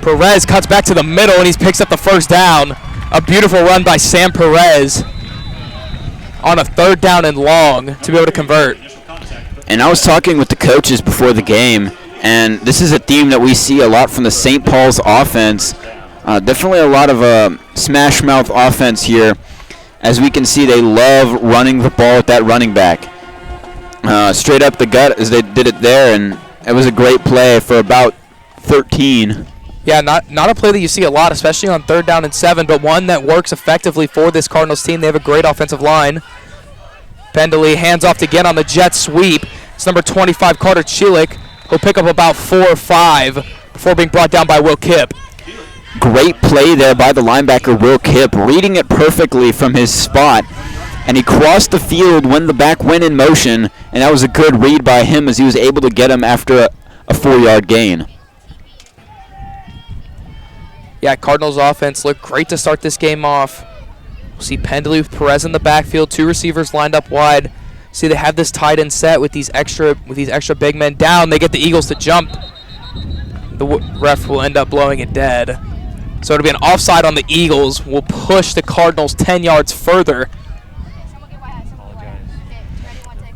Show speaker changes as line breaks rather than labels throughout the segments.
Perez cuts back to the middle, and he picks up the first down. A beautiful run by Sam Perez on a 3rd down and long to be able to convert.
And I was talking with the coaches before the game, and this is a theme that we see a lot from the St. Paul's offense. Definitely a lot of smash mouth offense here. As we can see, they love running the ball with that running back. Straight up the gut as they did it there, and it was a great play for about 13.
Yeah, not a play that you see a lot, especially on 3rd down and 7, but one that works effectively for this Cardinals team. They have a great offensive line. Pendley hands off again on the jet sweep. It's number 25, Carter Chilik. He'll pick up about 4 or 5 before being brought down by Will Kipp.
Great play there by the linebacker, Will Kipp, reading it perfectly from his spot. And he crossed the field when the back went in motion, and that was a good read by him as he was able to get him after a 4-yard gain.
Yeah, Cardinals offense looked great to start this game off. We'll see Pendley with Perez in the backfield, 2 receivers lined up wide. See, they have this tight end set with these extra big men down. They get the Eagles to jump. The ref will end up blowing it dead. So it'll be an offside on the Eagles. Will push the Cardinals 10 yards further.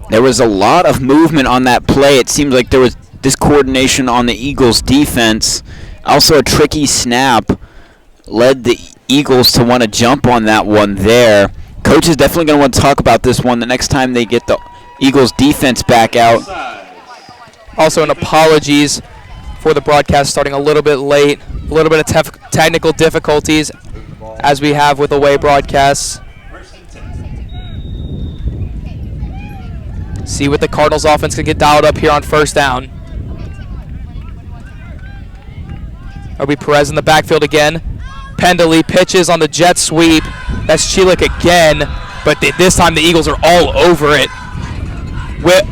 There was a lot of movement on that play. It seemed like there was discoordination on the Eagles' defense. Also a tricky snap led the Eagles to want to jump on that one there. Coach is definitely going to want to talk about this one the next time they get the Eagles' defense back out.
Also, an apologies for the broadcast starting a little bit late. A little bit of technical difficulties as we have with away broadcasts. See what the Cardinals offense can get dialed up here on 1st down. It'll be Perez in the backfield again. Pendley pitches on the jet sweep. That's Chilik again, but this time the Eagles are all over it.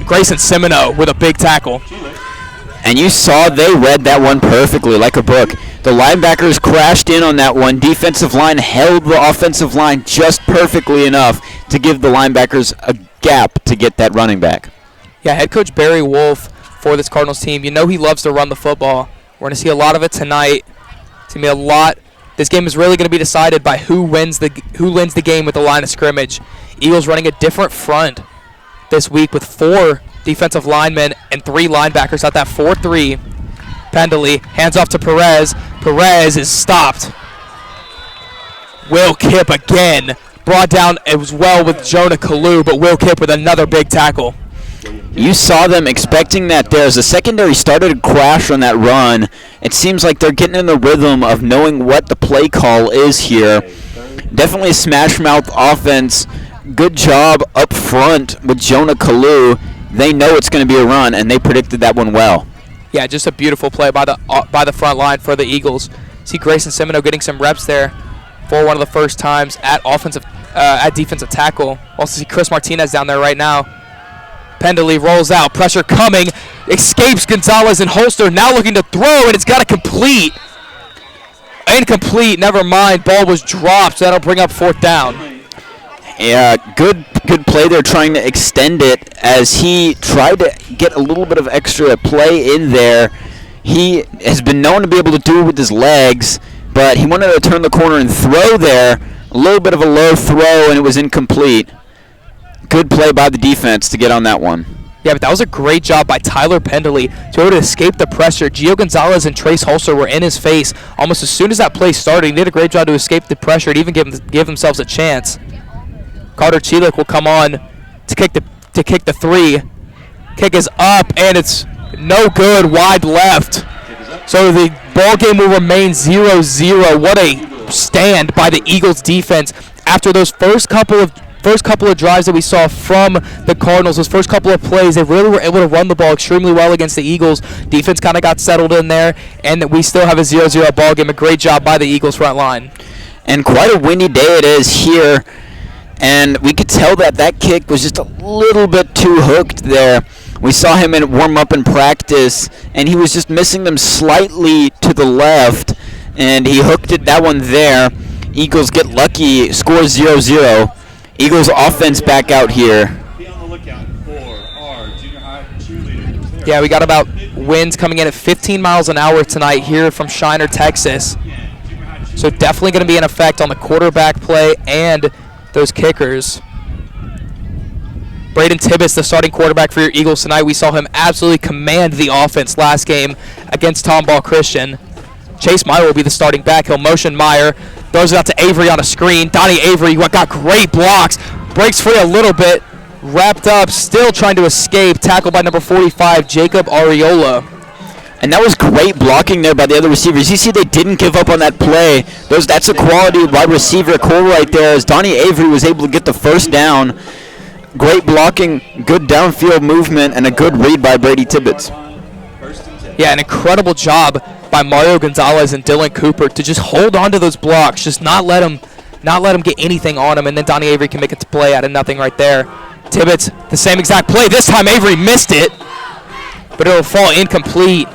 Grayson Semino with a big tackle.
And you saw they read that one perfectly like a book. The linebackers crashed in on that one. Defensive line held the offensive line just perfectly enough to give the linebackers a gap to get that running back.
Yeah, head coach Barry Wolf for this Cardinals team, you know he loves to run the football. We're going to see a lot of it tonight. It's going to be a lot. This game is really going to be decided by who wins the game with the line of scrimmage. Eagles running a different front this week with 4 defensive linemen and 3 linebackers at that 4-3. Pendley hands off to Perez. Perez is stopped. Will Kipp again brought down as well with Jonah Kalu, but Will Kipp with another big tackle.
You saw them expecting that there. As the secondary started to crash on that run, it seems like they're getting in the rhythm of knowing what the play call is here. Definitely a smash mouth offense. Good job up front with Jonah Kalu. They know it's going to be a run, and they predicted that one well.
Yeah, just a beautiful play by the front line for the Eagles. See Grayson Semino getting some reps there for one of the first times at defensive tackle. Also see Chris Martinez down there right now. Pendley rolls out, pressure coming, escapes Gonzalez and Holster, now looking to throw, and it's got to complete. Incomplete, never mind, ball was dropped, so that'll bring up 4th down.
Yeah, good play there trying to extend it as he tried to get a little bit of extra play in there. He has been known to be able to do it with his legs, but he wanted to turn the corner and throw there. A little bit of a low throw, and it was incomplete. Good play by the defense to get on that one.
Yeah, but that was a great job by Tyler Pendley to be able to escape the pressure. Gio Gonzalez and Trace Holster were in his face almost as soon as that play started. He did a great job to escape the pressure and even give themselves a chance. Carter Chilik will come on to kick the 3. Kick is up, and it's no good, wide left. So the ball game will remain 0-0. What a stand by the Eagles defense after those first couple of drives that we saw from the Cardinals, those first couple of plays. They really were able to run the ball extremely well against the Eagles. Defense kind of got settled in there, and we still have a 0-0 ball game. A great job by the Eagles front line.
And quite a windy day it is here, and we could tell that kick was just a little bit too hooked there. We saw him in warm-up in practice, and he was just missing them slightly to the left, and he hooked that one there. Eagles get lucky, score 0-0. Eagles offense back out here.
Yeah, we got about Winds coming in at 15 miles an hour tonight here from Shiner, Texas. So definitely going to be an effect on the quarterback play and those kickers. Braden Tibbetts, the starting quarterback for your Eagles tonight. We saw him absolutely command the offense last game against Tomball Christian. Chase Meyer will be the starting back. He'll motion Meyer, throws it out to Avery on a screen. Donnie Avery got great blocks, breaks free a little bit, wrapped up, still trying to escape. Tackled by number 45, Jacob Ariola.
And that was great blocking there by the other receivers. You see they didn't give up on that play. That's a quality wide receiver core right there, as Donnie Avery was able to get the first down. Great blocking, good downfield movement, and a good read by Brady Tibbetts.
Yeah, an incredible job by Mario Gonzalez and Dylan Cooper to just hold on to those blocks, just not let him get anything on him, and then Donnie Avery can make it to play out of nothing right there. Tibbetts, the same exact play. This time Avery missed it, but it'll fall incomplete.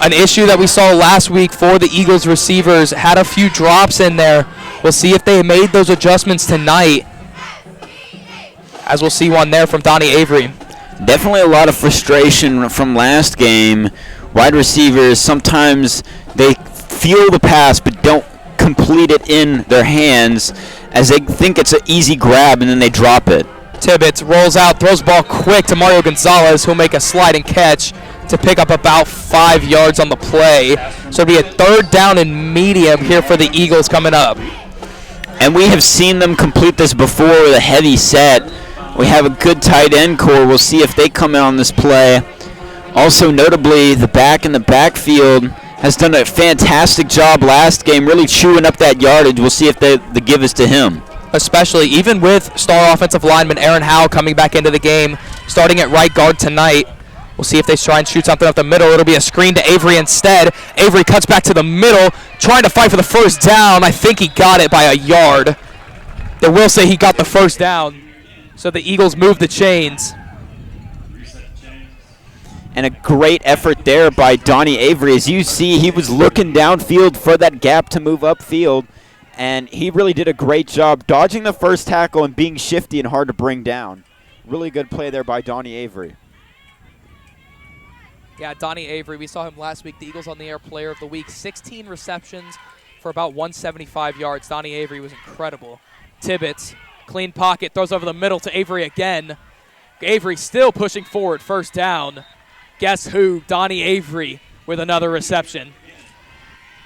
An issue that we saw last week for the Eagles receivers, had a few drops in there. We'll see if they made those adjustments tonight, as we'll see one there from Donnie Avery.
Definitely a lot of frustration from last game. Wide receivers, sometimes they feel the pass but don't complete it in their hands, as they think it's an easy grab and then they drop it.
Tibbetts rolls out, throws ball quick to Mario Gonzalez, who'll make a sliding catch to pick up about 5 yards on the play. So it'll be a third down and medium here for the Eagles coming up.
And we have seen them complete this before with a heavy set. We have a good tight end core. We'll see if they come in on this play. Also, notably, the back in the backfield has done a fantastic job last game, really chewing up that yardage. We'll see if the give is to him.
Especially, even with star offensive lineman Aaron Howe coming back into the game, starting at right guard tonight. We'll see if they try and shoot something up the middle. It'll be a screen to Avery instead. Avery cuts back to the middle, trying to fight for the first down. I think he got it by a yard. They will say he got the first down. So the Eagles move the chains.
And a great effort there by Donnie Avery. As you see, he was looking downfield for that gap to move upfield, and he really did a great job dodging the first tackle and being shifty and hard to bring down. Really good play there by Donnie Avery.
Yeah, Donnie Avery, we saw him last week, the Eagles on the Air Player of the Week. 16 receptions for about 175 yards. Donnie Avery was incredible. Tibbetts, clean pocket, throws over the middle to Avery again. Avery still pushing forward, first down. Guess who? Donnie Avery with another reception.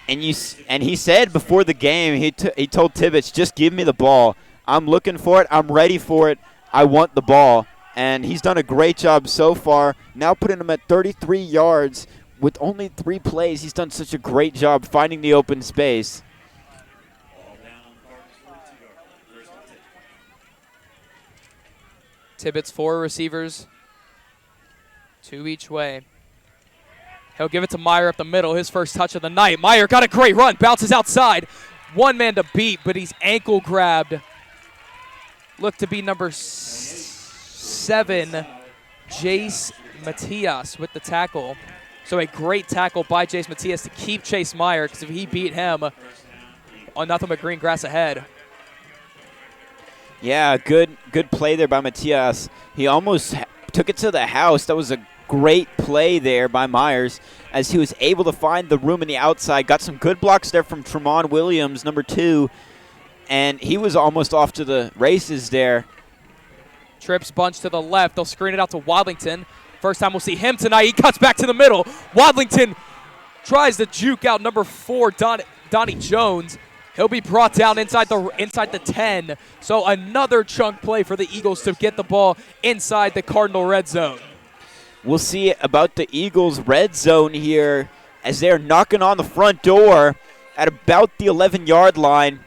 And he said before the game, he told Tibbetts, just give me the ball. I'm looking for it. I'm ready for it. I want the ball. And he's done a great job so far. Now putting him at 33 yards with only 3 plays. He's done such a great job finding the open space.
Tibbetts, 4 receivers, 2 each way. He'll give it to Meyer up the middle, his first touch of the night. Meyer got a great run, bounces outside. One man to beat, but he's ankle grabbed. Looked to be number 7, Jace Matias with the tackle. So a great tackle by Jace Matias to keep Chase Meyer, because if he beat him on nothing but green grass ahead.
Yeah, good play there by Matias. He almost took it to the house. That was a great play there by Myers, as he was able to find the room in the outside. Got some good blocks there from Tremont Williams, number 2, and he was almost off to the races there.
Trips bunch to the left. They'll screen it out to Wadlington. First time we'll see him tonight. He cuts back to the middle. Wadlington tries to juke out number 4, Donnie Jones. He'll be brought down inside the 10. So another chunk play for the Eagles to get the ball inside the Cardinal red zone.
We'll see about the Eagles' red zone here, as they're knocking on the front door at about the 11-yard line.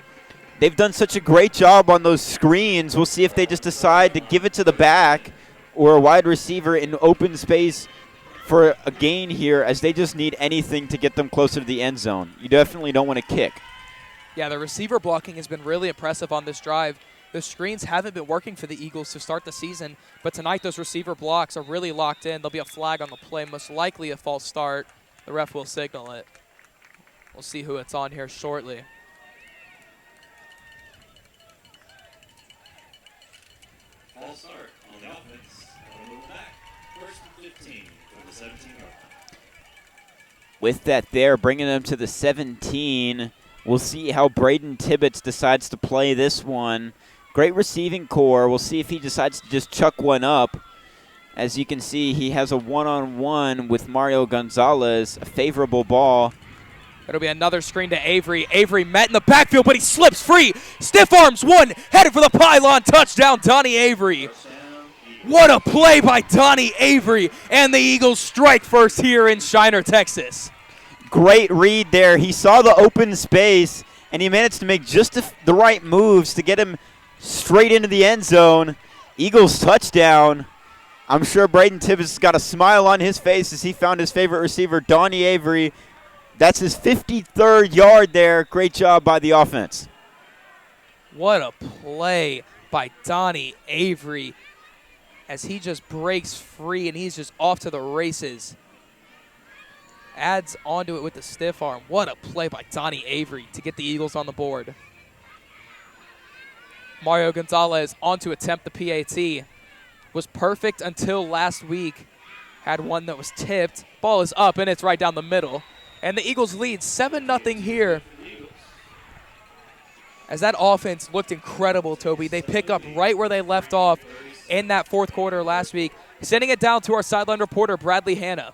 They've done such a great job on those screens. We'll see if they just decide to give it to the back or a wide receiver in open space for a gain here, as they just need anything to get them closer to the end zone. You definitely don't want to kick.
Yeah, the receiver blocking has been really impressive on this drive. The screens haven't been working for the Eagles to start the season, but tonight those receiver blocks are really locked in. There'll be a flag on the play, most likely a false start. The ref will signal it. We'll see who it's on here shortly.
False start on the offense. Move back. First and 15 for the 17-yard line.
With that there, bringing them to the 17. We'll see how Braden Tibbetts decides to play this one. Great receiving core. We'll see if he decides to just chuck one up. As you can see, he has a one-on-one with Mario Gonzalez, a favorable ball.
It'll be another screen to Avery. Avery met in the backfield, but he slips free. Stiff arms one, headed for the pylon. Touchdown, Donnie Avery. What a play by Donnie Avery. And the Eagles strike first here in Shiner, Texas.
Great read there. He saw the open space, and he managed to make just the right moves to get him straight into the end zone. Eagles touchdown. I'm sure Braden Tibbetts got a smile on his face as he found his favorite receiver, Donnie Avery. That's his 53rd yard there. Great job by the offense.
What a play by Donnie Avery as he just breaks free and he's just off to the races. Adds onto it with the stiff arm. What a play by Donnie Avery to get the Eagles on the board. Mario Gonzalez on to attempt the PAT. Was perfect until last week. Had one that was tipped. Ball is up and it's right down the middle. And the Eagles lead 7-0 here. As that offense looked incredible, Toby. They pick up right where they left off in that fourth quarter last week. Sending it down to our sideline reporter, Bradley Hanna.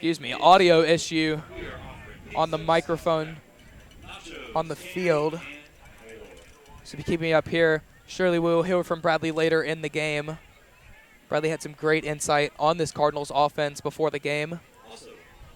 Excuse me, audio issue on the microphone on the field. So be keeping me up here. Surely we'll hear from Bradley later in the game. Bradley had some great insight on this Cardinals offense before the game.
Also,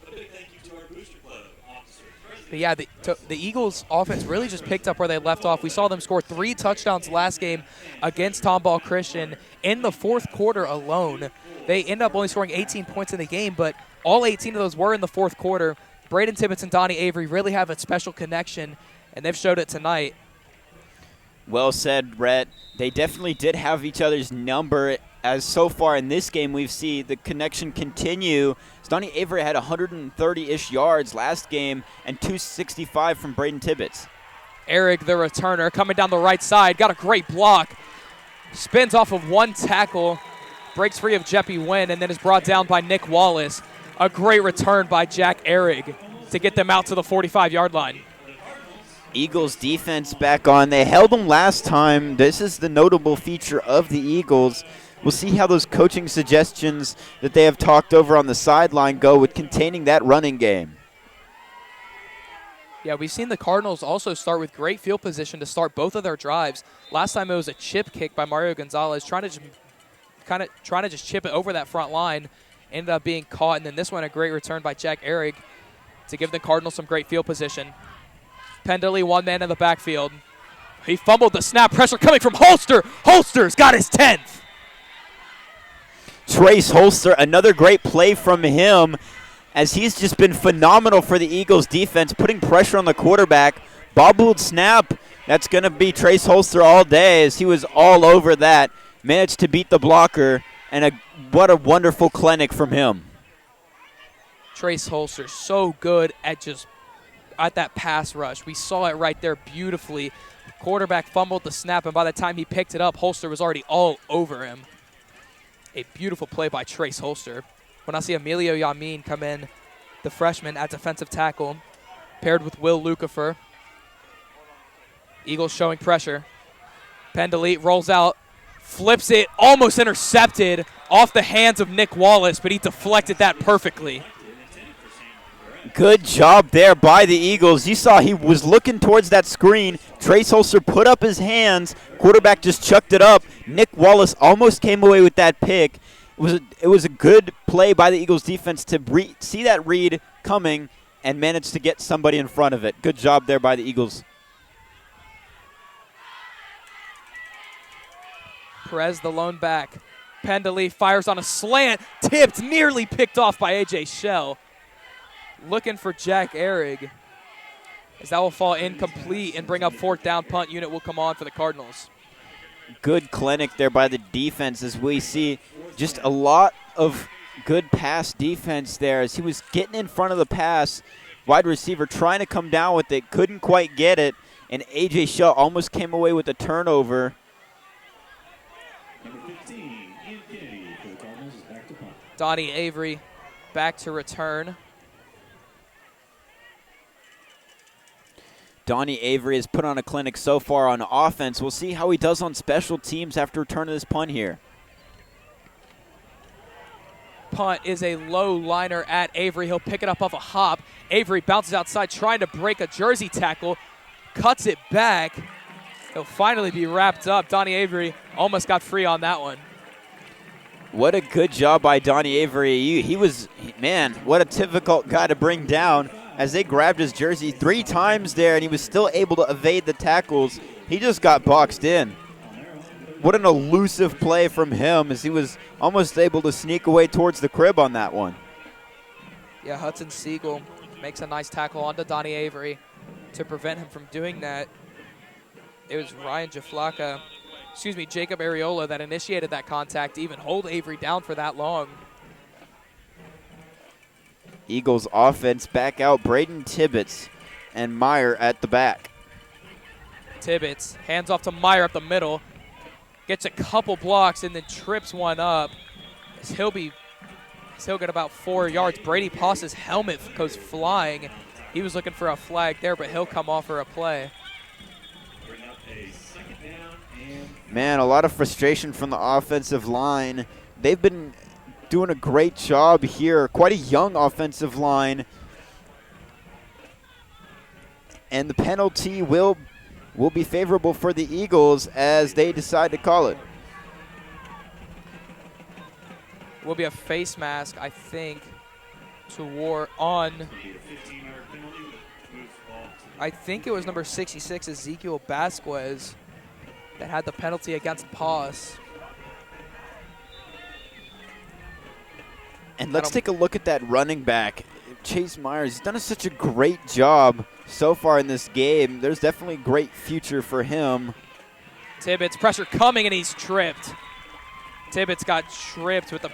a big thank you to our Booster Club officers.
But yeah, the Eagles offense really just picked up where they left off. We saw them score 3 touchdowns last game against Tomball Christian in the fourth quarter alone. They end up only scoring 18 points in the game, but all 18 of those were in the fourth quarter. Braden Tibbetts and Donnie Avery really have a special connection, and they've showed it tonight.
Well said, Brett. They definitely did have each other's number, as so far in this game we've seen the connection continue. Donnie Avery had 130-ish yards last game and 265 from Braden Tibbetts.
Eric, the returner, coming down the right side, got a great block. Spins off of one tackle, breaks free of Jeppy Wynn, and then is brought down by Nick Wallace. A great return by Jack Ehrig to get them out to the 45-yard line.
Eagles defense back on. They held them last time. This is the notable feature of the Eagles. We'll see how those coaching suggestions that they have talked over on the sideline go with containing that running game.
Yeah, we've seen the Cardinals also start with great field position to start both of their drives. Last time it was a chip kick by Mario Gonzalez, trying to just chip it over that front line. Ended up being caught, and then this one a great return by Jack Ehrig to give the Cardinals some great field position. Pendley, one man in the backfield. He fumbled the snap. Pressure coming from Holster. Holster's got his 10th.
Trace Holster, another great play from him, as he's just been phenomenal for the Eagles defense, putting pressure on the quarterback. Bobbled snap. That's going to be Trace Holster all day, as he was all over that. Managed to beat the blocker, and what a wonderful clinic from him.
Trace Holster, so good at that pass rush. We saw it right there beautifully. Quarterback fumbled the snap, and by the time he picked it up, Holster was already all over him. A beautiful play by Trace Holster. When I see Emilio Yamin come in, the freshman at defensive tackle, paired with Will Lucifer. Eagles showing pressure. Pendley rolls out, flips it, almost intercepted off the hands of Nick Wallace, but he deflected that perfectly.
Good job there by the Eagles. You saw he was looking towards that screen. Trace Holster put up his hands. Quarterback just chucked it up. Nick Wallace almost came away with that pick. It was a good play by the Eagles defense to see that read coming and manage to get somebody in front of it. Good job there by the Eagles.
Perez, the lone back. Pendley fires on a slant. Tipped, nearly picked off by A.J. Shell. Looking for Jack Ehrig, as that will fall incomplete and bring up fourth down. Punt unit will come on for the Cardinals.
good clinic there by the defense, as we see just a lot of good pass defense there as he was getting in front of the pass. Wide receiver trying to come down with it, couldn't quite get it, and A.J. Shaw almost came away with a turnover.
Number 15, Ian Kennedy for the Cardinals is back to punt.
Donnie Avery back to return.
Donnie Avery has put on a clinic so far on offense. We'll see how he does on special teams after returning this punt here.
Punt is a low liner at Avery. He'll pick it up off a hop. Avery bounces outside trying to break a jersey tackle. Cuts it back. He'll finally be wrapped up. Donnie Avery almost got free on that one.
What a good job by Donnie Avery. He was, man, what a difficult guy to bring down as they grabbed his jersey 3 times there, and he was still able to evade the tackles. He just got boxed in. What an elusive play from him as he was almost able to sneak away towards the crib on that one.
Yeah, Hudson Siegel makes a nice tackle onto Donnie Avery to prevent him from doing that. It was Jacob Areola that initiated that contact to even hold Avery down for that long.
Eagles offense back out. Braden Tibbetts and Meyer at the back.
Tibbetts hands off to Meyer up the middle. Gets a couple blocks and then trips one up. He'll get about 4 yards. Brady Poss's helmet goes flying. He was looking for a flag there, but he'll come off for a play.
Bring up a second down and
Man, a lot of frustration from the offensive line. They've been doing a great job here. Quite a young offensive line. And the penalty will be favorable for the Eagles as they decide to call it.
Will be a face mask, I think, to war on.
be a 15-yard penalty with moves ball to
I think it was number 66, Ezekiel Basquez, that had the penalty against Paz.
And let's take a look at that running back, Chase Myers. He's done such a great job so far in this game. There's definitely a great future for him.
Tibbetts, pressure coming, and he's tripped. Tibbetts got tripped with the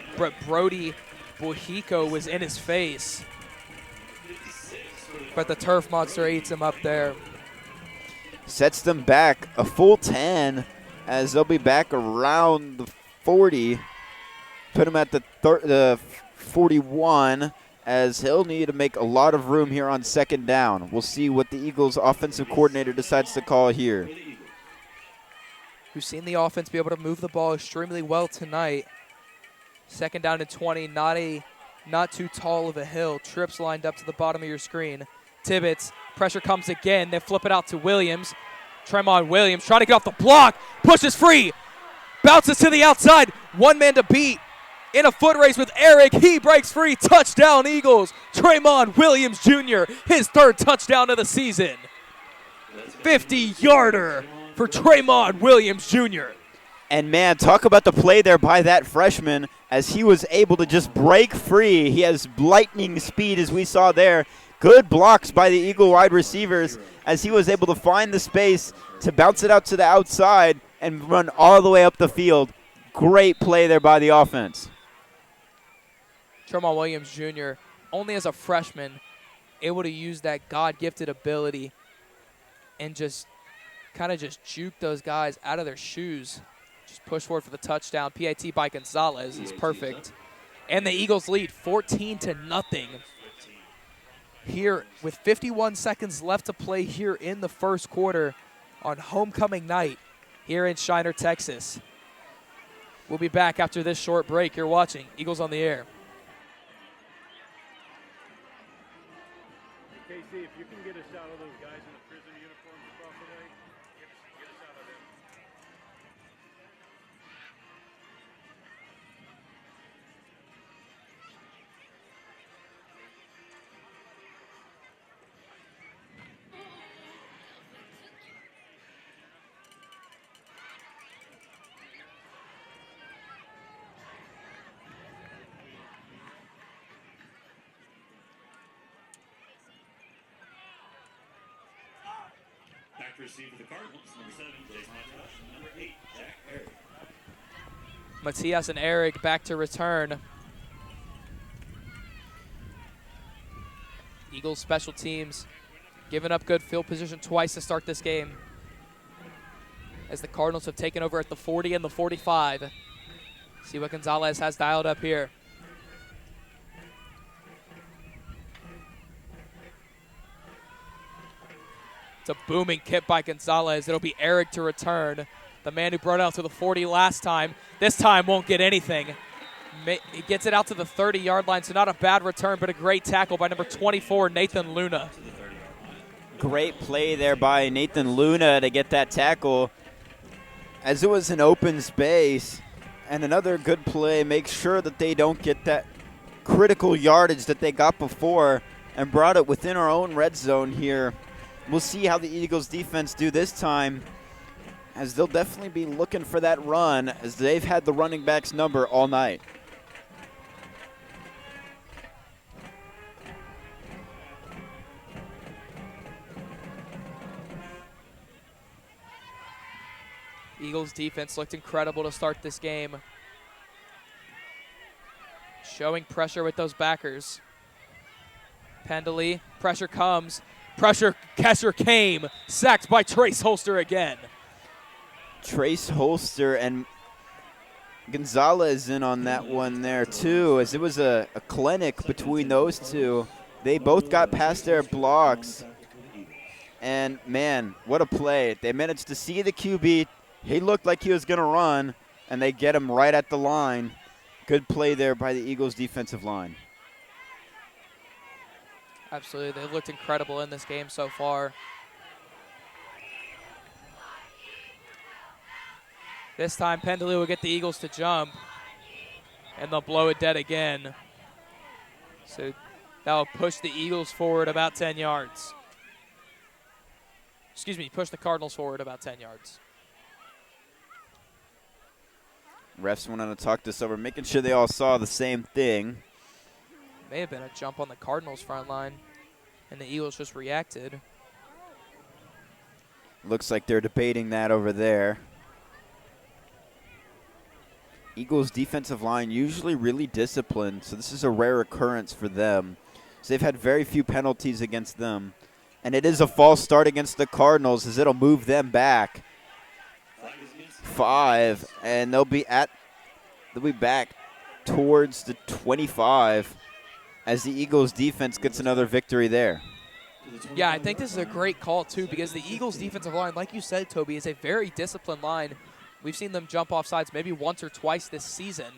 Brody Bohico was in his face. But the turf monster eats him up there.
Sets them back a full 10 as they'll be back around the 40. Put him at the 41 as he'll need to make a lot of room here on second down. We'll see what the Eagles offensive coordinator decides to call here.
We've seen the offense be able to move the ball extremely well tonight. Second down and 20, not too tall of a hill. Trips lined up to the bottom of your screen. Tibbetts, pressure comes again. They flip it out to Williams. Tremont Williams trying to get off the block. Pushes free. Bounces to the outside. One man to beat. In a foot race with Eric. He breaks free. Touchdown, Eagles. Tremont Williams Jr., his 3rd touchdown of the season. 50-yarder for Tremont Williams Jr.
And, man, talk about the play there by that freshman as he was able to just break free. He has lightning speed, as we saw there. Good blocks by the Eagle wide receivers as he was able to find the space to bounce it out to the outside and run all the way up the field. Great play there by the offense.
Tremont Williams Jr., only as a freshman, able to use that God-gifted ability and just kind of just juke those guys out of their shoes. Just push forward for the touchdown. PAT by Gonzalez is perfect. And the Eagles lead 14-0 here with 51 seconds left to play here in the first quarter on homecoming night here in Shiner, Texas. We'll be back after this short break. You're watching Eagles on the Air.
Casey, if you can get us out of those guys in the prison uniforms across the way, get us out of them.
to receive for the Cardinals, number 7, Jason Matias, and number 8, Jack Eric.
Matias and Eric back to return. Eagles special teams giving up good field position twice to start this game, as the Cardinals have taken over at the 40 and the 45. See what Gonzalez has dialed up here. It's a booming kick by Gonzalez. It'll be Eric to return. The man who brought it out to the 40 last time. This time won't get anything. He gets it out to the 30-yard line, so not a bad return, but a great tackle by number 24, Nathan Luna.
Great play there by Nathan Luna to get that tackle, as it was an open space. And another good play, make sure that they don't get that critical yardage that they got before and brought it within our own red zone here. We'll see how the Eagles defense do this time, as they'll definitely be looking for that run, as they've had the running backs number all night.
Eagles defense looked incredible to start this game, showing pressure with those backers. Pendley, pressure comes. Pressure came. Sacked by Trace Holster again.
Trace Holster and Gonzalez in on that one there too, as it was a clinic between those two. They both got past their blocks. And man, what a play. They managed to see the QB. He looked like he was going to run, and they get him right at the line. Good play there by the Eagles defensive line.
Absolutely. They've looked incredible in this game so far. This time, Pendley will get the Eagles to jump, and they'll blow it dead again. So that'll push the Eagles forward about 10 yards. Excuse me, push the Cardinals forward about 10 yards.
Refs went on to talk this over, making sure they all saw the same thing.
May have been a jump on the Cardinals' front line, and the Eagles just reacted.
Looks like they're debating that over there. Eagles' defensive line usually really disciplined, so this is a rare occurrence for them. So they've had very few penalties against them. And it is a false start against the Cardinals, as it'll move them back 5, and they'll be back towards the 25 as the Eagles defense gets another victory there.
Yeah, I think this is a great call too, because the Eagles defensive line, like you said, Toby, is a very disciplined line. We've seen them jump off sides maybe once or twice this season.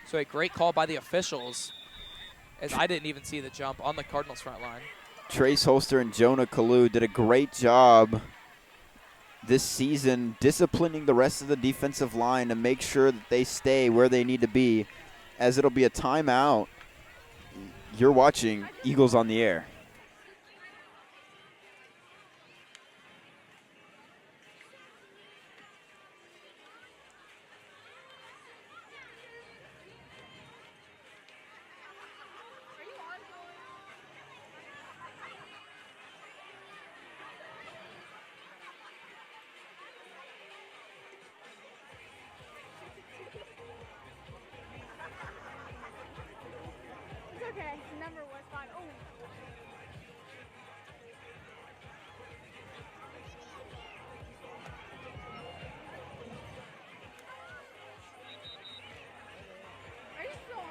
So a great call by the officials, as I didn't even see the jump on the Cardinals front line.
Trace Holster and Jonah Kalu did a great job this season disciplining the rest of the defensive line to make sure that they stay where they need to be, as it'll be a timeout. You're watching Eagles on the Air.
Okay, the number was 5. Oh. Are you still on?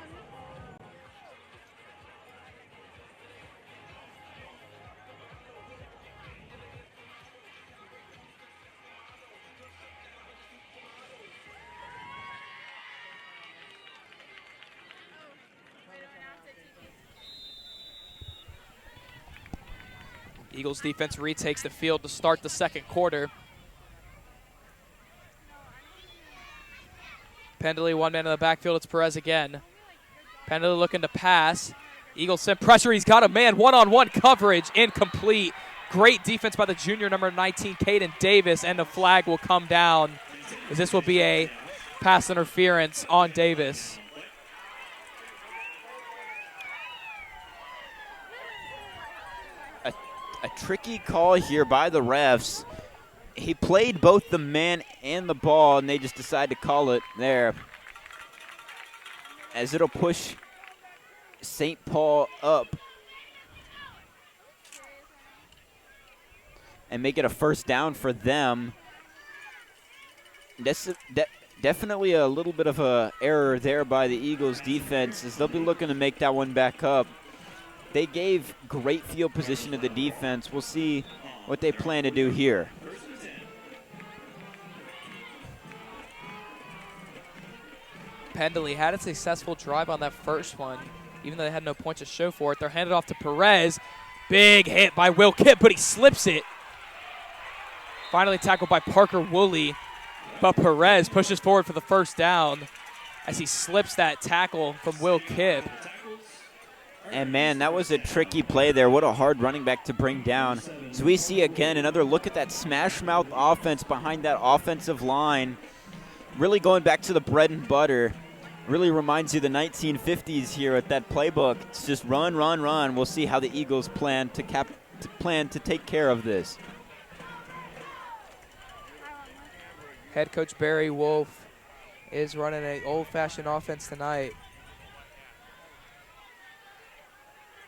Eagles defense retakes the field to start the second quarter. Pendley, one man in the backfield. It's Perez again. Pendley looking to pass. Eagles send pressure. He's got a man. One-on-one coverage. Incomplete. Great defense by the junior, number 19, Caden Davis. And the flag will come down, as this will be a pass interference on Davis.
A tricky call here by the refs. He played both the man and the ball, and they just decided to call it there, as it'll push St. Paul up and make it a first down for them. Definitely a little bit of a error there by the Eagles defense, as they'll be looking to make that one back up. They gave great field position to the defense. We'll see what they plan to do here.
Pendley had a successful drive on that first one, even though they had no points to show for it. They're handed off to Perez. Big hit by Will Kipp, but he slips it. Finally tackled by Parker Woolley, but Perez pushes forward for the first down as he slips that tackle from Will Kipp.
And, man, that was a tricky play there. What a hard running back to bring down. So we see, again, another look at that smash-mouth offense behind that offensive line. Really going back to the bread and butter. Really reminds you of the 1950s here at that playbook. It's just run, run, run. We'll see how the Eagles plan to take care of this.
Head coach Barry Wolf is running an old-fashioned offense tonight.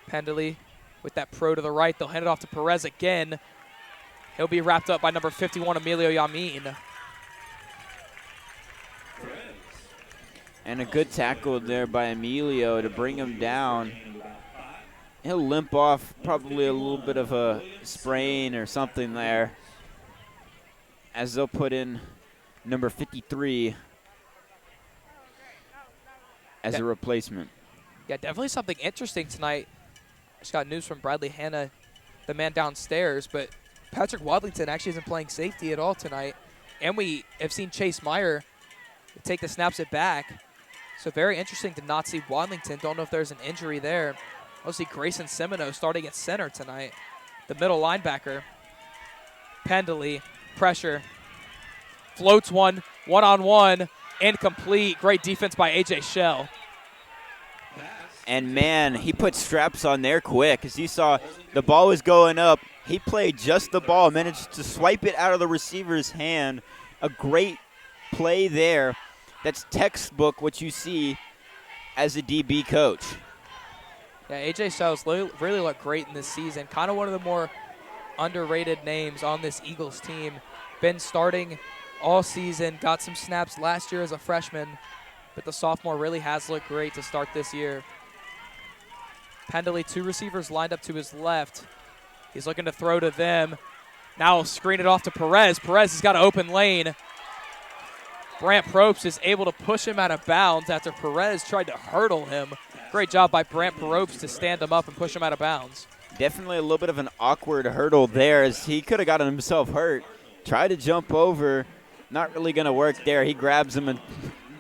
Pendley with that pro to the right. They'll hand it off to Perez again. He'll be wrapped up by number 51, Emilio Yamin.
And a good tackle there by Emilio to bring him down. He'll limp off, probably a little bit of a sprain or something there, as they'll put in number 53 as a replacement.
Yeah, definitely something interesting tonight. I just got news from Bradley Hanna, the man downstairs, but Patrick Wadlington actually isn't playing safety at all tonight. And we have seen Chase Meyer take the snaps it back. So very interesting to not see Wadlington. Don't know if there's an injury there. We'll see Grayson Semino starting at center tonight. The middle linebacker. Pendley, pressure. Floats one-on-one, incomplete. Great defense by A.J. Shell.
And, man, he put straps on there quick. As you saw, the ball was going up. He played just the ball, managed to swipe it out of the receiver's hand. A great play there. That's textbook what you see as a DB coach.
Yeah, A.J. Shell's really looked great in this season. Kind of one of the more underrated names on this Eagles team. Been starting all season, got some snaps last year as a freshman, but the sophomore really has looked great to start this year. Pendley, two receivers lined up to his left. He's looking to throw to them. Now he'll screen it off to Perez. Perez has got an open lane. Brant Probst is able to push him out of bounds after Perez tried to hurdle him. Great job by Brant Probst to stand him up and push him out of bounds.
Definitely a little bit of an awkward hurdle there, as he could have gotten himself hurt. Tried to jump over. Not really going to work there. He grabs him and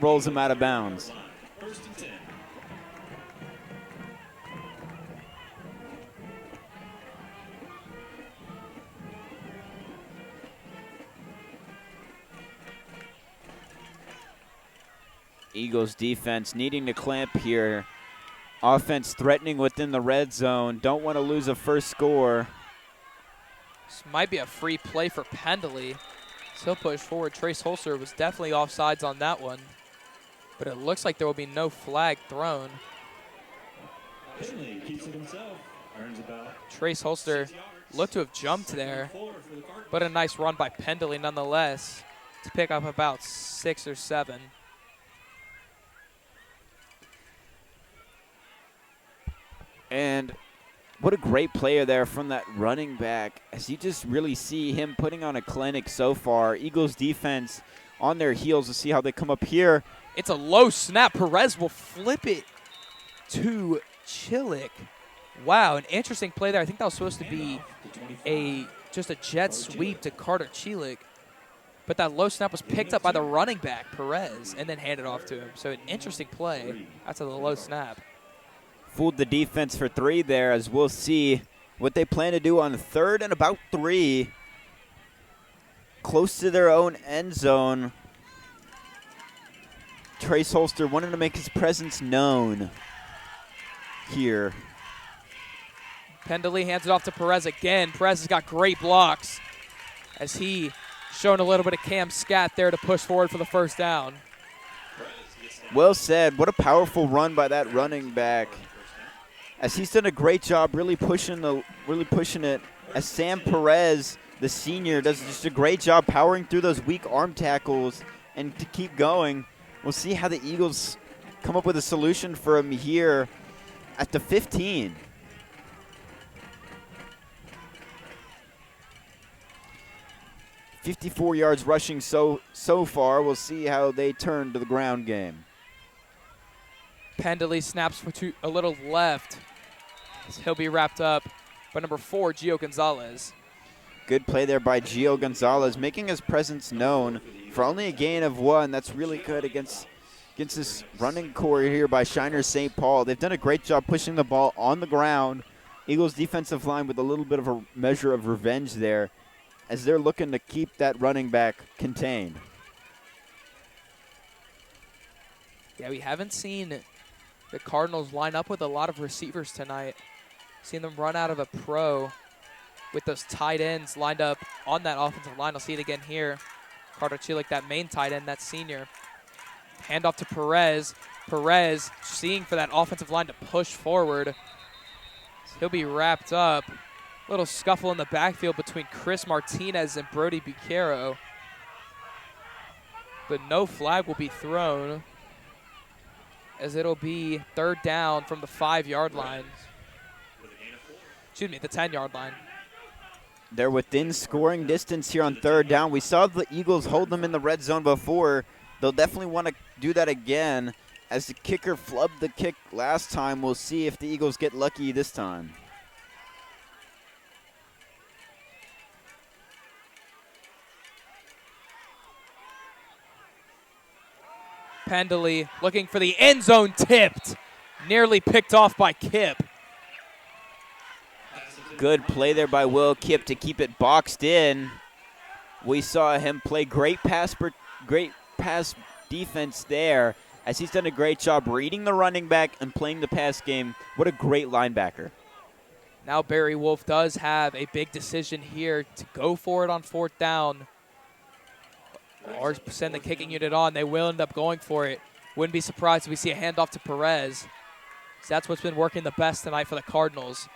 rolls him out of bounds.
First and 10.
Eagles defense needing to clamp here. Offense threatening within the red zone. Don't want to lose a first score.
This might be a free play for Pendley. Still push forward. Trace Holster was definitely offsides on that one, but it looks like there will be no flag thrown.
Finley keeps it himself. Earns about
Trace Holster
6 yards.
looked to have jumped there,
For the Cardinals.
but a nice run by Pendley nonetheless to pick up about 6 or 7.
And what a great player there from that running back, as you just really see him putting on a clinic so far. Eagles defense on their heels to see how they come up here.
It's a low snap. Perez will flip it to Chilick. Wow, an interesting play there. I think that was supposed to be just a jet sweep to Carter Chilick, but that low snap was picked up by the running back, Perez, and then handed off to him. So an interesting play after the low snap.
Fooled the defense for 3 there, as we'll see what they plan to do on 3rd and about 3. Close to their own end zone. Trace Holster wanted to make his presence known here.
Pendley hands it off to Perez again. Perez has got great blocks as he showing a little bit of Cam scat there to push forward for the first down.
Well said. What a powerful run by that running back. As he's done a great job really pushing it. As Sam Perez, the senior, does just a great job powering through those weak arm tackles and to keep going. We'll see how the Eagles come up with a solution for him here at the 15. .54 yards rushing so far. We'll see how they turn to the ground game.
Pendley snaps for a little left. He'll be wrapped up by number 4, Gio Gonzalez.
Good play there by Gio Gonzalez, making his presence known for only a gain of 1. That's really good against this running core here by Shiner St. Paul. They've done a great job pushing the ball on the ground. Eagles defensive line with a little bit of a measure of revenge there as they're looking to keep that running back contained.
Yeah, we haven't seen the Cardinals line up with a lot of receivers tonight. Seen them run out of a pro with those tight ends lined up on that offensive line. I'll see it again here. Carter Chilik, that main tight end, that senior. Hand off to Perez. Perez seeing for that offensive line to push forward. He'll be wrapped up. Little scuffle in the backfield between Chris Martinez and Brody Bucaro. But no flag will be thrown as it'll be third down from the 5-yard line. Excuse me, the 10-yard line.
They're within scoring distance here on third down. We saw the Eagles hold them in the red zone before. They'll definitely want to do that again. As the kicker flubbed the kick last time, we'll see if the Eagles get lucky this time.
Pendley looking for the end zone, tipped. Nearly picked off by Kip.
Good play there by Will Kip to keep it boxed in. We saw him play great pass defense there as he's done a great job reading the running back and playing the pass game. What a great linebacker.
Now Barry Wolf does have a big decision here to go for it on fourth down or send the kicking unit on. They will end up going for it. Wouldn't be surprised if we see a handoff to Perez. So that's what's been working the best tonight for the Cardinals.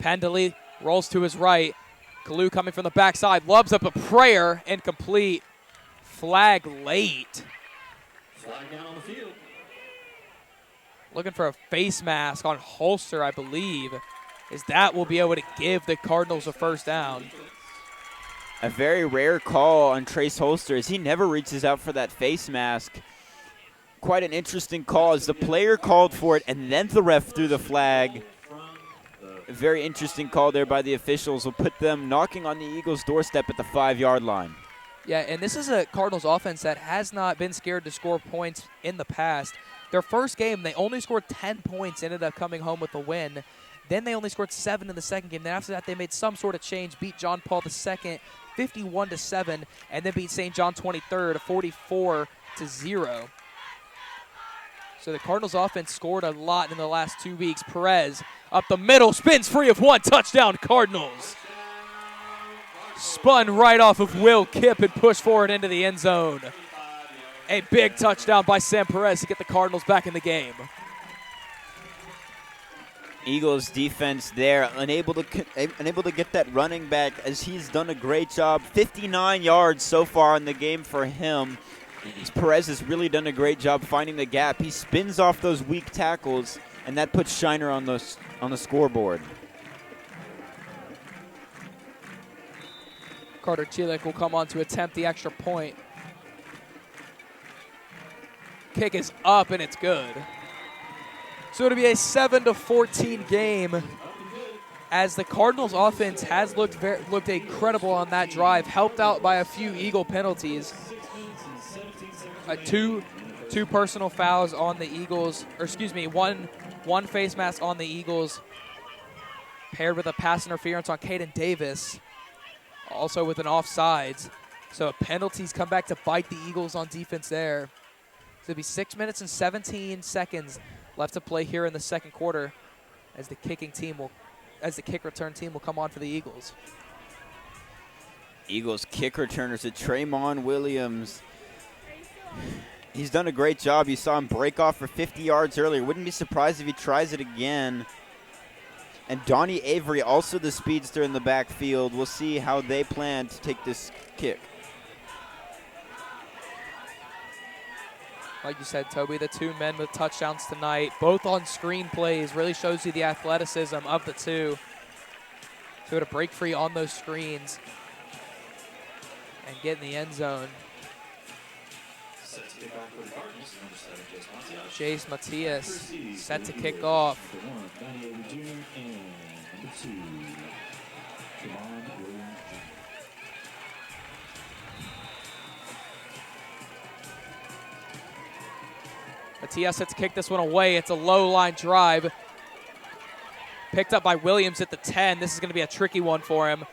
Pendley rolls to his right. Kalu coming from the backside. Lobs up a prayer. Incomplete. Flag late.
Flag down on the field.
Looking for a face mask on Holster, I believe, as that will be able to give the Cardinals a first down.
A very rare call on Trace Holster as he never reaches out for that face mask. Quite an interesting call as the player called for it and then the ref threw the flag. A very interesting call there by the officials will put them knocking on the Eagles' doorstep at the 5-yard line.
Yeah, and this is a Cardinals offense that has not been scared to score points in the past. Their first game, they only scored 10 points, ended up coming home with a win. Then they only scored 7 in the second game. Then after that, they made some sort of change, beat John Paul II 51-7, and then beat St. John 23rd 44-0. So the Cardinals offense scored a lot in the last 2 weeks. Perez up the middle, spins free of 1, touchdown Cardinals. Spun right off of Will Kip and pushed forward into the end zone. A big touchdown by Sam Perez to get the Cardinals back in the game.
Eagles defense there, unable to get that running back as he's done a great job. 59 yards so far in the game for him. Perez has really done a great job finding the gap. He spins off those weak tackles, and that puts Shiner on the scoreboard.
Carter Chilik will come on to attempt the extra point. Kick is up, and it's good. So it'll be a 7-14 game as the Cardinals offense has looked incredible on that drive, helped out by a few Eagle penalties. Two personal fouls on the Eagles, or excuse me, one face mask on the Eagles, paired with a pass interference on Caden Davis, also with an offsides. So penalties come back to bite the Eagles on defense there. So it'll be 6 minutes and 17 seconds left to play here in the second quarter as the kicking team will as the kick return team will come on for the Eagles.
Eagles kick returners at Tremont Williams. He's done a great job. You saw him break off for 50 yards earlier. Wouldn't be surprised if he tries it again. And Donnie Avery, also the speedster in the backfield. We'll see how they plan to take this kick.
Like you said, Toby, the two men with touchdowns tonight, both on screen plays, really shows you the athleticism of the two. So to break free on those screens and get in the end zone.
Set to kick off for the Cardinals, number 7,
Jace Matias set to kick off.
Number 1, Donnie Avery Jr. and number 2, Javon Williams Jr.
Matias set to kick this one away. It's a low line drive. Picked up by Williams at the 10. This is going to be a tricky one for him.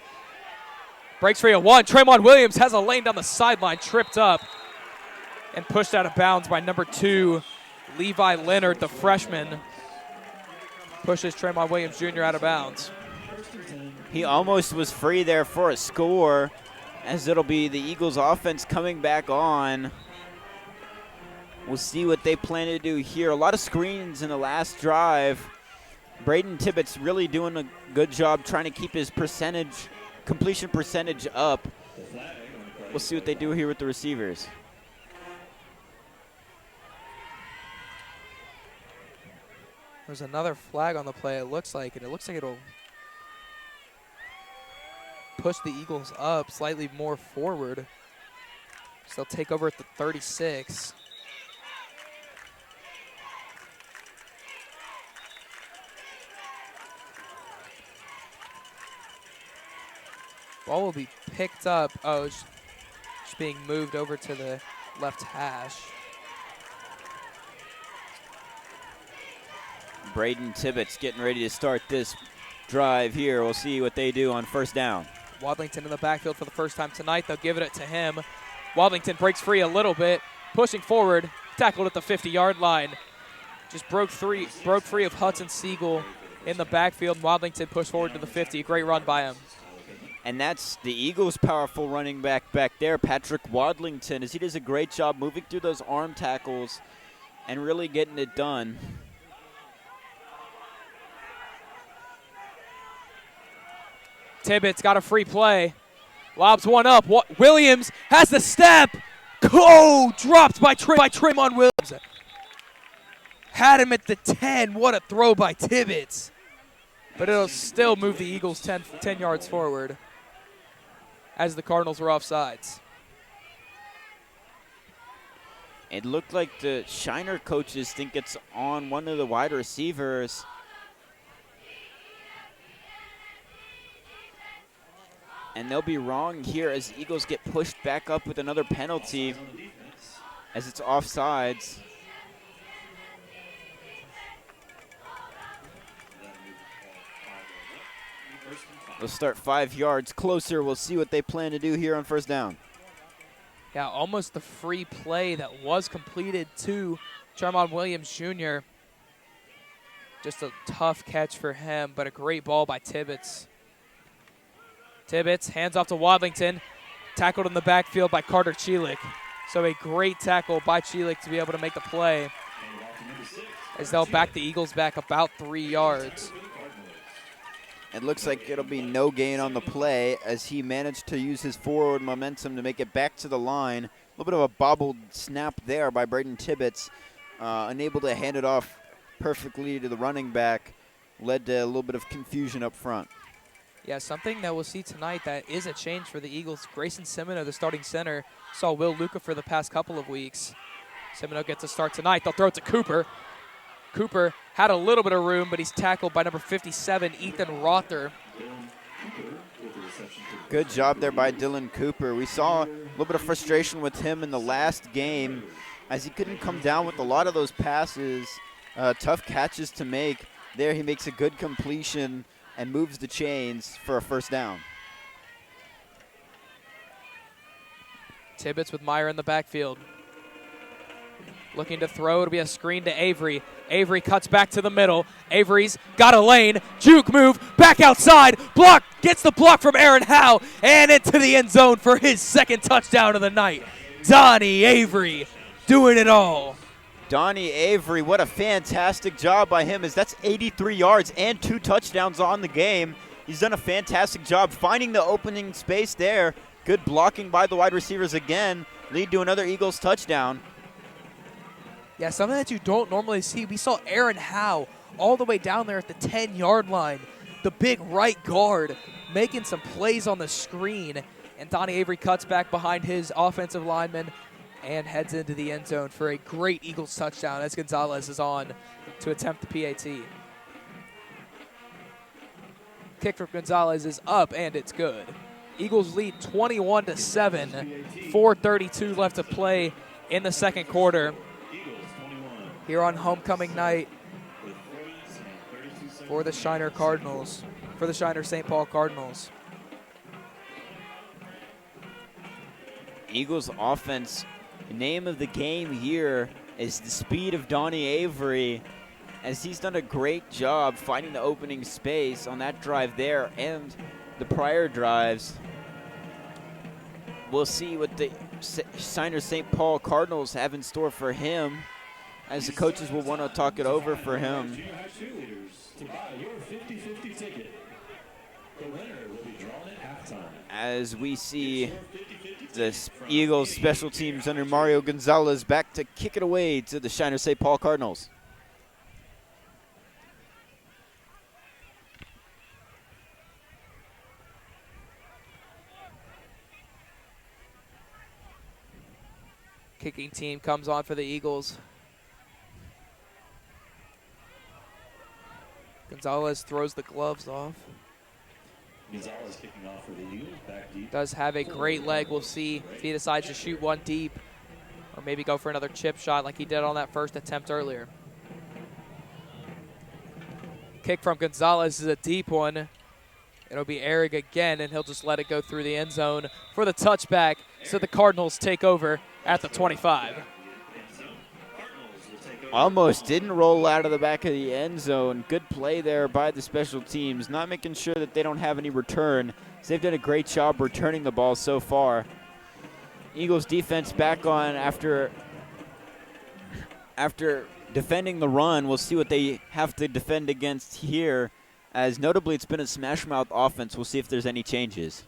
Breaks free at 1. Tremont Williams has a lane down the sideline, tripped up, and pushed out of bounds by number 2, Levi Leonard, the freshman. Pushes Tremont Williams Jr. out of bounds.
He almost was free there for a score, as it'll be the Eagles offense coming back on. We'll see what they plan to do here. A lot of screens in the last drive. Braden Tippett's really doing a good job trying to keep his completion percentage up. We'll see what they do here with the receivers.
There's another flag on the play, it looks like, and it looks like it'll push the Eagles up slightly more forward. So they'll take over at the 36. Ball will be picked up. Oh, it's just being moved over to the left hash.
Braden Tippett's getting ready to start this drive here. We'll see what they do on first down.
Wadlington in the backfield for the first time tonight. They'll give it to him. Wadlington breaks free a little bit, pushing forward, tackled at the 50-yard line. Just broke free of Hudson Siegel in the backfield. Wadlington pushed forward to the 50. Great run by him.
And that's the Eagles' powerful running back there, Patrick Wadlington, as he does a great job moving through those arm tackles and really getting it done.
Tippett's got a free play. Lobs one up. Williams has the step. Oh, dropped by Tremont Williams. Had him at the 10. What a throw by Tibbetts. But it'll still move the Eagles 10 yards forward as the Cardinals were offsides.
It looked like the Shiner coaches think it's on one of the wide receivers. And they'll be wrong here as the Eagles get pushed back up with another penalty as it's offsides. They'll start 5 yards closer. We'll see what they plan to do here on first down.
Yeah, almost the free play that was completed to Tremont Williams Jr. Just a tough catch for him, but a great ball by Tibbetts. Tibbetts hands off to Wadlington, tackled in the backfield by Carter Chelik. So a great tackle by Chelik to be able to make the play as they'll back the Eagles back about 3 yards.
It looks like it'll be no gain on the play as he managed to use his forward momentum to make it back to the line. A little bit of a bobbled snap there by Braden Tibbetts, unable to hand it off perfectly to the running back, led to a little bit of confusion up front.
Yeah, something that we'll see tonight that is a change for the Eagles. Grayson Semino, the starting center, saw Will Luca for the past couple of weeks. Semino gets a start tonight. They'll throw it to Cooper. Cooper had a little bit of room, but he's tackled by number 57, Ethan Rother.
Good job there by Dylan Cooper. We saw a little bit of frustration with him in the last game as he couldn't come down with a lot of those passes, tough catches to make. There he makes a good completion and moves the chains for a first down.
Tibbetts with Meyer in the backfield. Looking to throw. It'll be a screen to Avery. Avery cuts back to the middle. Avery's got a lane. Juke move. Back outside. Block. Gets the block from Aaron Howe. And into the end zone for his second touchdown of the night. Donnie Avery doing it all.
Donnie Avery, what a fantastic job by him, as that's 83 yards and 2 touchdowns on the game. He's done a fantastic job finding the opening space there. Good blocking by the wide receivers again. Lead to another Eagles touchdown.
Yeah, something that you don't normally see. We saw Aaron Howe all the way down there at the 10-yard line, the big right guard, making some plays on the screen. And Donnie Avery cuts back behind his offensive lineman and heads into the end zone for a great Eagles touchdown as Gonzalez is on to attempt the PAT. Kick from Gonzalez is up, and it's good. Eagles lead 21-7. 4:32 left to play in the second quarter here on homecoming night for the Shiner Cardinals, for the Shiner St. Paul Cardinals.
Eagles offense, name of the game here is the speed of Donnie Avery, as he's done a great job finding the opening space on that drive there and the prior drives. We'll see what the Shiner St. Paul Cardinals have in store for him, as the coaches will want to talk it over for him.
Junior high cheerleaders to buy your 50-50 ticket. The winner will be drawn at halftime.
As we see the Eagles special teams under Mario Gonzalez back to kick it away to the Shiner St. Paul Cardinals.
Kicking team comes on for the Eagles. Gonzalez throws the gloves off.
Gonzalez kicking off for the Eagles, back deep.
Does have a great leg. We'll see if he decides to shoot one deep or maybe go for another chip shot like he did on that first attempt earlier. Kick from Gonzalez is a deep one. It'll be Eric again, and he'll just let it go through the end zone for the touchback. So the Cardinals take over at the 25.
Almost didn't roll out of the back of the end zone. Good play there by the special teams, not making sure that they don't have any return. So they've done a great job returning the ball so far. Eagles defense back on after defending the run. We'll see what they have to defend against here, as notably it's been a smash mouth offense. We'll see if there's any changes.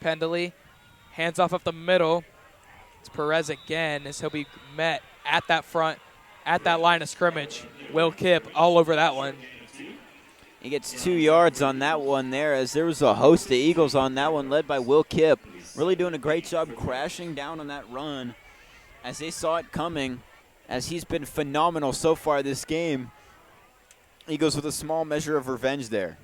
Pendley, hands off up the middle. It's Perez again, as he'll be met at that front, at that line of scrimmage. Will Kipp all over that one.
He gets 2 yards on that one there, as there was a host of Eagles on that one, led by Will Kipp. Really doing a great job crashing down on that run as they saw it coming, as he's been phenomenal so far this game. Eagles with a small measure of revenge there.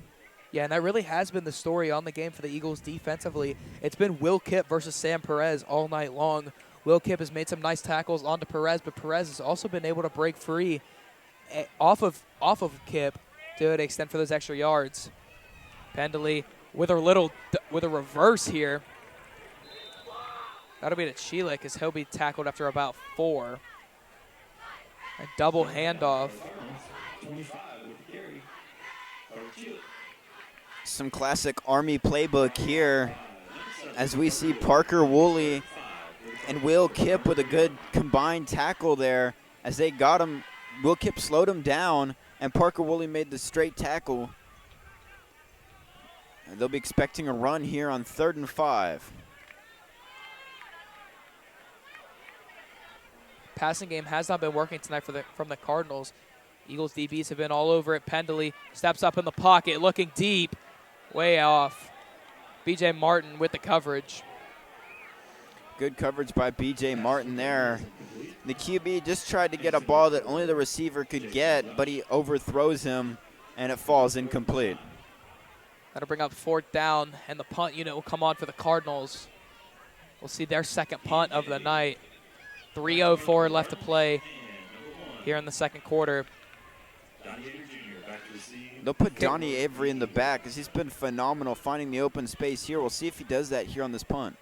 Yeah, and that really has been the story on the game for the Eagles defensively. It's been Will Kipp versus Sam Perez all night long. Will Kipp has made some nice tackles onto Perez, but Perez has also been able to break free off of Kipp to an extent for those extra yards. Pendley with a reverse here. That'll be to Chelik, as he'll be tackled after about 4. A double handoff.
25 with the carry.
Some classic Army playbook here, as we see Parker Woolley and Will Kipp with a good combined tackle there, as they got him. Will Kipp slowed him down, and Parker Woolley made the straight tackle. And they'll be expecting a run here on 3rd and 5.
Passing game has not been working tonight from the Cardinals. Eagles DBs have been all over it. Pendley steps up in the pocket, looking deep, way off. B.J. Martin with the coverage.
Good coverage by B.J. Martin there. The QB just tried to get a ball that only the receiver could get, but he overthrows him, and it falls incomplete.
That'll bring up 4th down, and the punt unit will come on for the Cardinals. We'll see their second punt of the night. 3:04 left to play here in the second quarter.
They'll put Donnie Avery in the back because he's been phenomenal finding the open space here. We'll see if he does that here on this punt.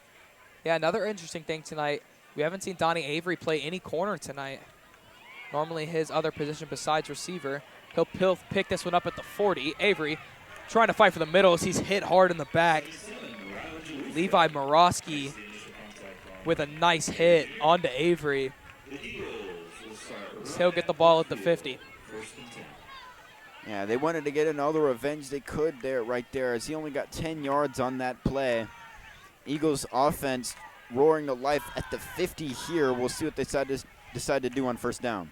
Yeah, another interesting thing tonight, we haven't seen Donnie Avery play any corner tonight. Normally his other position besides receiver. He'll pick this one up at the 40. Avery trying to fight for the middle as he's hit hard in the back. Levi Morosky with a nice hit onto Avery. He'll get the ball at the 50.
Yeah, they wanted to get in all the revenge they could there, right there, as he only got 10 yards on that play. Eagles offense roaring to life at the 50 here. We'll see what they decide to do on first down.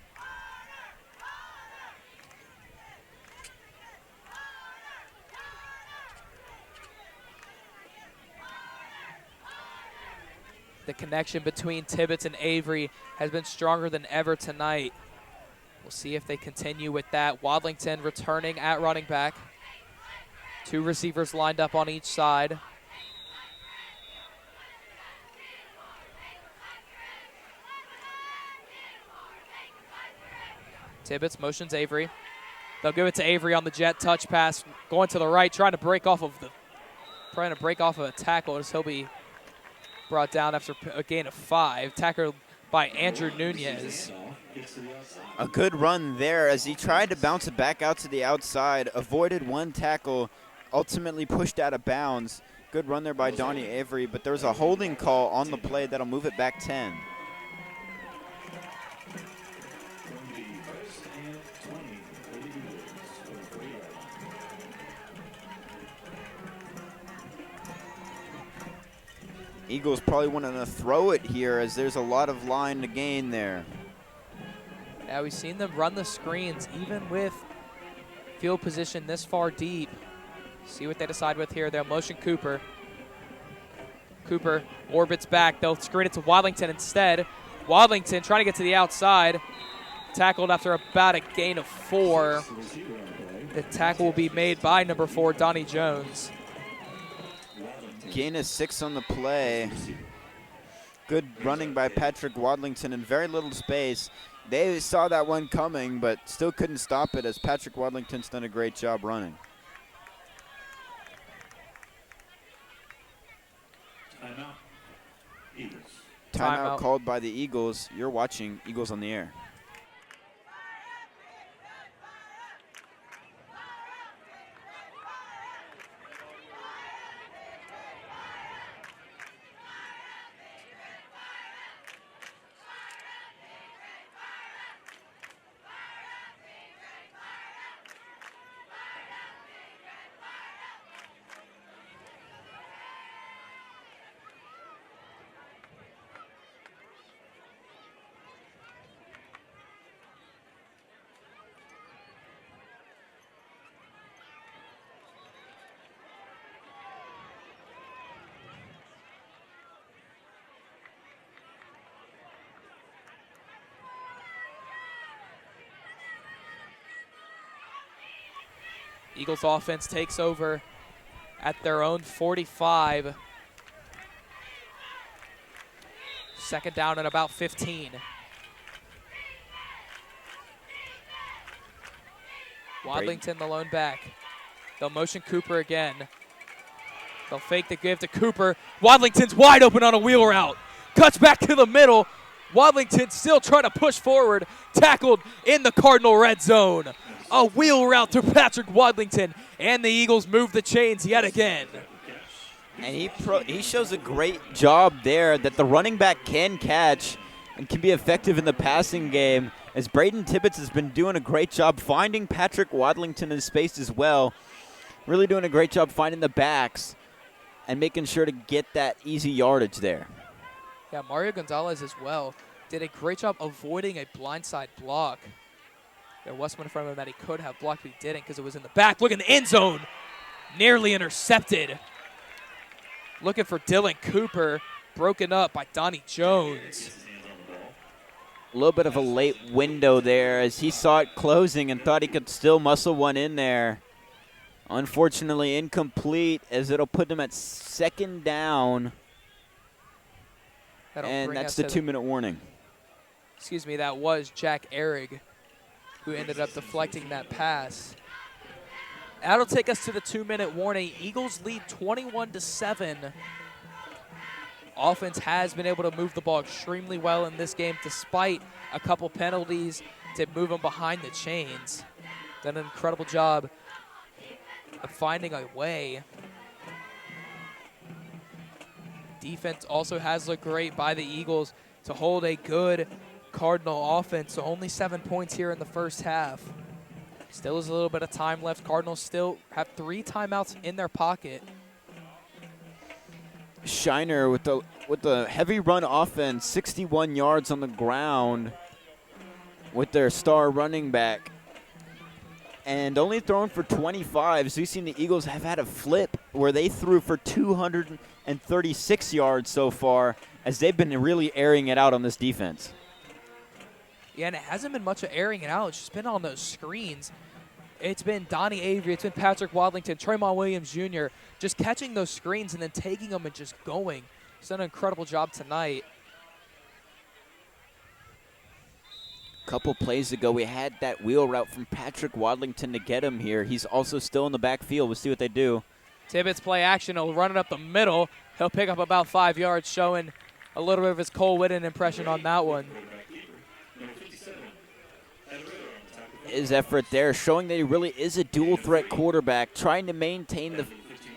The connection between Tibbetts and Avery has been stronger than ever tonight. We'll see if they continue with that. Wadlington returning at running back. 2 receivers lined up on each side. Tibbetts motions Avery. They'll give it to Avery on the jet touch pass, going to the right, trying to break off of a tackle as he'll be brought down after a gain of 5. Tackled by Andrew Nunez.
A good run there as he tried to bounce it back out to the outside, avoided one tackle, ultimately pushed out of bounds. Good run there by Donnie Avery, but there's a holding call on the play that'll move it back 10. Eagles probably wanting to throw it here as there's a lot of line to gain there.
Yeah, we've seen them run the screens even with field position this far deep. See what they decide with here. They'll motion Cooper. Cooper orbits back. They'll screen it to Wadlington instead. Wadlington trying to get to the outside. Tackled after about a gain of 4. The tackle will be made by number 4, Donnie Jones.
Gain of 6 on the play. Good running by Patrick Wadlington in very little space. They saw that one coming, but still couldn't stop it as Patrick Wadlington's done a great job running.
Timeout. Eagles.
Timeout called by the Eagles. You're watching Eagles on the Air.
Eagles offense takes over at their own 45. Second down at about 15. Wadlington the lone back. They'll motion Cooper again. They'll fake the give to Cooper. Wadlington's wide open on a wheel route. Cuts back to the middle. Wadlington still trying to push forward. Tackled in the Cardinal red zone. A wheel route to Patrick Wadlington, and the Eagles move the chains yet again.
And he shows a great job there that the running back can catch and can be effective in the passing game, as Braden Tibbetts has been doing a great job finding Patrick Wadlington in space as well. Really doing a great job finding the backs and making sure to get that easy yardage there.
Yeah, Mario Gonzalez as well did a great job avoiding a blindside block. There was one in front of him that he could have blocked, but he didn't because it was in the back. Look in the end zone. Nearly intercepted. Looking for Dylan Cooper. Broken up by Donnie Jones.
A little bit of a late window there as he saw it closing and thought he could still muscle one in there. Unfortunately incomplete as it'll put them at second down. And that's the 2-minute warning.
Excuse me, that was Jack Ehrig who ended up deflecting that pass. That'll take us to the 2-minute warning. Eagles lead 21-7. Offense has been able to move the ball extremely well in this game despite a couple penalties to move them behind the chains. Done an incredible job of finding a way. Defense also has looked great by the Eagles to hold a good Cardinal offense. So only 7 points here in the first half. Still is a little bit of time left. Cardinals still have 3 timeouts in their pocket.
Shiner with the heavy run offense, 61 yards on the ground with their star running back. And only throwing for 25. So we've seen the Eagles have had a flip where they threw for 236 yards so far as they've been really airing it out on this defense.
Yeah, and it hasn't been much of airing it out. It's just been on those screens. It's been Donnie Avery. It's been Patrick Wadlington, Tremont Williams Jr. just catching those screens and then taking them and just going. He's done an incredible job tonight.
Couple plays ago, we had that wheel route from Patrick Wadlington to get him here. He's also still in the backfield. We'll see what they do.
Tibbetts play action. He'll run it up the middle. He'll pick up about 5 yards, showing a little bit of his Cole Whitten impression on that one.
His effort there, showing that he really is a dual-threat quarterback, trying to maintain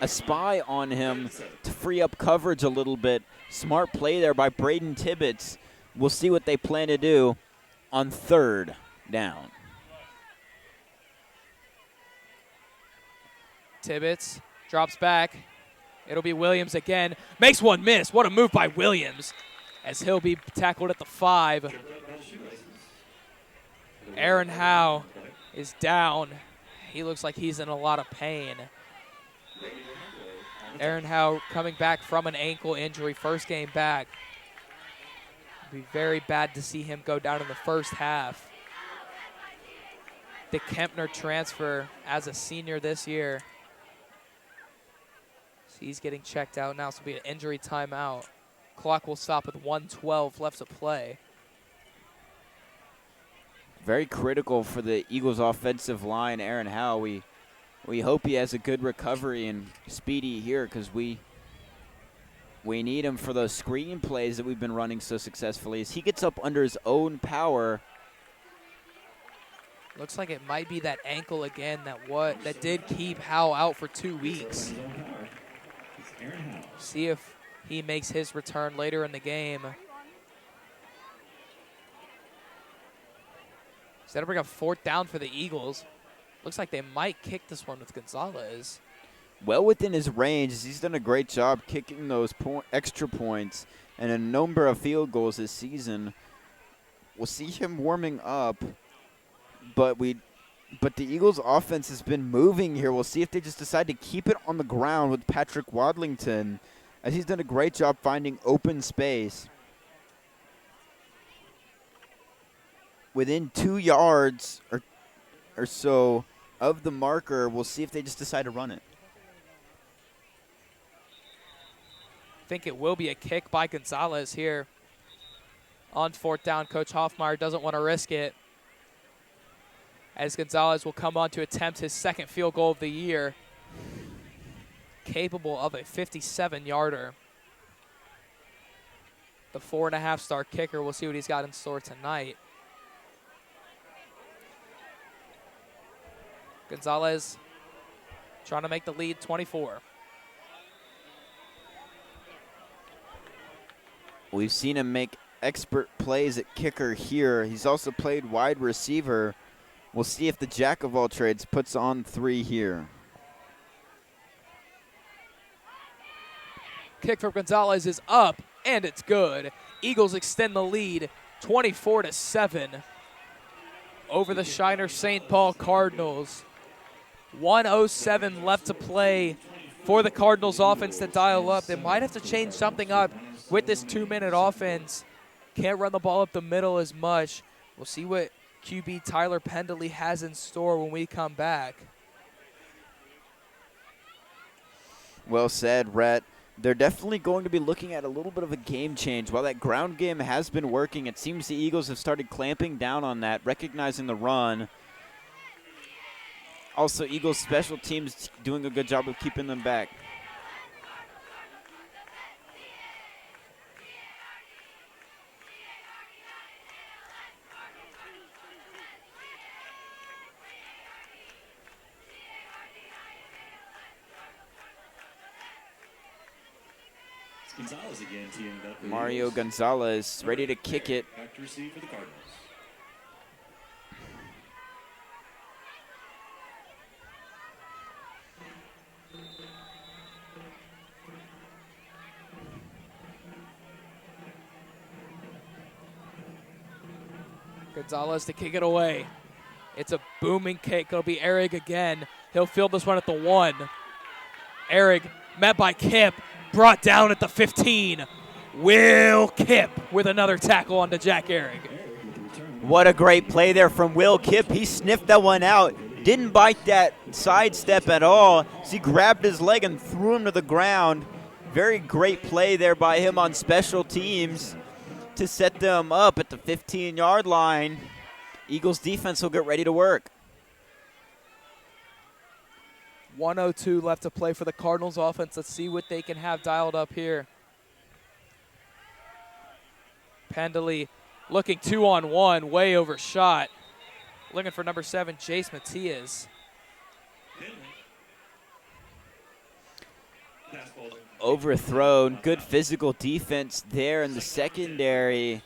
a spy on him to free up coverage a little bit. Smart play there by Braden Tibbetts. We'll see what they plan to do on 3rd down.
Tibbetts drops back. It'll be Williams again. Makes one miss. What a move by Williams as he'll be tackled at the 5. Aaron Howe is down. He looks like he's in a lot of pain. Aaron Howe coming back from an ankle injury, first game back. It'd be very bad to see him go down in the first half. The Kempner transfer as a senior this year. So he's getting checked out now, so it'll be an injury timeout. Clock will stop with 1:12 left to play.
Very critical for the Eagles' offensive line, Aaron Howe. We hope he has a good recovery and speedy here because we need him for those screen plays that we've been running so successfully. As he gets up under his own power.
Looks like it might be that ankle again that did keep Howe out for 2 weeks. See if he makes his return later in the game. So that'll bring up 4th down for the Eagles. Looks like they might kick this one with Gonzalez.
Well within his range. He's done a great job kicking those extra points and a number of field goals this season. We'll see him warming up, but the Eagles' offense has been moving here. We'll see if they just decide to keep it on the ground with Patrick Wadlington, as he's done a great job finding open space. Within 2 yards or so of the marker, we'll see if they just decide to run it.
I think it will be a kick by Gonzalez here. On 4th down, Coach Hoffmeyer doesn't want to risk it, as Gonzalez will come on to attempt his 2nd field goal of the year, capable of a 57-yarder. The 4.5-star kicker, we'll see what he's got in store tonight. Gonzalez trying to make the lead 24.
We've seen him make expert plays at kicker here. He's also played wide receiver. We'll see if the jack of all trades puts on 3 here.
Kick from Gonzalez is up, and it's good. Eagles extend the lead 24-7 over the Shiner St. Paul Cardinals. 1:07 left to play for the Cardinals offense to dial up. They might have to change something up with this 2-minute offense. Can't run the ball up the middle as much. We'll see what QB Tyler Pendley has in store when we come back.
Well said, Rhett. they're definitely going to be looking at a little bit of a game change. While that ground game has been working, it seems the Eagles have started clamping down on that, recognizing the run. Also, Eagles special teams doing a good job of keeping them back.
Gonzalez again teeing it up. for the
Mario
Eagles.
Gonzalez ready to kick it.
Back to receive for the Cardinals.
Gonzalez to kick it away. It's a booming kick. It'll be Ehrig again. He'll field this one at the 1. Ehrig met by Kipp, brought down at the 15. Will Kipp with another tackle onto Jack Ehrig.
What a great play there from Will Kipp. He sniffed that one out. Didn't bite that sidestep at all. So he grabbed his leg and threw him to the ground. Very great play there by him on special teams to set them up at the 15-yard line. Eagles defense will get ready to work.
1:02 left to play for the Cardinals offense. Let's see what they can have dialed up here. Pendley looking 2-on-1, way overshot. Looking for number 7, Jace Matias.
Overthrown. Good physical defense there in the secondary.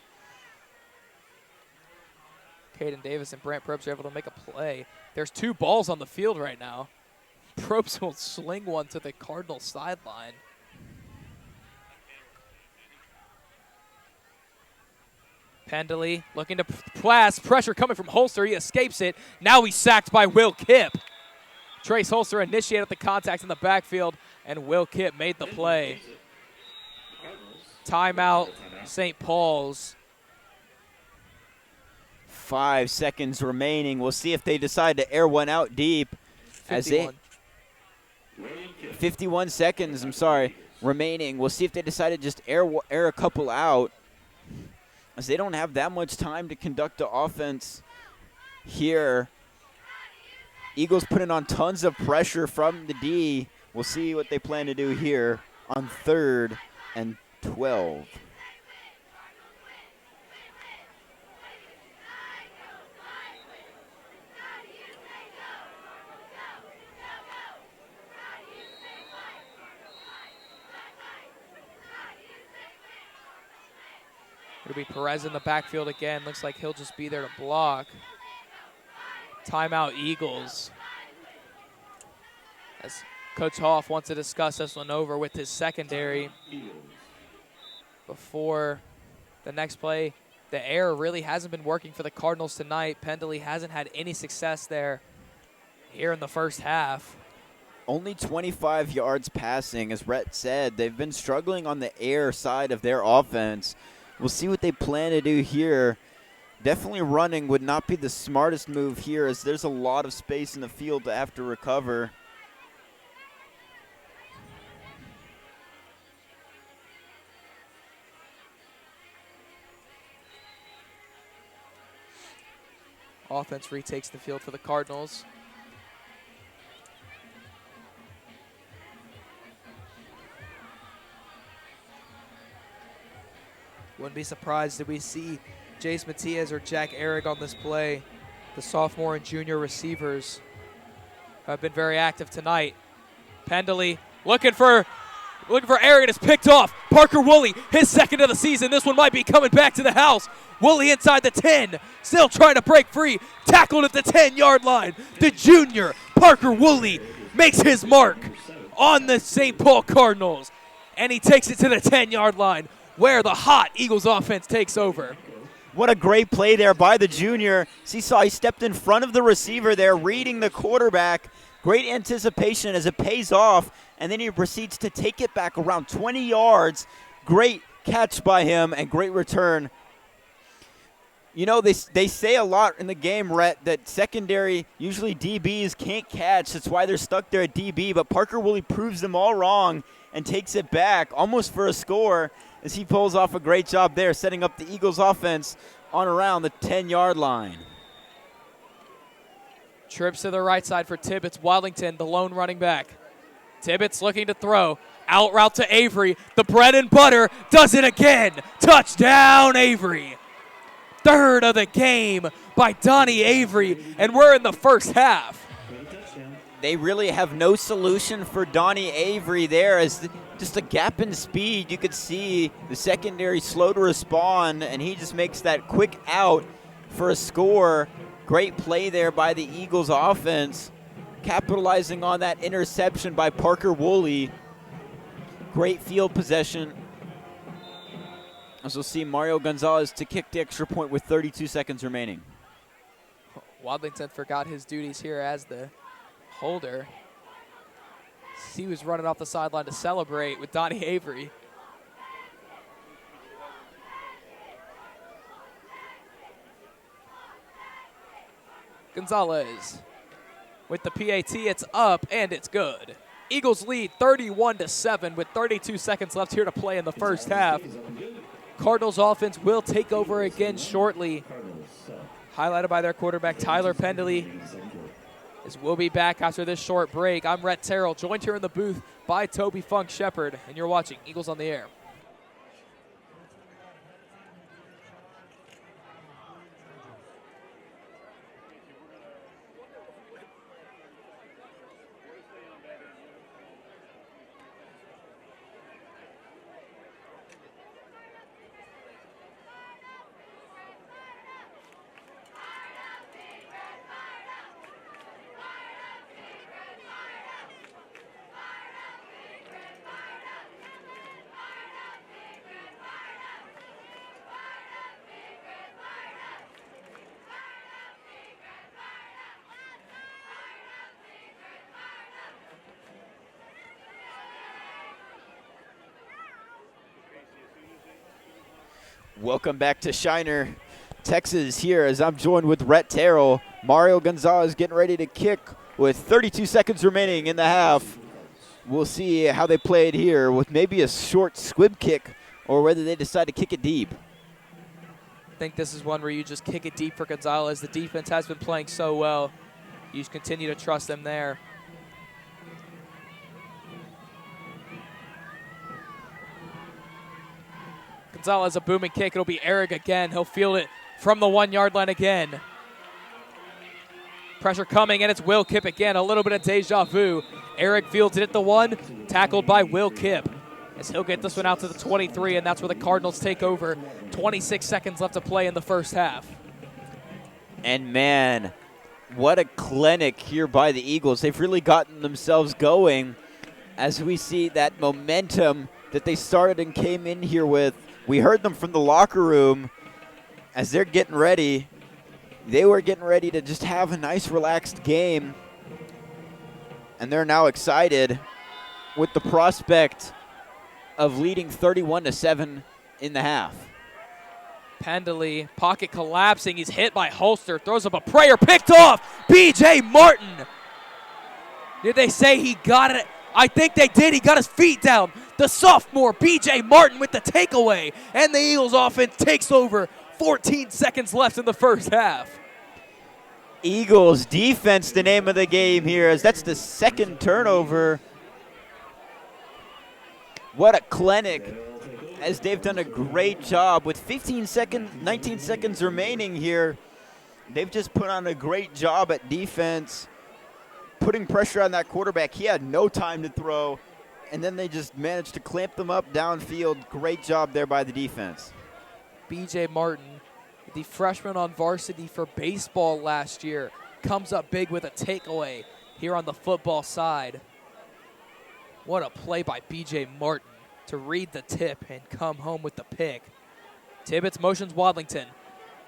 Caden Davis and Brant Probst are able to make a play. There's 2 balls on the field right now. Probst will sling one to the Cardinals sideline. Pendley looking to pass. Pressure coming from Holster. He escapes it. Now he's sacked by Will Kipp. Trace Holster initiated the contact in the backfield, and Will Kipp made the play. Timeout, St. Paul's.
5 seconds remaining. We'll see if they decide to air one out deep.
51.
51 seconds, remaining. We'll see if they decide to just air a couple out, as they don't have that much time to conduct the offense here. Eagles putting on tons of pressure from the D. We'll see what they plan to do here on 3rd and 12.
It'll be Perez in the backfield again. Looks like he'll just be there to block. Timeout, Eagles. As Coach Hoff wants to discuss this one over with his secondary before the next play. The air really hasn't been working for the Cardinals tonight. Pendley hasn't had any success there here in the first half.
Only 25 yards passing, as Rhett said. They've been struggling on the air side of their offense. We'll see what they plan to do here. Definitely running would not be the smartest move here, as there's a lot of space in the field to have to recover.
Offense retakes the field for the Cardinals. Wouldn't be surprised if we see Jace Matias or Jack Ehrig on this play. The sophomore and junior receivers have been very active tonight. Pendley looking for Ehrig, and it's picked off. Parker Woolley, his second of the season. This one might be coming back to the house. Woolley inside the 10, still trying to break free. Tackled at the 10-yard line. The junior, Parker Woolley, makes his mark on the St. Paul Cardinals. And he takes it to the 10-yard line, where the hot Eagles offense takes over.
What a great play there by the junior. He stepped in front of the receiver there, reading the quarterback. Great anticipation as it pays off, and then he proceeds to take it back around 20 yards. Great catch by him and great return. You know, they say a lot in the game, Rhett, that secondary, usually DBs can't catch. That's why they're stuck there at DB, but Parker Woolley proves them all wrong, and takes it back almost for a score as he pulls off a great job there, setting up the Eagles offense on around the 10-yard line.
Trips to the right side for Tibbetts. Wadlington, the lone running back. Tibbetts looking to throw. Out route to Avery. The bread and butter does it again. Touchdown, Avery. Third of the game by Donnie Avery, and we're in the first half.
They really have no solution for Donnie Avery there, as just a gap in speed. You could see the secondary slow to respond, and he just makes that quick out for a score. Great play there by the Eagles offense, capitalizing on that interception by Parker Woolley. Great field possession. As we'll see Mario Gonzalez to kick the extra point with 32 seconds remaining.
Wadlington forgot his duties here as the holder. He was running off the sideline to celebrate with Donnie Avery. Gonzalez with the PAT, it's up and it's good. Eagles lead 31-7 with 32 seconds left here to play in the first half. Cardinals offense will take over again shortly, highlighted by their quarterback Tyler Pendley. As we'll be back after this short break. I'm Rhett Terrell, joined here in the booth by Toby Funk Shepard, and you're watching Eagles on the Air.
Welcome back to Shiner, Texas here as I'm joined with Rhett Terrell. Mario Gonzalez getting ready to kick with 32 seconds remaining in the half. We'll see how they play it here with maybe a short squib kick or whether they decide to kick it deep.
I think this is one where you just kick it deep for Gonzalez. The defense has been playing so well. You just continue to trust them there. Gonzalez, a booming kick. It'll be Eric again. He'll field it from the 1 yard line again. Pressure coming, and it's Will Kipp again. A little bit of deja vu. Eric fields it at the 1, tackled by Will Kipp. As he'll get this one out to the 23, and that's where the Cardinals take over. 26 seconds left to play in the first half.
And man, what a clinic here by the Eagles. They've really gotten themselves going as we see that momentum that they started and came in here with. We heard them from the locker room as they're getting ready. They were getting ready to just have a nice, relaxed game. And they're now excited with the prospect of leading 31-7 in the half.
Pendley, pocket collapsing. He's hit by Holster. Throws up a prayer. Picked off. B.J. Martin. Did they say he got it? I think they did. He got his feet down. The sophomore, B.J. Martin, with the takeaway. And the Eagles offense takes over. 14 seconds left in the first half.
Eagles defense, the name of the game here, as that's the second turnover. What a clinic, as they've done a great job with 19 seconds remaining here. They've just put on a great job at defense, putting pressure on that quarterback. He had no time to throw, and then they just managed to clamp them up downfield. Great job there by the defense.
B.J. Martin, the freshman on varsity for baseball last year, comes up big with a takeaway here on the football side. What a play by B.J. Martin to read the tip and come home with the pick. Tibbetts motions Wadlington.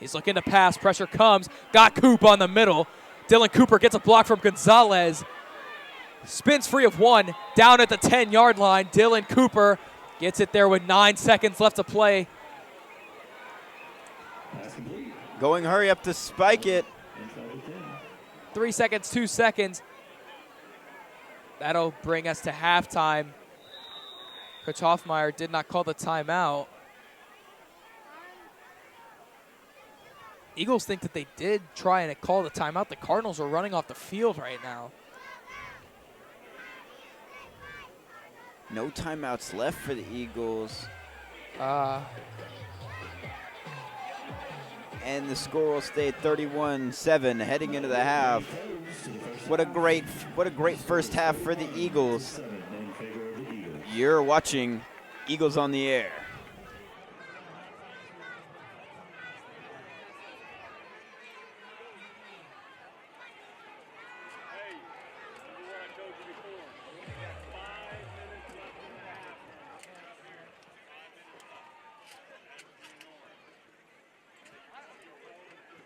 He's looking to pass. Pressure comes. Got Coop on the middle. Dylan Cooper gets a block from Gonzalez. Spins free of one. Down at the 10-yard line. Dylan Cooper gets it there with 9 seconds left to play.
Going hurry up to spike it.
3 seconds, 2 seconds. That'll bring us to halftime. Coach Hoffmeyer did not call the timeout. Eagles think that they did try and call the timeout. The Cardinals are running off the field right now.
No timeouts left for the Eagles. And the score will stay at 31-7 heading into the half. What a great first half for the Eagles. You're watching Eagles on the Air.
Hey, remember what I told you before? We got 5 minutes left in the half. Up here. 5 minutes left.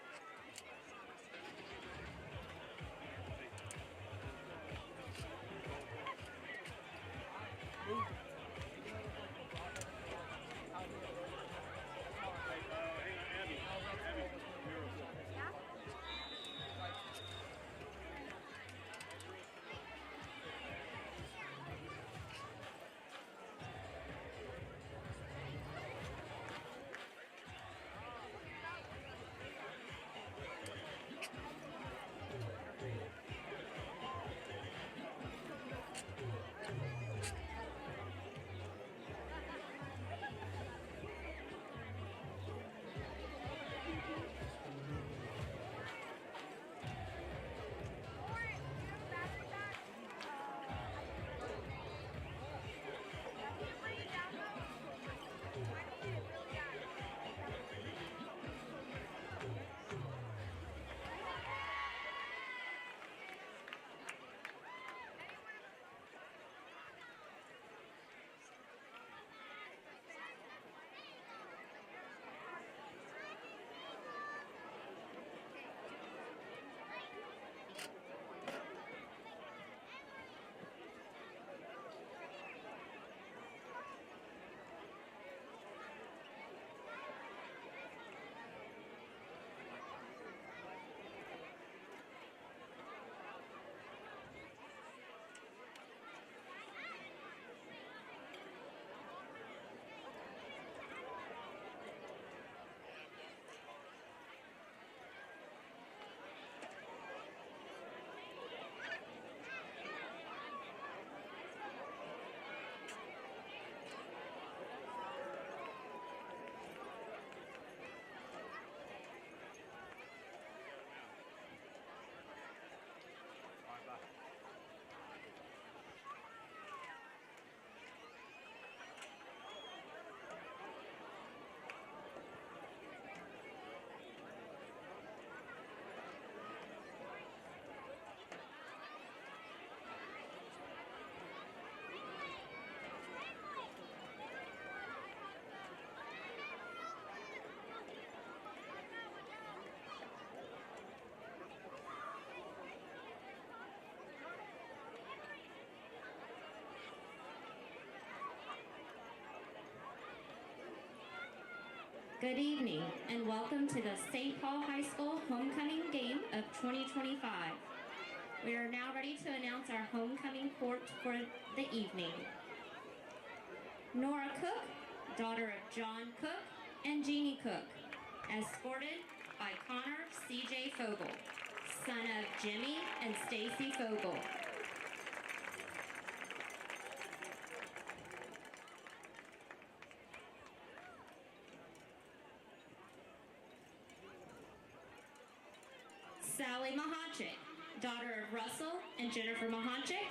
Good evening and welcome to the St. Paul High School homecoming game of 2025. We are now ready to announce our homecoming court for the evening. Nora Cook, daughter of John Cook and Jeannie Cook, escorted by Connor C.J. Fogel, son of Jimmy and Stacy Fogel. Sally Mahanchik, daughter of Russell and Jennifer Mahanchik,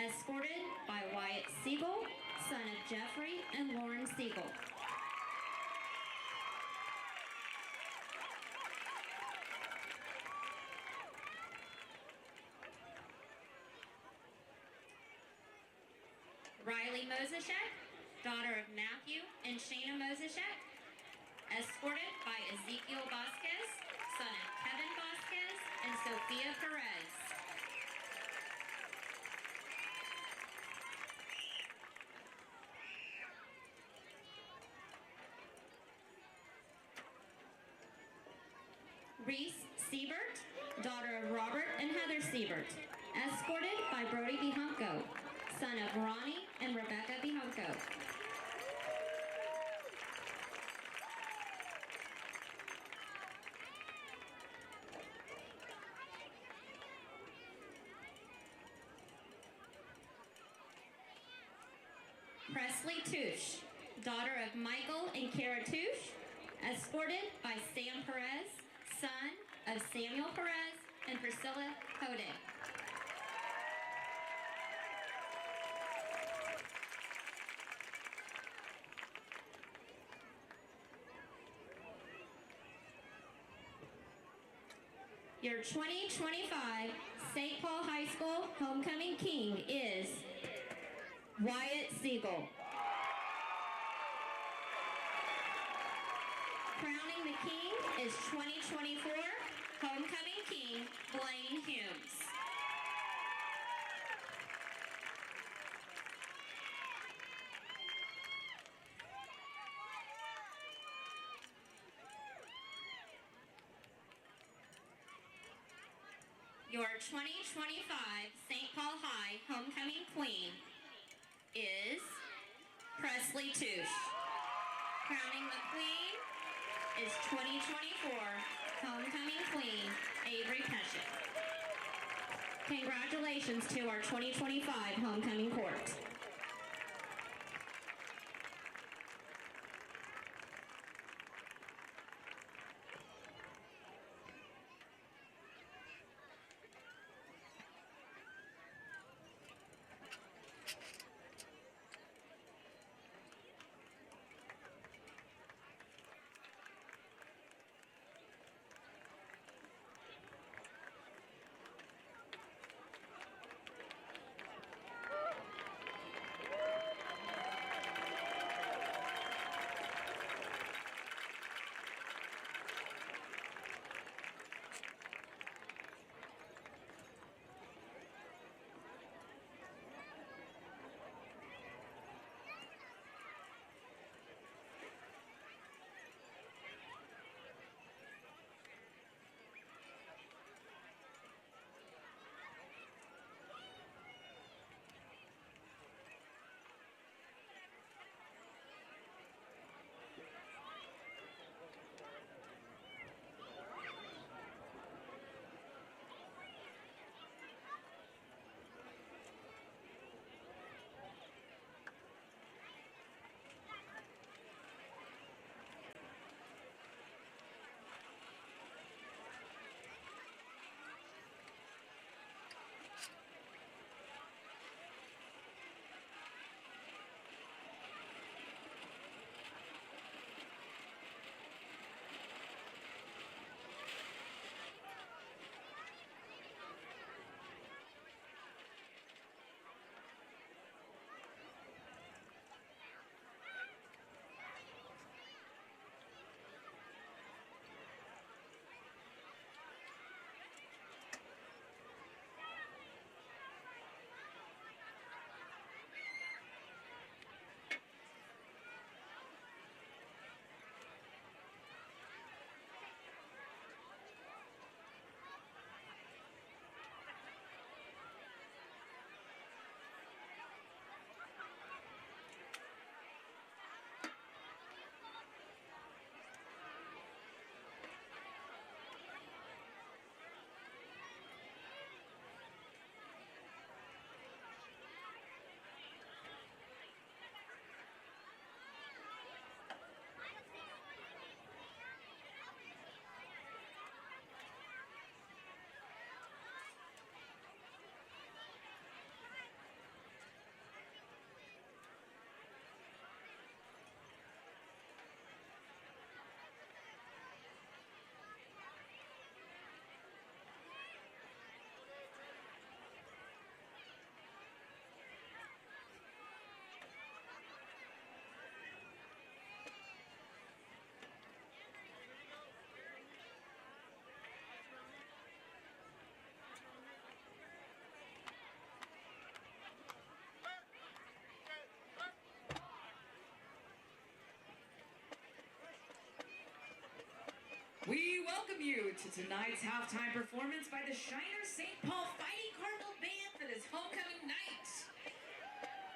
escorted by Wyatt Siegel, son of Jeffrey and Lauren Siegel. Riley Moseshek, daughter of Matthew and Shayna Moseshek, escorted by Ezekiel Vasquez, son of Kevin Vasquez and Sophia Perez. Reese Siebert, daughter of Robert and Heather Siebert, escorted by Brody Bihunko, son of Ronnie and Rebecca Bianco. Presley Touche, daughter of Michael and Kara Touche, escorted by Sam Perez, son of Samuel Perez and Priscilla Hoden. Your 2025 St. Paul High School Homecoming King is Wyatt Siegel. Crowning the king is 2024 Homecoming King Blaine Humes. Your 2025 St. Paul High Homecoming Queen is Presley Touche. Crowning the queen is 2024 Homecoming Queen Avery Pescitt. Congratulations to our 2025 Homecoming Court.
We welcome you to tonight's halftime performance by the Shiner St. Paul Fighting Cardinal Band for this homecoming night.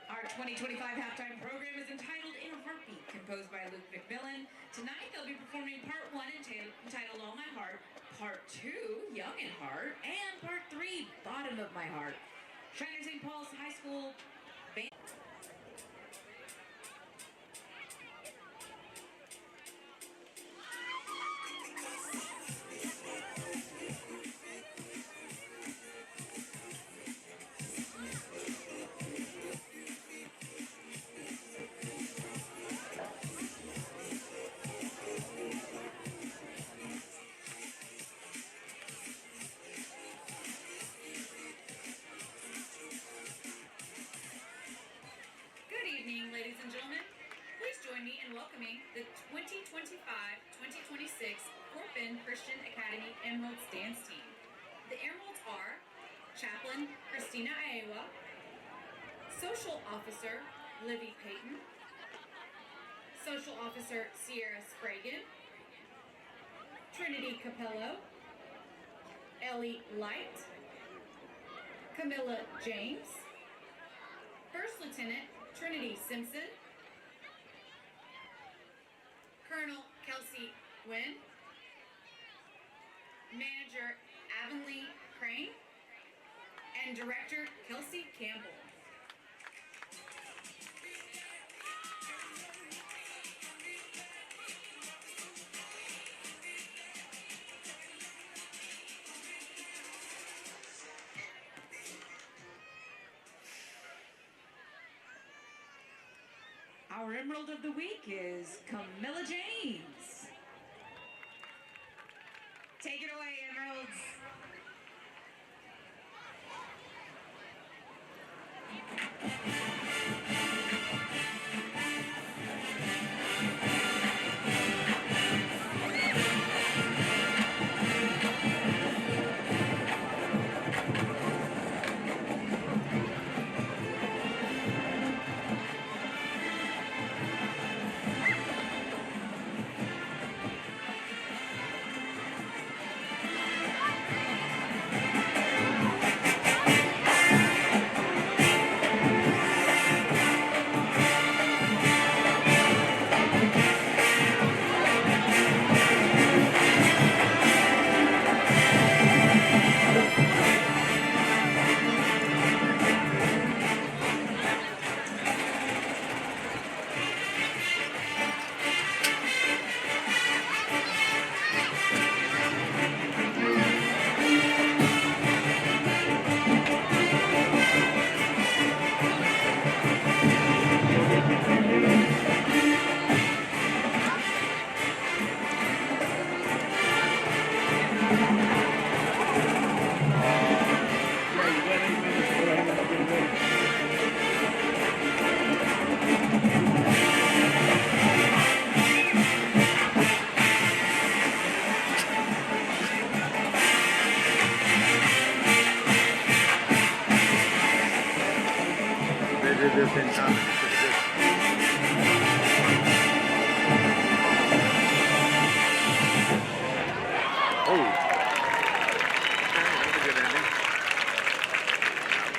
Our 2025 halftime program is entitled In a Heartbeat, composed by Luke McMillan. Tonight they'll be performing part 1 entitled All My Heart, part 2, Young in Heart, and part 3, Bottom of My Heart. Shiner St. Paul's High School Band. Good evening, ladies and gentlemen. Please join me in welcoming the 2025-2026 Fort Bend Christian Academy Emeralds dance team. The Emeralds are Chaplain Christina Iowa, Social Officer Livy Payton, Social Officer Sierra Spragan, Trinity Capello, Ellie Light, Camilla James, First Lieutenant Trinity Simpson, Colonel Kelsey Wynn, Manager Avonlea Crane, and Director Kelsey Campbell. Our Emerald of the Week is Camilla James. Take it away, Emeralds.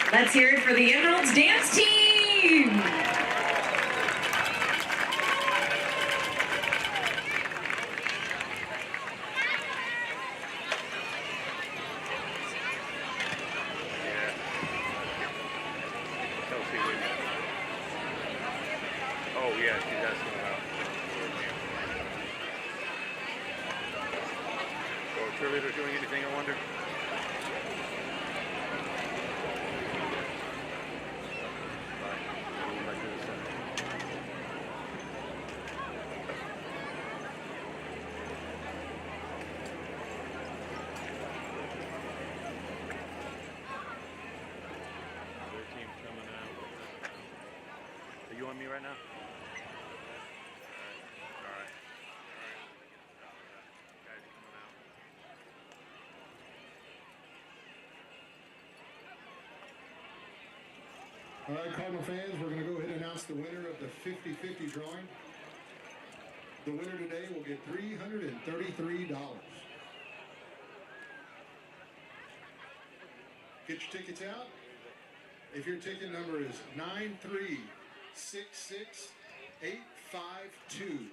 Let's hear it for the Emeralds dance team.
Oh, yeah, she's asking about. So, cheerleaders doing anything, I wonder? Their team's coming out. Are you on me right now? All right. Guys coming out.
All right, Cardinal fans, we're going to go ahead and announce the winner of the 50-50 drawing. The winner today will get $333. Get your tickets out. If your ticket number is 9366852,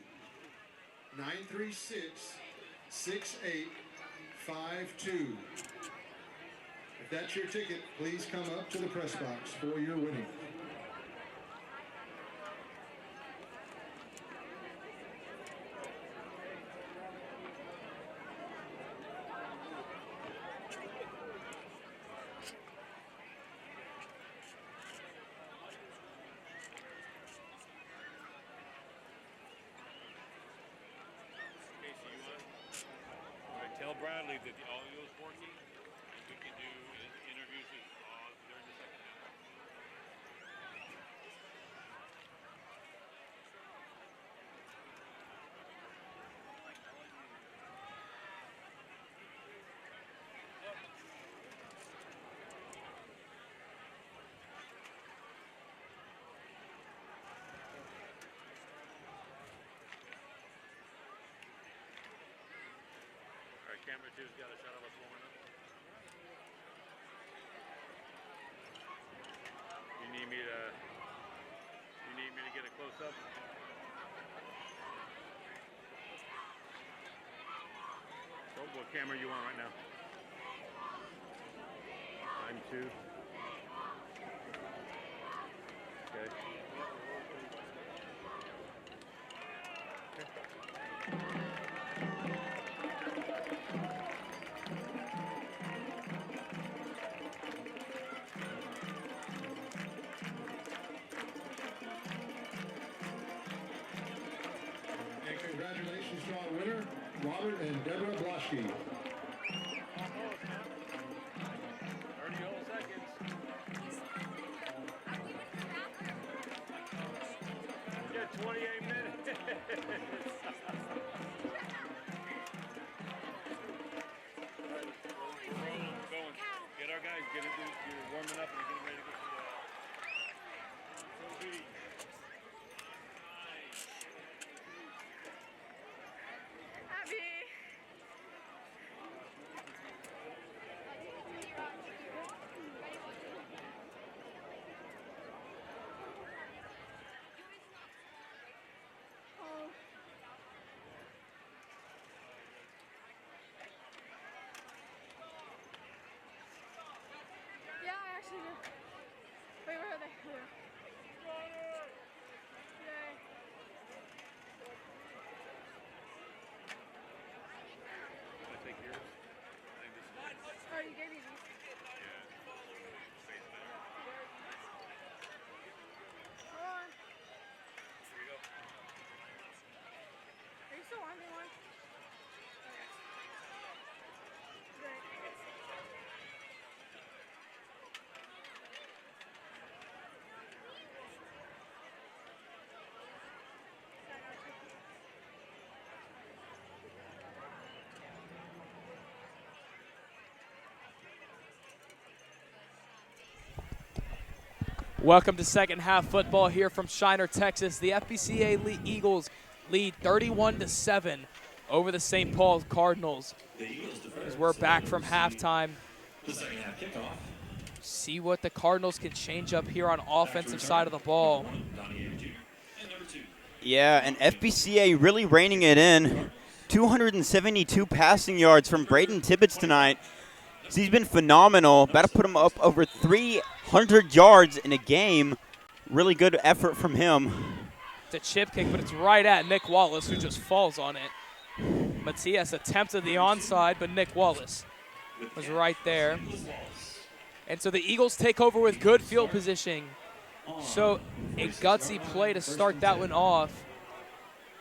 9366852. If that's your ticket, please come up to the press box for your winning.
Tell Bradley that the audio is working. We can do interviews during the second half. All right, camera two's got a shot of us warming up. You need me to get a close up? What camera you on right now? I'm two. Okay.
And congratulations to our winner, Robert and Deborah Bloschke.
30 whole seconds. Yeah, 28 minutes. We're going. Get our guys. You're warming up and you're getting ready to go to the
Abby. Oh. Yeah, I actually do. Wait, where are they? Here. Yay.
I think yours. I think this is
Oh, you gave me these. Hold on.
Here you go.
Are you still wanting one? Great.
Welcome to second half football here from Shiner, Texas. The FBCA Eagles lead 31-7 over the St. Paul Cardinals. As we're back from halftime. See what the Cardinals can change up here on offensive side of the ball.
Yeah, and FBCA really reining it in. 272 passing yards from Braden Tibbetts tonight. So he's been phenomenal. About to put him up over 300 yards in a game. Really good effort from him.
It's a chip kick, but it's right at Nick Wallace, who just falls on it. Matias attempted the onside, but Nick Wallace was right there. And so the Eagles take over with good field positioning. So a gutsy play to start that one off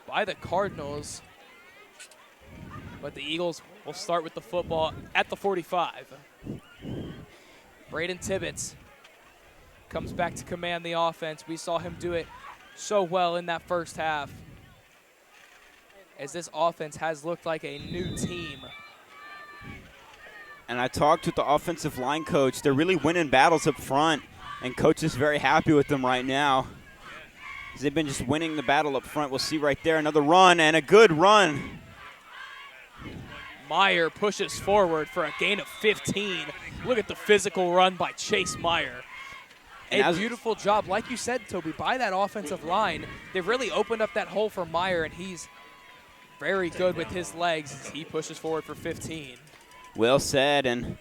by the Cardinals. But the Eagles will start with the football at the 45. Braden Tibbetts comes back to command the offense. We saw him do it so well in that first half, as this offense has looked like a new team.
And I talked with the offensive line coach. They're really winning battles up front, and coach is very happy with them right now. They've been just winning the battle up front. We'll see right there another run, and a good run.
Meyer pushes forward for a gain of 15. Look at the physical run by Chase Meyer. a beautiful job, like you said, Toby, by that offensive line. They've really opened up that hole for Meyer, and he's very good with his legs as he pushes forward for 15.
Well said, and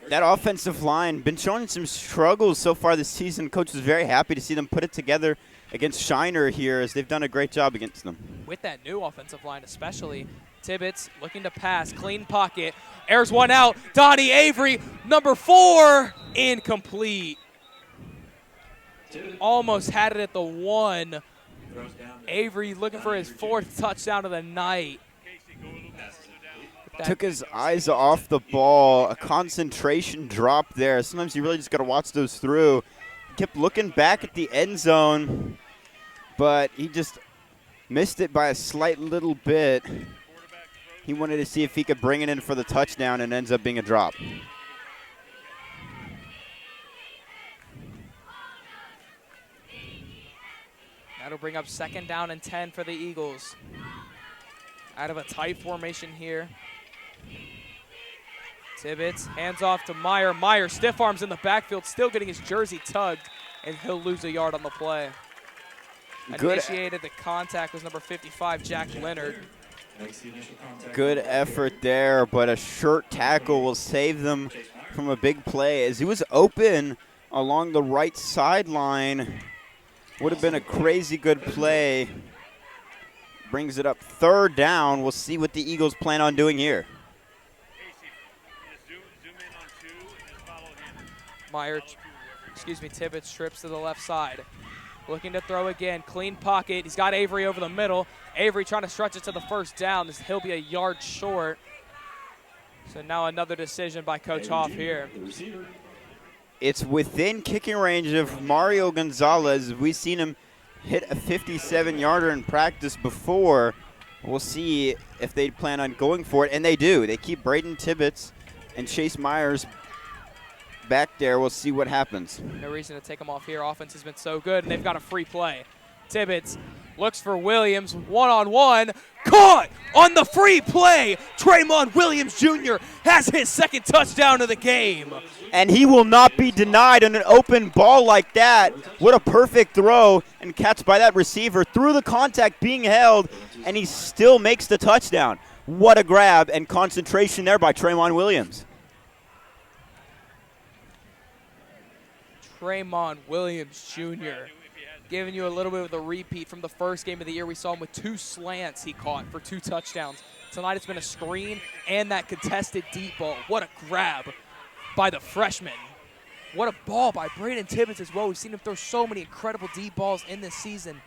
that offensive line been showing some struggles so far this season. Coach is very happy to see them put it together against Shiner here, as they've done a great job against them.
With that new offensive line especially, Tibbetts looking to pass, clean pocket, airs one out, Donnie Avery, number 4, incomplete. Almost had it at the 1. Avery looking for his 4th touchdown of the night.
Took his eyes off the ball, a concentration drop there. Sometimes you really just got to watch those through. Kept looking back at the end zone, but he just missed it by a slight little bit. He wanted to see if he could bring it in for the touchdown, and ends up being a drop.
That'll bring up 2nd down and 10 for the Eagles. Out of a tight formation here. Tibbetts, hands off to Meyer. Meyer stiff arms in the backfield, still getting his jersey tugged, and he'll lose a yard on the play. Initiated the contact was number 55, Jack Leonard.
Good effort there, but a short tackle will save them from a big play. As he was open along the right sideline, would have been a crazy good play. Brings it up 3rd down. We'll see what the Eagles plan on doing here.
Tibbetts trips to the left side. Looking to throw again, clean pocket. He's got Avery over the middle. Avery trying to stretch it to the 1st down. He'll be a yard short. So now another decision by Coach Hoff here.
It's within kicking range of Mario Gonzalez. We've seen him hit a 57-yarder in practice before. We'll see if they plan on going for it, and they do. They keep Braden Tibbetts and Chase Myers back there. We'll see what happens.
No reason to take them off here. Offense has been so good, and they've got a free play. Tibbetts looks for Williams, one-on-one. Caught on the free play. Tremont Williams Jr. has his 2nd touchdown of the game.
And he will not be denied on an open ball like that. What a perfect throw and catch by that receiver through the contact being held, and he still makes the touchdown. What a grab and concentration there by Tremont Williams.
Tremont Williams Jr. giving you a little bit of the repeat from the first game of the year. We saw him with 2 slants he caught for 2 touchdowns. Tonight it's been a screen and that contested deep ball. What a grab by the freshman. What a ball by Braden Tibbetts as well. We've seen him throw so many incredible deep balls in this season,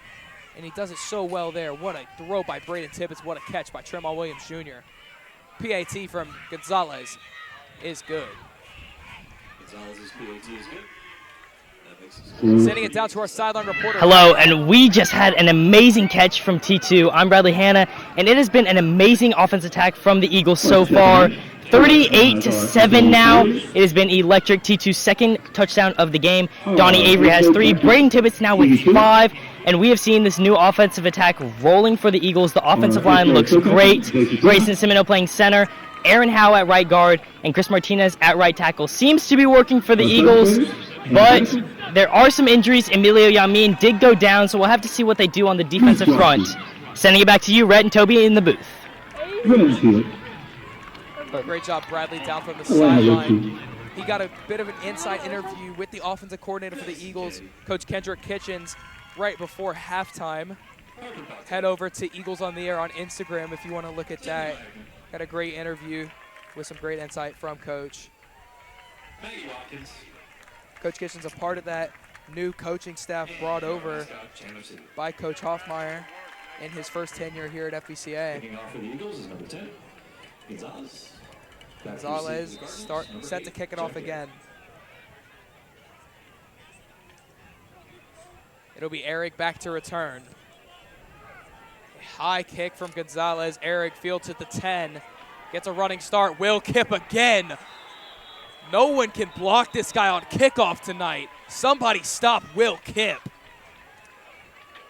and he does it so well there. What a throw by Braden Tibbetts. What a catch by Tremont Williams Jr. PAT from Gonzalez is good.
Gonzalez's PAT is good.
Sending it down to our sideline reporter.
Hello, and we just had an amazing catch from T2. I'm Bradley Hanna, and it has been an amazing offense attack from the Eagles so far. 38-7 now. It has been electric. T2's 2nd touchdown of the game. Donnie Avery has 3. Braden Tibbetts now with 5. And we have seen this new offensive attack rolling for the Eagles. The offensive line looks great. Grayson Semino playing center. Aaron Howe at right guard. And Chris Martinez at right tackle. Seems to be working for the Eagles. But there are some injuries. Emilio Yamin did go down, so we'll have to see what they do on the defensive front. Sending it back to you, Rhett and Toby in the booth.
Great job, Bradley, down from the sideline. He got a bit of an inside interview with the offensive coordinator for the Eagles, Coach Kendrick Kitchens, right before halftime. Head over to Eagles on the Air on Instagram if you want to look at that. Got a great interview with some great insight from Coach. Coach Kitchens a part of that new coaching staff brought over by Coach Hoffmeyer in his first tenure here at FBCA.
Kicking off for the Eagles is number 10, Gonzalez.
Gonzalez set to kick it off again. It'll be Eric back to return. A high kick from Gonzalez. Eric fields at the 10. Gets a running start. Will Kipp again. No one can block this guy on kickoff tonight. Somebody stop Will Kipp.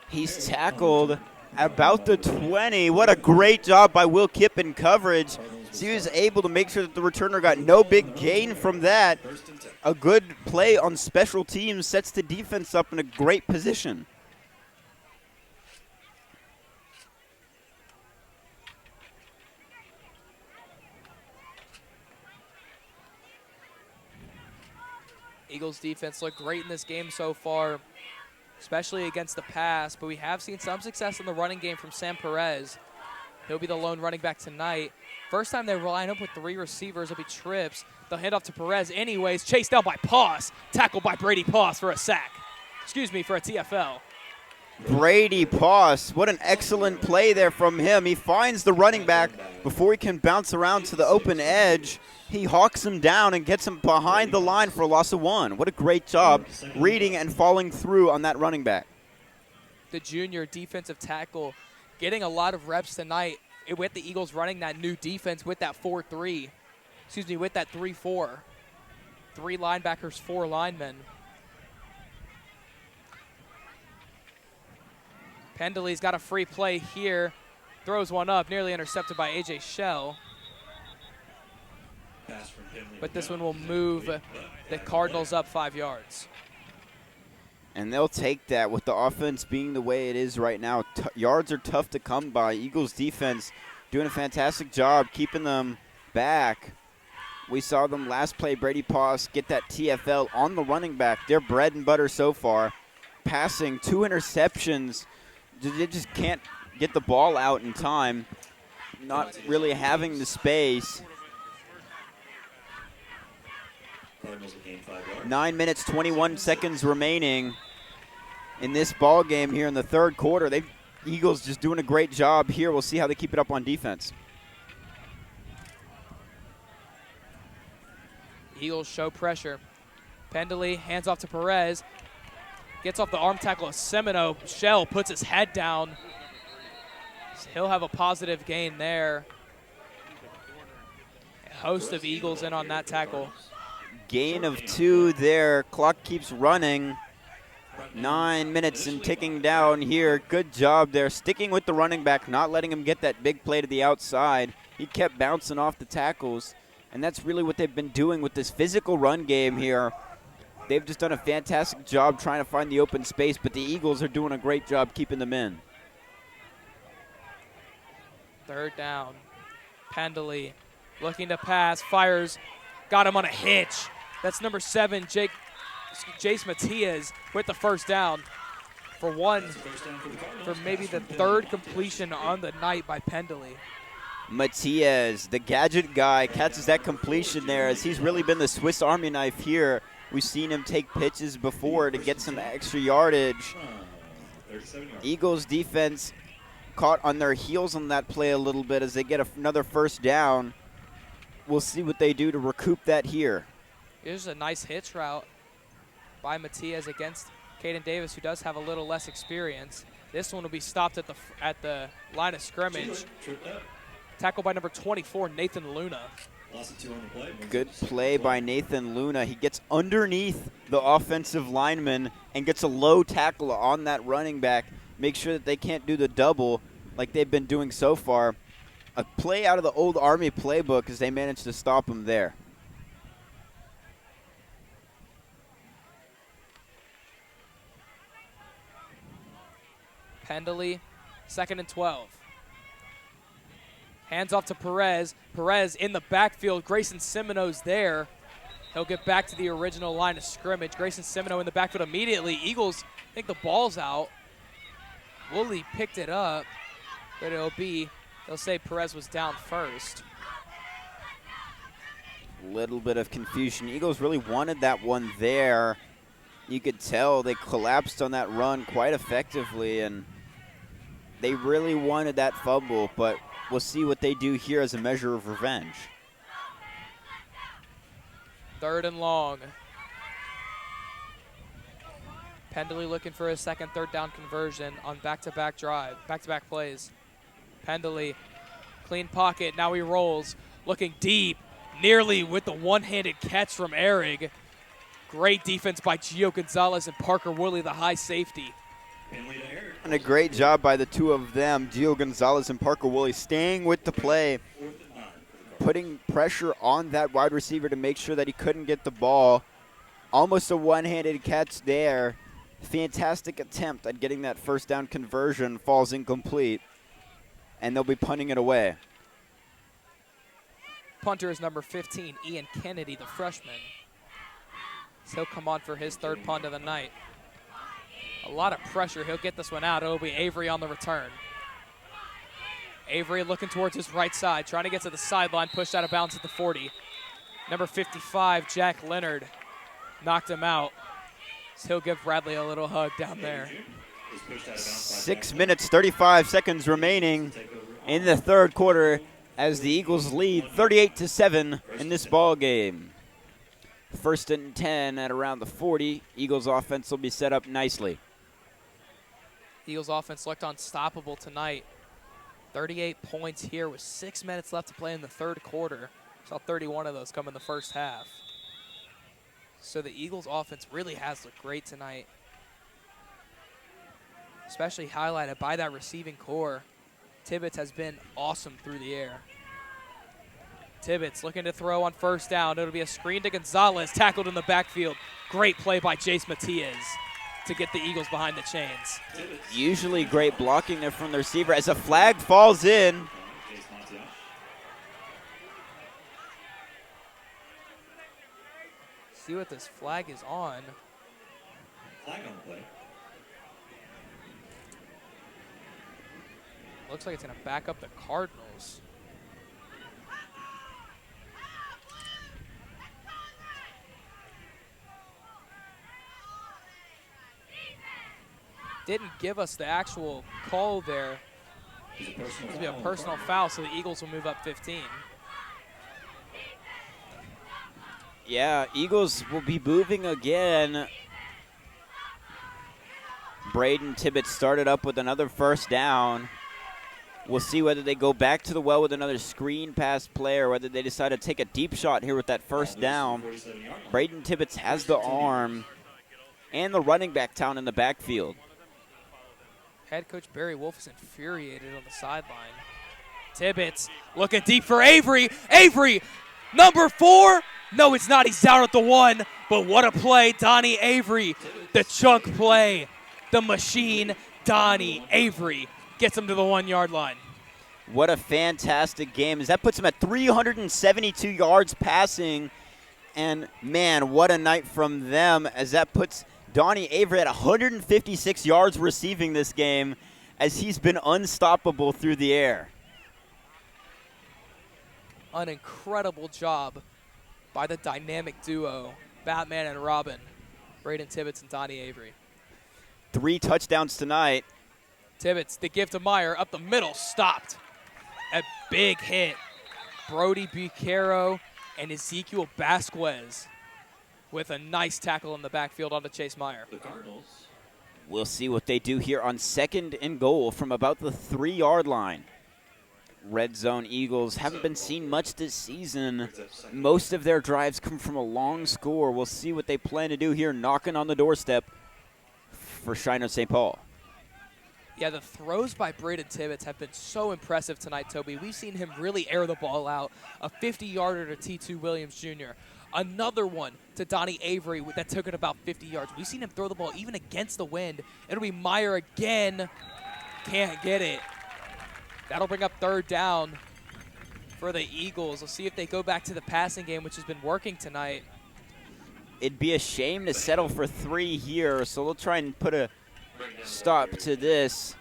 He's tackled about the 20. What a great job by Will Kipp in coverage. So he was able to make sure that the returner got no big gain from that. A good play on special teams sets the defense up in a great position.
Eagles defense looked great in this game so far, especially against the pass, but we have seen some success in the running game from Sam Perez. He'll be the lone running back tonight. First time they line up with 3 receivers, it'll be trips. They'll hand off to Perez anyways, chased down by Poss, tackled by Brady Poss for a sack. Excuse me, for a TFL.
Brady Poss, what an excellent play there from him. He finds the running back before he can bounce around to the open edge. He hawks him down and gets him behind the line for a loss of 1. What a great job reading and following through on that running back.
The junior defensive tackle getting a lot of reps tonight with the Eagles running that new defense with that 4-3. Excuse me, with that 3-4. 3 linebackers, 4 linemen. Pendley's got a free play here. Throws one up, nearly intercepted by A.J. Shell. But this one will move the Cardinals up 5 yards.
And they'll take that with the offense being the way it is right now. Yards are tough to come by. Eagles defense doing a fantastic job keeping them back. We saw them last play, Brady Poss, get that TFL on the running back. Their bread and butter so far. Passing 2 interceptions. They just can't get the ball out in time. Not really having the space. 9 minutes, 21 seconds remaining in this ball game here in the third quarter. Eagles just doing a great job here. We'll see how they keep it up on defense.
Eagles show pressure. Pendley hands off to Perez. Gets off the arm tackle of Semino. Shell puts his head down. He'll have a positive gain there. A host of Eagles in on that tackle.
Gain of 2 there. Clock keeps running. 9 minutes and ticking down here. Good job there. Sticking with the running back, not letting him get that big play to the outside. He kept bouncing off the tackles. And that's really what they've been doing with this physical run game here. They've just done a fantastic job trying to find the open space, but the Eagles are doing a great job keeping them in.
Third down. Pendley looking to pass, fires, got him on a hitch. That's number 7, Jace Matias with the first down for maybe the 3rd completion on the night by Pendley.
Matias, the gadget guy, catches that completion there as he's really been the Swiss Army knife here. We've seen him take pitches before to get some extra yardage. Eagles defense caught on their heels on that play a little bit as they get another first down. We'll see what they do to recoup that here.
Here's a nice hitch route by Matias against Caden Davis, who does have a little less experience. This one will be stopped at the line of scrimmage. Tackled by number 24, Nathan Luna.
Good play by Nathan Luna. He gets underneath the offensive lineman and gets a low tackle on that running back. Make sure that they can't do the double like they've been doing so far. A play out of the old Army playbook as they managed to stop him there.
Pendley, 2nd and 12. Hands off to Perez. Perez in the backfield. Grayson Semino's there. He'll get back to the original line of scrimmage. Grayson Semino in the backfield immediately. Eagles think the ball's out. Woolley picked it up, but they'll say Perez was down first.
Little bit of confusion. Eagles really wanted that one there. You could tell they collapsed on that run quite effectively, and they really wanted that fumble, but we'll see what they do here as a measure of revenge.
3rd and long. Pendley looking for a second 3rd down conversion on back-to-back plays. Pendley, clean pocket, now he rolls, looking deep, nearly with the one-handed catch from Ehrig. Great defense by Gio Gonzalez and Parker Woolley, the high safety.
And a great job by the two of them, Gio Gonzalez and Parker Woolley, staying with the play, putting pressure on that wide receiver to make sure that he couldn't get the ball. Almost a one-handed catch there. Fantastic attempt at getting that first down conversion, falls incomplete, and they'll be punting it away.
Punter is number 15, Ian Kennedy, the freshman. So he'll come on for his third punt of the night. A lot of pressure. He'll get this one out. It'll be Avery on the return. Avery looking towards his right side, trying to get to the sideline, pushed out of bounds at the 40. Number 55, Jack Leonard, knocked him out. So he'll give Bradley a little hug down there.
6 minutes, 35 seconds remaining in the third quarter as the Eagles lead 38-7 in this ball game. First and 10 at around the 40. Eagles offense will be set up nicely.
Eagles offense looked unstoppable tonight. 38 points here with 6 minutes left to play in the third quarter. Saw 31 of those come in the first half. So the Eagles offense really has looked great tonight, especially highlighted by that receiving core. Tibbetts has been awesome through the air. Tibbetts looking to throw on first down. It'll be a screen to Gonzalez, tackled in the backfield. Great play by Jace Matias to get the Eagles behind the chains.
Usually great blocking there from the receiver as a flag falls in.
See what this flag is on.
Flag on play.
Looks like it's going to back up the Cardinals. Didn't give us the actual call there. It'll be a personal foul, so the Eagles will move up 15.
Yeah, Eagles will be moving again. Braden Tibbetts started up with another first down. We'll see whether they go back to the well with another screen pass play or whether they decide to take a deep shot here with that first down. Braden Tibbetts has the arm and the running back down in the backfield.
Head coach Barry Wolf is infuriated on the sideline. Tibbetts looking deep for Avery. Avery, number 4. No, it's not. He's down at the 1. But what a play, Donnie Avery. The chunk play. The machine, Donnie Avery, gets him to the 1-yard line.
What a fantastic game. As that puts him at 372 yards passing. And, man, what a night from them as that puts Donnie Avery at 156 yards receiving this game as he's been unstoppable through the air.
An incredible job by the dynamic duo, Batman and Robin, Braden Tibbetts and Donnie Avery.
3 touchdowns tonight.
Tibbetts, the give to Meyer, up the middle, stopped. A big hit. Brody Bucaro and Ezekiel Vasquez with a nice tackle in the backfield onto Chase Meyer.
The Cardinals.
We'll see what they do here on 2nd and goal from about the 3-yard line. Red Zone Eagles haven't been seen much this season. Most of their drives come from a long score. We'll see what they plan to do here, knocking on the doorstep for Shiner St. Paul.
Yeah, the throws by Braden Tibbetts have been so impressive tonight, Toby. We've seen him really air the ball out. A 50-yarder to T2 Williams Jr., another one to Donnie Avery that took it about 50 yards. We've seen him throw the ball even against the wind. It'll be Meyer again. Can't get it. That'll bring up 3rd down for the Eagles. We'll see if they go back to the passing game, which has been working tonight.
It'd be a shame to settle for 3 here, so they'll try and put a stop to this.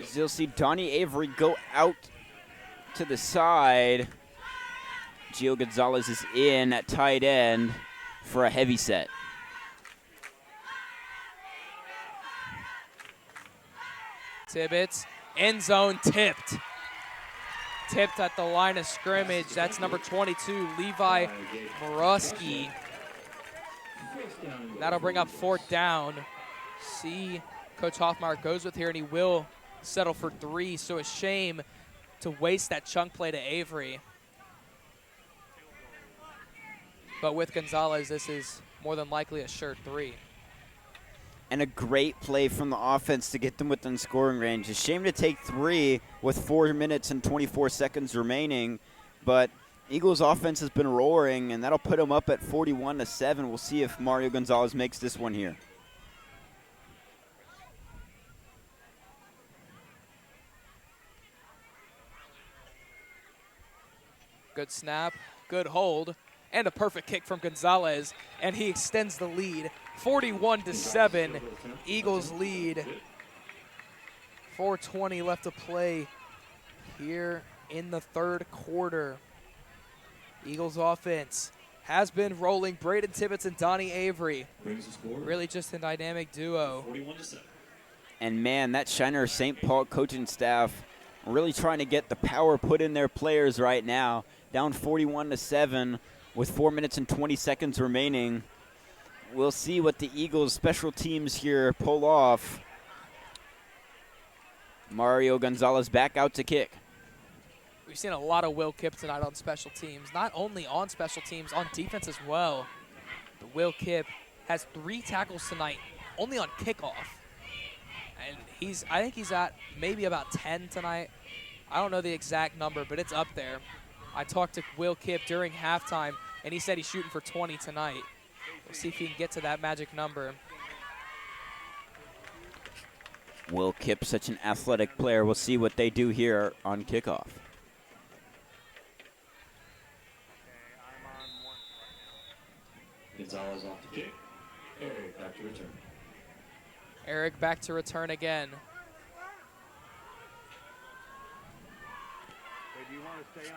As you'll see Donnie Avery go out to the side. Gio Gonzalez is in at tight end for a heavy set.
Tibbetts, end zone tipped. Tipped at the line of scrimmage. That's number 22, Levi Moruski. That'll bring up 4th down. See, Coach Hoffmeyer goes with here, and he will settle for 3. So a shame to waste that chunk play to Avery. But with Gonzalez, this is more than likely a sure 3.
and a great play from the offense to get them within scoring range. A shame to take 3 with 4 minutes and 24 seconds remaining, but Eagles offense has been roaring, and that'll put them up at 41-7. We'll see if Mario Gonzalez makes this one here.
Good snap, good hold, and a perfect kick from Gonzalez, and he extends the lead. 41-7, Eagles lead. 4:20 left to play here in the third quarter. Eagles offense has been rolling. Braden Tibbetts and Donnie Avery, really just a dynamic duo.
41-7.
And man, that Shiner St. Paul coaching staff really trying to get the power put in their players right now. Down 41-7 with 4 minutes and 20 seconds remaining. We'll see what the Eagles special teams here pull off. Mario Gonzalez back out to kick.
We've seen a lot of Will Kipp tonight on special teams. Not only on special teams, on defense as well. But Will Kipp has 3 tackles tonight, only on kickoff. And I think he's at maybe about 10 tonight. I don't know the exact number, but it's up there. I talked to Will Kipp during halftime, and he said he's shooting for 20 tonight. We'll see if he can get to that magic number.
Will Kipp, such an athletic player. We'll see what they do here on kickoff.
Gonzalez off the kick. Eric back to return.
Eric back to return again.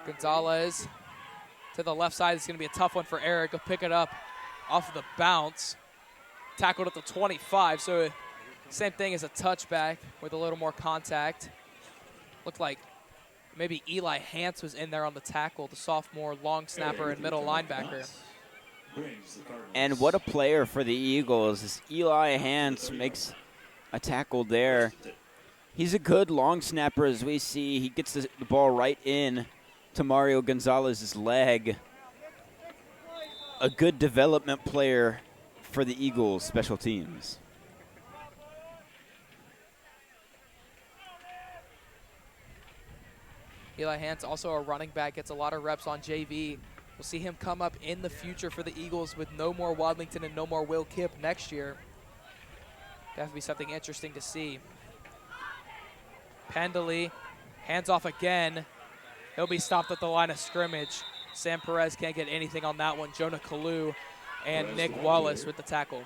Gonzalez to the left side. It's going to be a tough one for Eric. He'll pick it up off of the bounce. Tackled at the 25, so same thing as a touchback with a little more contact. Looked like maybe Eli Hance was in there on the tackle, the sophomore long snapper and middle linebacker.
And what a player for the Eagles. As Eli Hance makes a tackle there. He's a good long snapper, as we see. He gets the ball right in to Mario Gonzalez's leg. A good development player for the Eagles special teams.
Eli Hance, also a running back, gets a lot of reps on JV. We'll see him come up in the future for the Eagles with no more Wadlington and no more Will Kipp next year. That would be something interesting to see. Pendley, hands off again. He'll be stopped at the line of scrimmage. Sam Perez can't get anything on that one. Jonah Kalu and Nick Wallace with the tackle.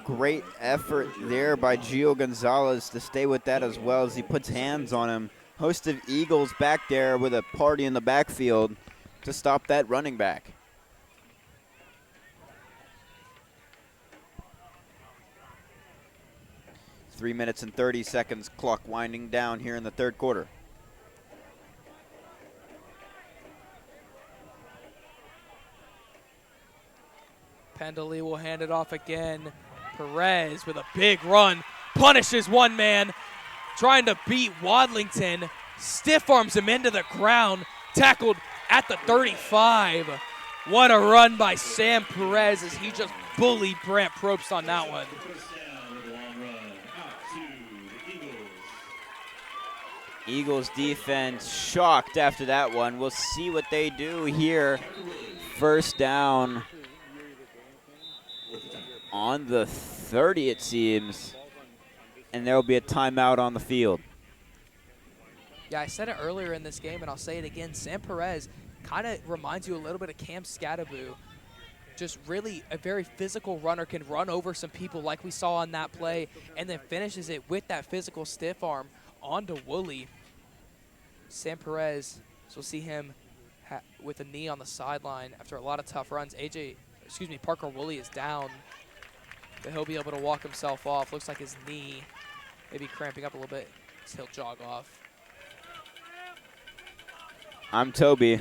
Great effort there by Gio Gonzalez to stay with that as well as he puts hands on him. Host of Eagles back there with a party in the backfield to stop that running back. Three minutes and 30 seconds, clock winding down here in the third quarter.
Pendley will hand it off again. Perez with a big run, punishes one man, trying to beat Wadlington, stiff arms him into the ground, tackled at the 35. What a run by Sam Perez as he just bullied Brant Probst on that one.
Eagles defense shocked after that one. We'll see what they do here. First down on the 30, it seems. And there will be a timeout on the field.
Yeah, I said it earlier in this game, and I'll say it again. Sam Perez kind of reminds you a little bit of Cam Scadaboo. Just really a very physical runner, can run over some people like we saw on that play, and then finishes it with that physical stiff arm onto Woolley. Sam Perez, so we'll see him with a knee on the sideline after a lot of tough runs. Parker Woolley is down, but he'll be able to walk himself off. Looks like his knee maybe cramping up a little bit, so he'll jog off.
I'm Toby.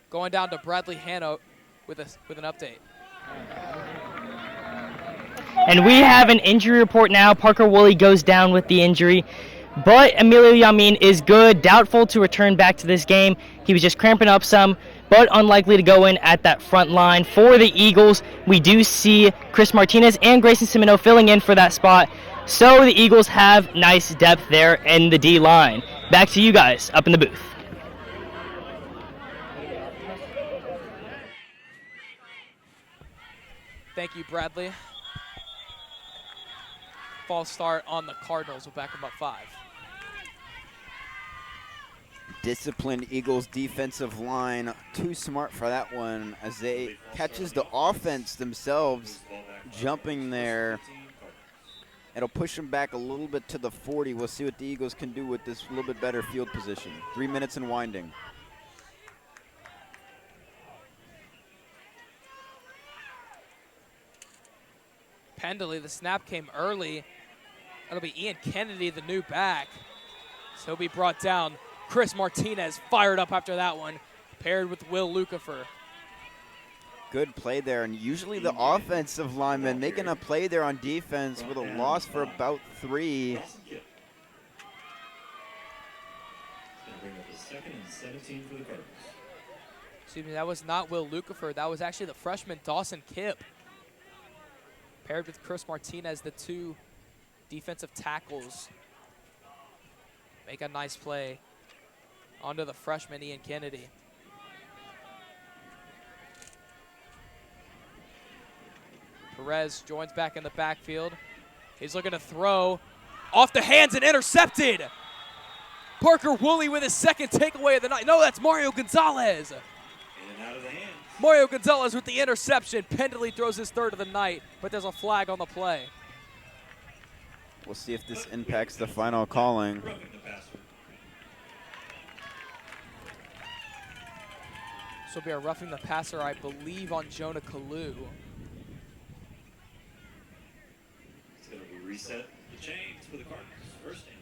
Going down to Bradley Hanna with an update.
And we have an injury report now. Parker Woolley goes down with the injury. But Emilio Yamin is good, doubtful to return back to this game. He was just cramping up some. but unlikely to go in at that front line. For the Eagles, we do see Chris Martinez and Grayson Semino filling in for that spot. So the Eagles have nice depth there in the D line. Back to you guys up in the booth.
Thank you, Bradley. False start on the Cardinals. We'll back them up 5.
Disciplined Eagles defensive line, too smart for that one as they catches the offense themselves jumping there. It'll push them back a little bit to the 40. We'll see what the Eagles can do with this little bit better field position. 3 minutes and winding.
Pendley, the snap came early. That'll be Ian Kennedy, the new back. So he'll be brought down. Chris Martinez fired up after that one, paired with Will Lucifer.
Good play there, and usually the offensive lineman making a play there on defense with a loss for about 3.
It's going to bring up a 2nd and 17 for the Cardinals.
Excuse me, that was not Will Lucifer. That was actually the freshman Dawson Kipp. Paired with Chris Martinez, the 2 defensive tackles. Make a nice play onto the freshman Ian Kennedy. Perez joins back in the backfield. He's looking to throw. Off the hands and intercepted. Parker Woolley with his 2nd takeaway of the night. No, that's Mario Gonzalez.
In and out of the hands.
Mario Gonzalez with the interception. Pendley throws his 3rd of the night, but there's a flag on the play.
We'll see if this impacts the final calling.
Roughing the passer.
This will be a roughing the passer, I believe, on Jonah Kalu.
It's going to be reset the chains for the Cardinals. First down.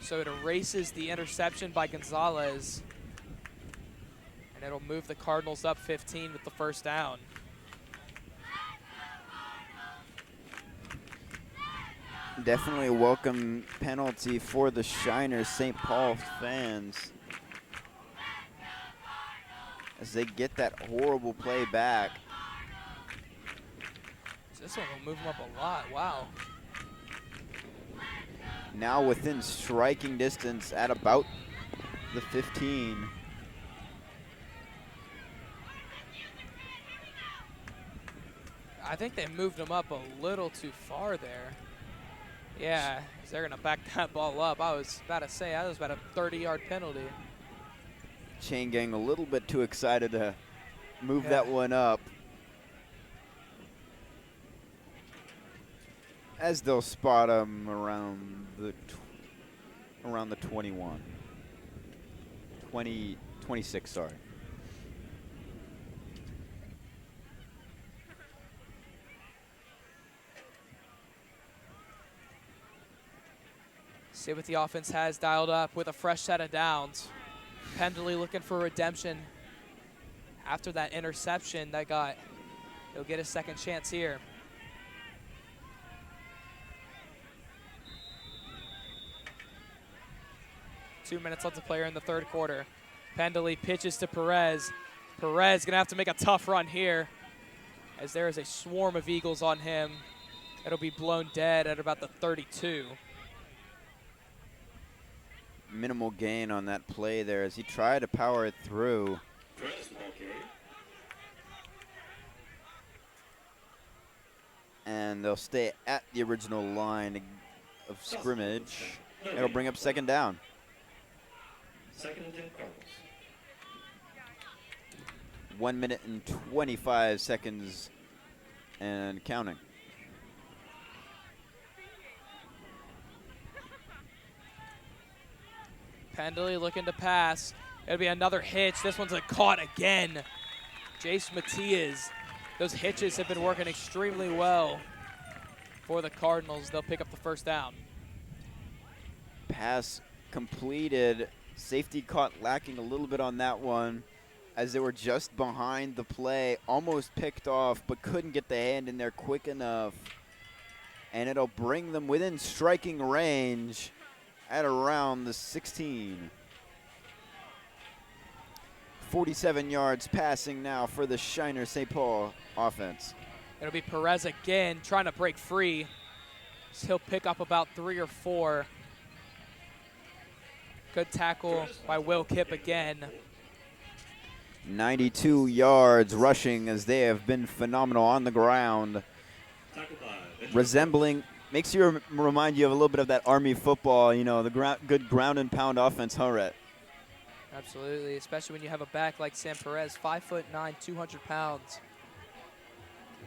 So it erases the interception by Gonzalez. And it'll move the Cardinals up 15 with the first down.
Definitely a welcome penalty for the Shiners St. Paul fans as they get that horrible play back.
This one will move them up a lot. Wow.
Now within striking distance at about the 15.
I think they moved them up a little too far there. Yeah, they're going to back that ball up. I was about to say, that was about a 30-yard penalty.
Chain gang a little bit too excited to move that one up. As they'll spot him around the 21. 26, sorry.
See what the offense has dialed up with a fresh set of downs. Pendley looking for redemption after that interception he'll get a 2nd chance here. Two minutes left to play in the 3rd quarter. Pendley pitches to Perez. Perez gonna have to make a tough run here as there is a swarm of Eagles on him. It'll be blown dead at about the 32.
Minimal gain on that play there as he tried to power it through. And they'll stay at the original line of scrimmage. It'll bring up 2nd down.
2nd and 10 Cardinals.
1 minute and 25 seconds and counting.
Pendley looking to pass. It'll be another hitch. This one's caught again. Jace Matias. Those hitches have been working extremely well for the Cardinals. They'll pick up the 1st down.
Pass completed. Safety caught lacking a little bit on that one as they were just behind the play. Almost picked off, but couldn't get the hand in there quick enough. And it'll bring them within striking range at around the 16. 47 yards passing now for the Shiner St. Paul offense.
It'll be Perez again trying to break free. He'll pick up about 3 or 4. Good tackle by Will Kipp again.
92 yards rushing, as they have been phenomenal on the ground. Makes you remind you of a little bit of that Army football, you know, the good ground and pound offense, huh, Rhett?
Absolutely, especially when you have a back like Sam Perez, 5'9", 200 pounds.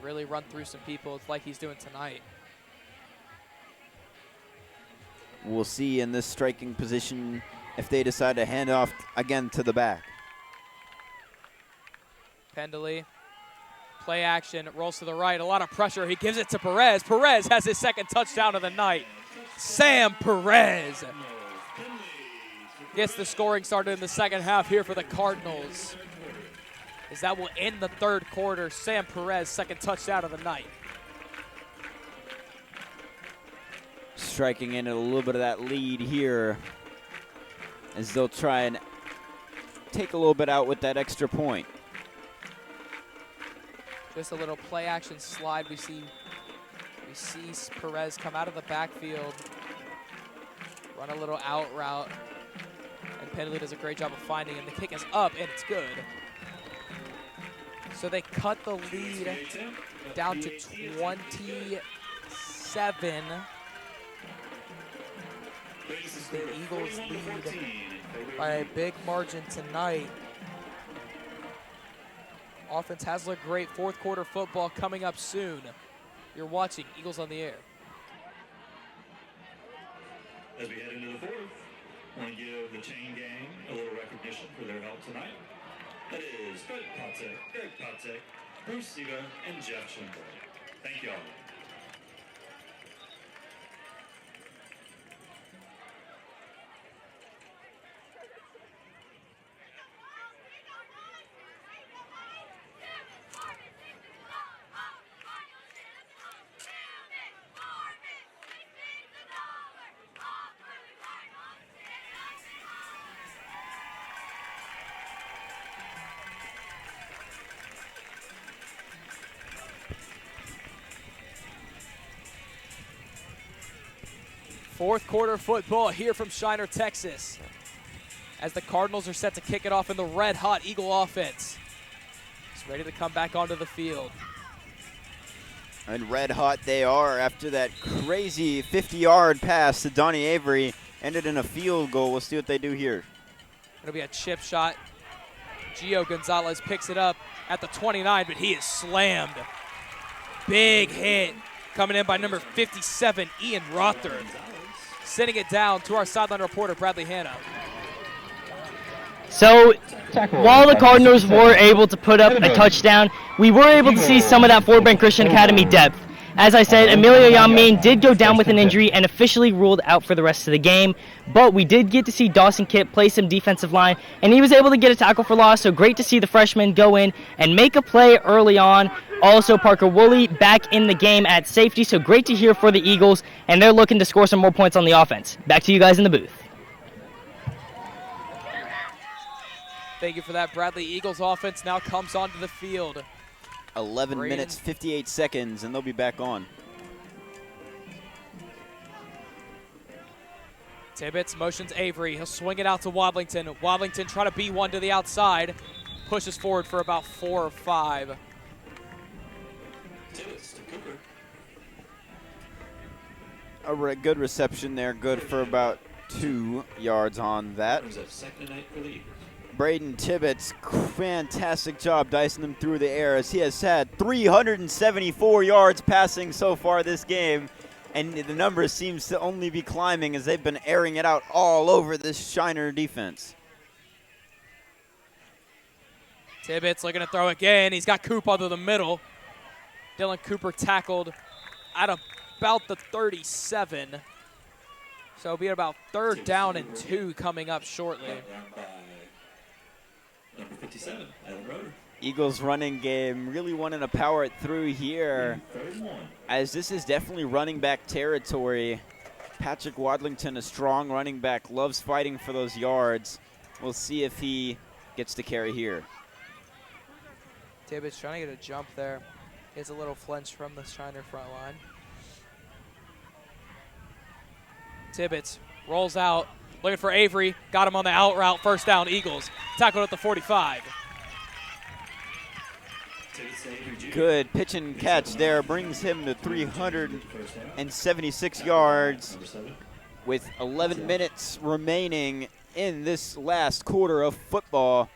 Really run through some people. It's like he's doing tonight.
We'll see in this striking position if they decide to hand off again to the back.
Pendley, play action, rolls to the right, a lot of pressure. He gives it to Perez. Perez has his second touchdown of the night. Sam Perez gets the scoring started in the second half here for the Cardinals, as that will end the third quarter. Sam Perez, second touchdown of the night.
Striking in a little bit of that lead here, as they'll try and take a little bit out with that extra point.
Just a little play action slide. We see Perez come out of the backfield, run a little out route, and Pendley does a great job of finding him. The kick is up, and it's good. So they cut the lead down to 27. The Eagles lead by a big margin tonight. Offense has looked great. Fourth quarter football coming up soon. You're watching Eagles on the Air.
As we head into the fourth, I want to give the chain gang a little recognition for their help tonight. That is Greg Patek, Bruce Siga, and Jeff Schindler. Thank you all.
Fourth quarter football here from Shiner, Texas, as the Cardinals are set to kick it off in the red-hot Eagle offense. It's ready to come back onto the field.
And red hot they are after that crazy 50-yard pass to Donnie Avery. Ended in a field goal. We'll see what they do here.
It'll be a chip shot. Gio Gonzalez picks it up at the 29, but he is slammed. Big hit coming in by number 57, Ian Rother. Sending it down to our sideline reporter, Bradley Hanna.
So while the Cardinals were able to put up a touchdown, we were able to see some of that Fort Bend Christian Academy depth. As I said, Emilio Yamin did go down with an injury and officially ruled out for the rest of the game, but we did get to see Dawson Kipp play some defensive line, and he was able to get a tackle for loss, so great to see the freshman go in and make a play early on. Also, Parker Woolley back in the game at safety, so great to hear for the Eagles, and they're looking to score some more points on the offense. Back to you guys in the booth.
Thank you for that, Bradley. Eagles offense now comes onto the field.
11 minutes, 58 seconds, and they'll be back on.
Tibbetts motions Avery. He'll swing it out to Wadlington. Wadlington trying to be one to the outside. Pushes forward for about 4 or 5.
Tibbetts to Cooper.
A good reception there. Good for about 2 yards on that.
Brings up second and 8 for the Eagles.
Braden Tibbetts, fantastic job dicing them through the air, as he has had 374 yards passing so far this game, and the number seems to only be climbing as they've been airing it out all over this Shiner defense.
Tibbetts looking to throw again. He's got Coop under the middle. Dylan Cooper tackled at about the 37. So it'll be about third down and 2 coming up shortly.
Number 57, Alan Roeder.
Eagles running game really wanting to power it through here, as this is definitely running back territory. Patrick Wadlington, a strong running back, loves fighting for those yards. We'll see if he gets the carry here.
Tibbetts trying to get a jump there. Gets a little flinch from the Shiner front line. Tibbetts rolls out, looking for Avery. Got him on the out route. First down, Eagles. Tackled at the 45.
Good pitch and catch there. Brings him to 376 yards with 11 minutes remaining in this last quarter of football.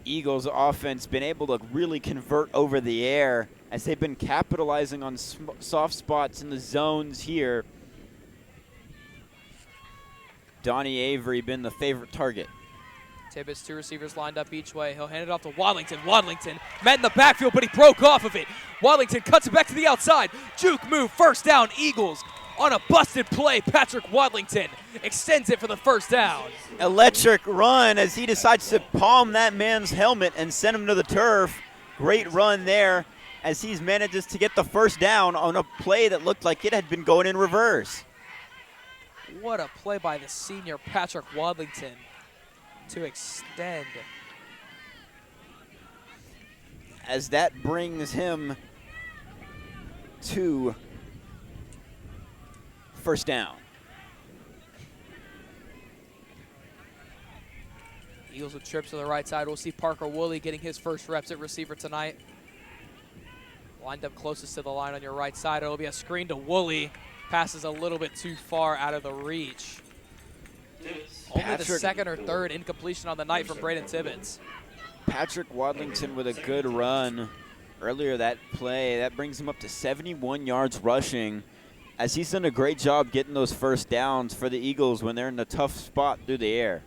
Eagles offense been able to really convert over the air as they've been capitalizing on soft spots in the zones here. Donnie Avery been the favorite target.
Tibbetts, 2 receivers lined up each way. He'll hand it off to Wadlington. Wadlington met in the backfield, but he broke off of it. Wadlington cuts it back to the outside. Juke move, first down, Eagles. On a busted play, Patrick Wadlington extends it for the first down.
Electric run as he decides to palm that man's helmet and send him to the turf. Great run there as he manages to get the first down on a play that looked like it had been going in reverse.
What a play by the senior Patrick Wadlington to extend.
As that brings him to first down.
Eagles with trips to the right side. We'll see Parker Woolley getting his first reps at receiver tonight. Lined up closest to the line on your right side. It'll be a screen to Woolley. Passes a little bit too far out of the reach. Only the second or third incompletion on the night from Braden Tibbetts.
Patrick Wadlington with a good run earlier that play. That brings him up to 71 yards rushing, as he's done a great job getting those first downs for the Eagles when they're in a tough spot through the air.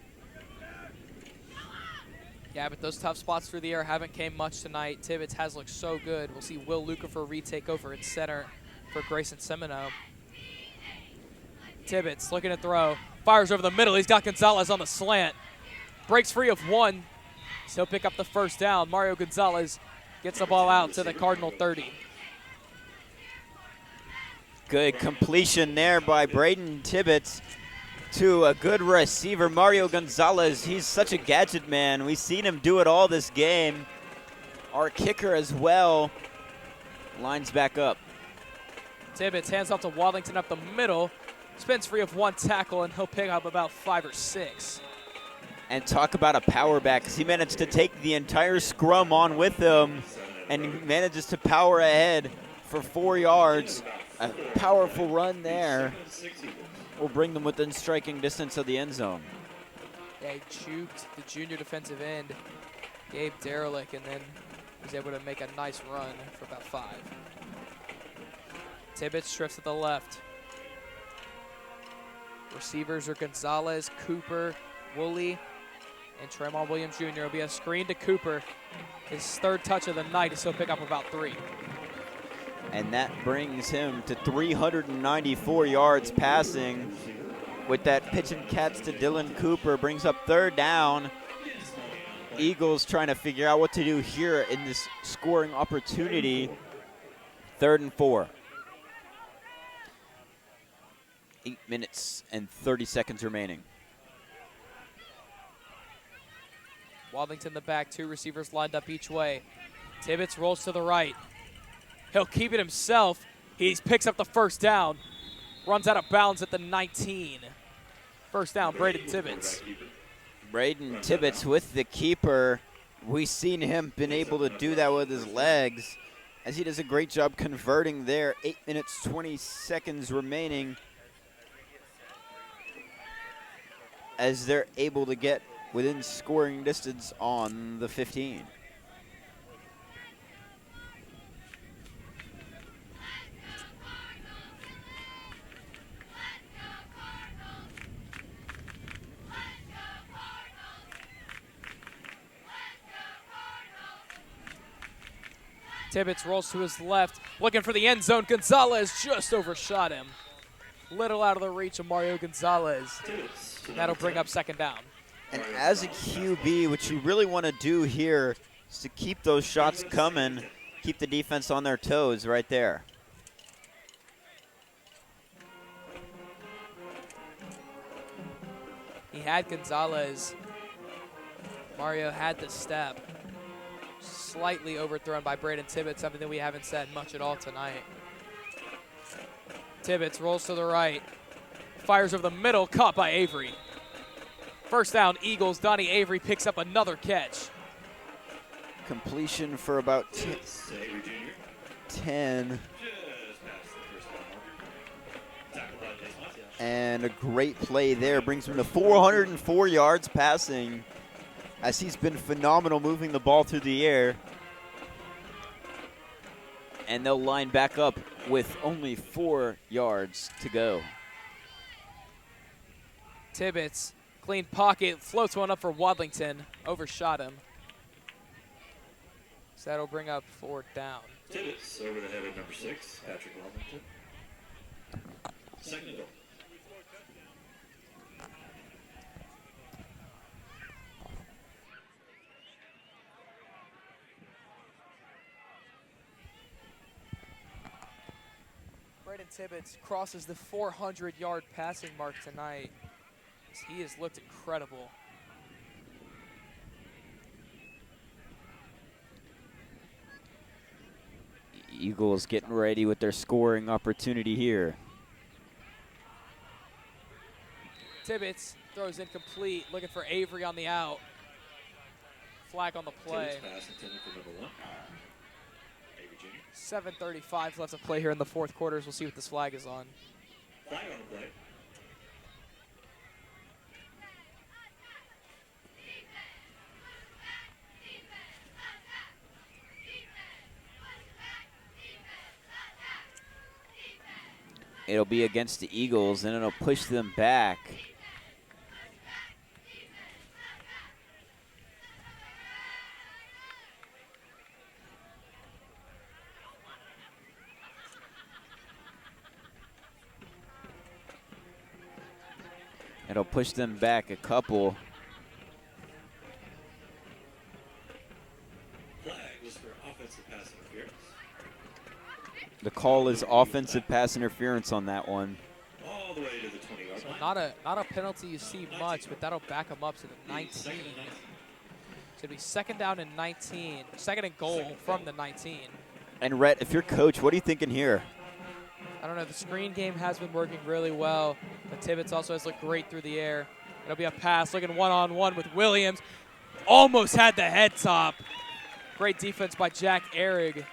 Yeah, but those tough spots through the air haven't came much tonight. Tibbetts has looked so good. We'll see Will Lucifer retake over at center for Grayson Semino. Tibbetts looking to throw. Fires over the middle. He's got Gonzalez on the slant. Breaks free of one. So he'll pick up the first down. Mario Gonzalez gets the ball out to the Cardinal 30.
Good completion there by Braden Tibbetts to a good receiver, Mario Gonzalez. He's such a gadget man. We've seen him do it all this game. Our kicker as well lines back up.
Tibbetts hands off to Wadlington up the middle. Spins free of one tackle, and he'll pick up about 5 or 6.
And talk about a power back, because he managed to take the entire scrum on with him and manages to power ahead for 4 yards. A powerful run there will bring them within striking distance of the end zone.
Yeah, he juked the junior defensive end, Gabe Derelick, and then was able to make a nice run for about 5. Tibbetts drifts to the left. Receivers are Gonzalez, Cooper, Woolley, and Tremont Williams Jr. It'll be a screen to Cooper. His 3rd touch of the night, he'll pick up about 3.
And that brings him to 394 yards passing. With that pitch and catch to Dylan Cooper, brings up 3rd down. Eagles trying to figure out what to do here in this scoring opportunity. 3rd and 4. 8 minutes and 30 seconds remaining.
Wadlington in the back, 2 receivers lined up each way. Tibbetts rolls to the right. He'll keep it himself. He picks up the first down. Runs out of bounds at the 19. First down, Braden Tibbetts.
Braden Tibbetts with the keeper. We've seen him been able to do that with his legs, as he does a great job converting there. 8 minutes, 20 seconds remaining, as they're able to get within scoring distance on the 15.
Tibbetts rolls to his left, looking for the end zone. Gonzalez just overshot him. Little out of the reach of Mario Gonzalez. That'll bring up 2nd down.
And as a QB, what you really want to do here is to keep those shots coming, keep the defense on their toes right there.
He had Gonzalez Mario had the step. Slightly overthrown by Braden Tibbetts, something that we haven't said much at all tonight. Tibbetts rolls to the right. Fires over the middle, caught by Avery. First down, Eagles. Donnie Avery picks up another catch.
Completion for about 10.
Avery Jr.
Uh,
Just past the first down marker. Tackled by Jason Watson.
And a great play there brings him to 404 yards passing, as he's been phenomenal moving the ball through the air. And they'll line back up with only 4 yards to go.
Tibbetts, clean pocket, floats one up for Wadlington. Overshot him. So that'll bring up 4th down.
Tibbetts over the head of number 6, Patrick Wellington. Second and goal.
Braden Tibbetts crosses the 400-yard passing mark tonight. He has looked incredible.
Eagles getting ready with their scoring opportunity here.
Tibbetts throws incomplete, looking for Avery on the out. Flag on the play.
Tibbetts pass intended for number 1. Avery Jr.
7:35 left to play here in the 4th quarter. We'll see what this flag is on.
Flag on the play.
It'll be against the Eagles, and it'll push them back. It'll push them back a couple.
Flag was for offensive pass interference.
The call is offensive pass interference on that one.
All the way to the 20-yard
So
line.
not a penalty you see much, but that'll back them up to the 19.
Second and 19.
So it'll be 2nd down and 19. 2nd and goal from the 19.
And Rhett, if you're coach, what are you thinking here?
I don't know, the screen game has been working really well, but Tibbetts also has looked great through the air. It'll be a pass, looking one-on-one with Williams. Almost had the head top. Great defense by Jack Ehrig,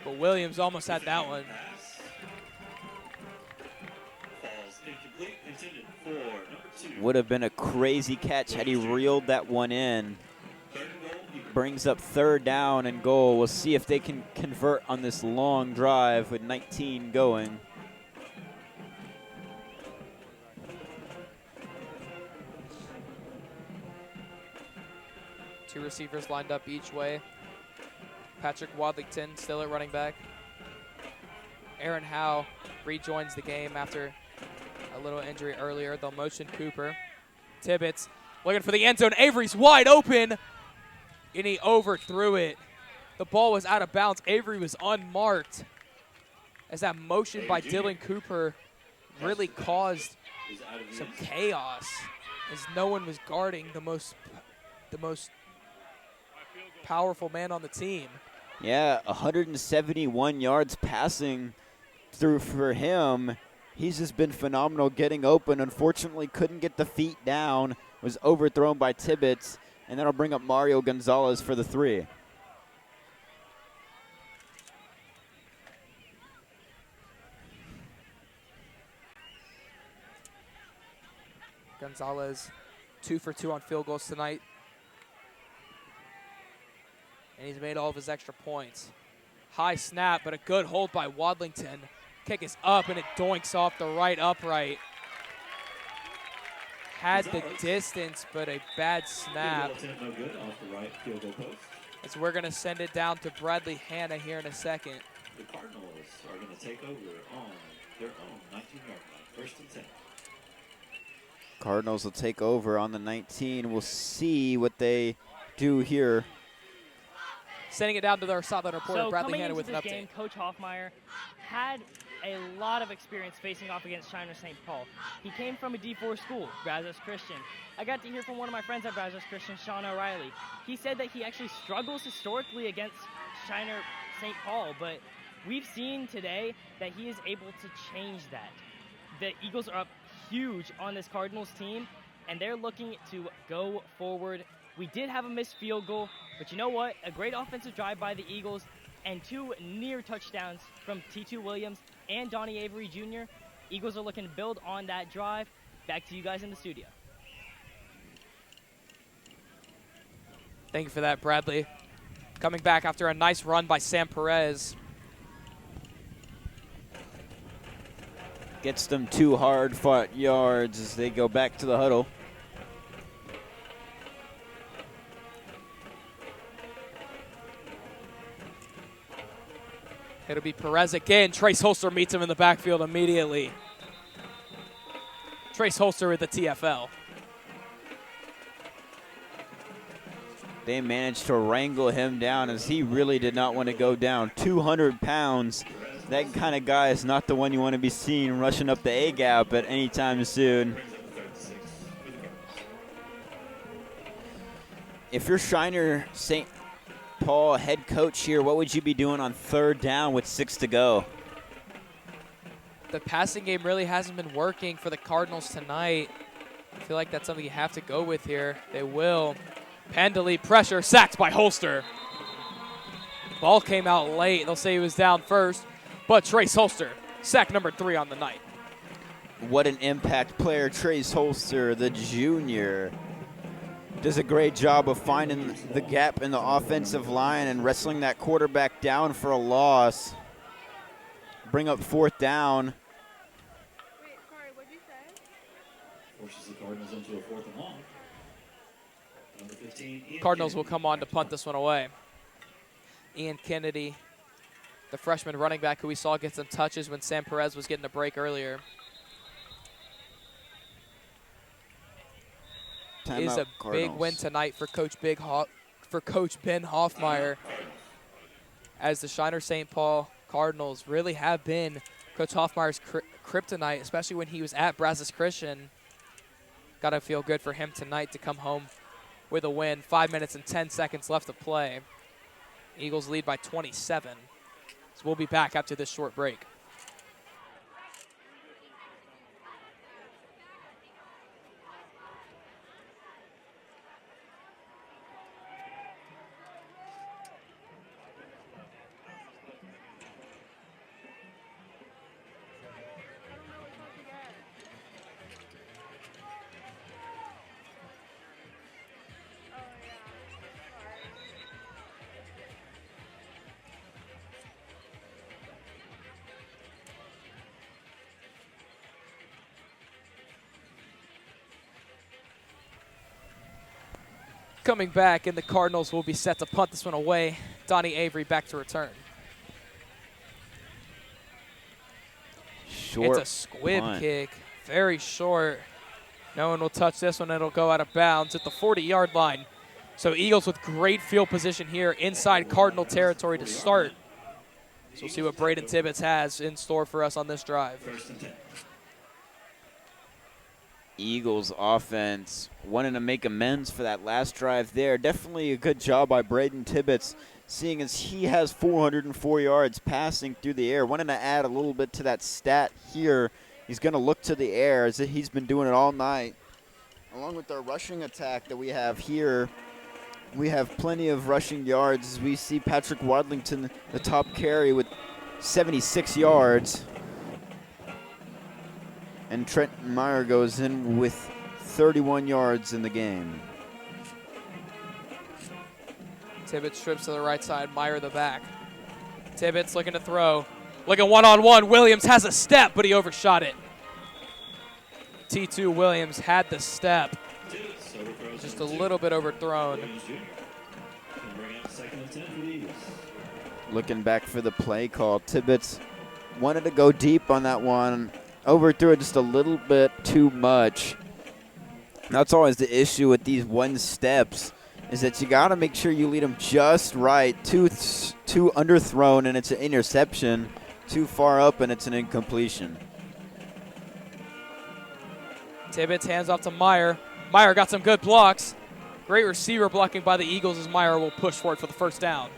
but Williams almost had that one.
Pass. Falls incomplete, intended for number 2.
Would have been a crazy catch had he reeled that one in.
Third and goal, Eagles.
Brings up 3rd down and goal. We'll see if they can convert on this long drive with 19 going.
Two receivers lined up each way. Patrick Wadlington still at running back. Aaron Howe rejoins the game after a little injury earlier. They'll motion Cooper. Tibbetts looking for the end zone. Avery's wide open, and he overthrew it. The ball was out of bounds. Avery was unmarked, as that motion by Dylan Cooper really caused
Is out of the
some
end zone.
chaos, as no one was guarding the most powerful man on the team.
Yeah, 171 yards passing through for him. He's just been phenomenal getting open. Unfortunately, couldn't get the feet down. Was overthrown by Tibbetts, and that'll bring up Mario Gonzalez for the 3.
Gonzalez 2 for 2 on field goals tonight, and he's made all of his extra points. High snap, but a good hold by Wadlington. Kick is up, and it doinks off the right upright. Had the distance, but a bad snap.
Field goal attempt no good off the right field goal post.
As we're going to send it down to Bradley Hanna here in a second.
The Cardinals are going to take over on their own 19-yard line. 1st and 10.
Cardinals will take over on the 19. We'll see what they do here.
Sending it down to our sideline reporter,
So
Bradley
coming
Hanna
into
with an
this
update.
game, Coach Hoffmeyer had a lot of experience facing off against Shiner St. Paul. He came from a D4 school, Brazos Christian. I got to hear from one of my friends at Brazos Christian, Sean O'Reilly. He said that he actually struggles historically against Shiner St. Paul, but we've seen today that he is able to change that. The Eagles are up huge on this Cardinals team, and they're looking to go forward. We did have a missed field goal, but you know what? A great offensive drive by the Eagles and 2 near touchdowns from T2 Williams and Donnie Avery Jr. Eagles are looking to build on that drive. Back to you guys in the studio.
Thank you for that, Bradley. Coming back after a nice run by Sam Perez.
Gets them 2 hard-fought yards as they go back to the huddle.
It'll be Perez again. Trace Holster meets him in the backfield immediately. Trace Holster with the TFL.
They managed to wrangle him down as he really did not want to go down. 200 pounds. That kind of guy is not the one you want to be seen rushing up the A-gap at any time soon. If you're Shiner St. Paul head coach here, what would you be doing on 3rd down with 6 to go?
The passing game really hasn't been working for the Cardinals tonight. I feel like that's something you have to go with here. They will. Pendley pressure, sacked by Holster. Ball came out late. They'll say he was down first, but Trace Holster, sack number 3 on the night.
What an impact player Trace Holster, the junior. Does a great job of finding the gap in the offensive line and wrestling that quarterback down for a loss. Bring up 4th down.
Wait, sorry, what'd you say?
Forces the Cardinals into a 4th and long. Number 15, Ian
Cardinals will
Kennedy.
come on to punt this one away. Ian Kennedy, the freshman running back who we saw get some touches when Sam Perez was getting a break earlier. Is a big win tonight for Coach Ben Hoffmeyer, as the Shiner St. Paul Cardinals really have been Coach Hoffmeyer's kryptonite, especially when he was at Brazos Christian. Got to feel good for him tonight to come home with a win. 5 minutes and 10 seconds left to play. Eagles lead by 27. So we'll be back after this short break. Coming back, and the Cardinals will be set to punt this one away. Donnie Avery back to return.
Short
it's a squib
punt.
kick, very short. No one will touch this one. It'll go out of bounds at the 40-yard line. So Eagles with great field position here inside Cardinal territory to start. So we'll see what Braden Tibbetts has in store for us on this drive.
1st and 10.
Eagles offense wanting to make amends for that last drive there. Definitely a good job by Braden Tibbetts, seeing as he has 404 yards passing through the air. Wanting to add a little bit to that stat here. He's going to look to the air as he's been doing it all night. Along with our rushing attack that we have here, we have plenty of rushing yards as we see Patrick Wadlington, the top carry, with 76 yards. And Trenton Meyer goes in with 31 yards in the game.
Tibbetts strips to the right side, Meyer the back. Tibbetts looking to throw. Looking one-on-one. Williams has a step, but he overshot it. T2 Williams had the step.
Tibbetts overthrows
Just a
number 2.
little bit overthrown.
Williams Jr. Can bring out 2nd and 10 for the Eagles.
Looking back for the play call, Tibbetts wanted to go deep on that one. Overthrew it just a little bit too much. That's always the issue with these one steps, is that you got to make sure you lead them just right. Too underthrown, and it's an interception. too far up, and it's an incompletion.
Tibbetts hands off to Meyer. Meyer got some good blocks. Great receiver blocking by the Eagles as Meyer will push for it for the first down.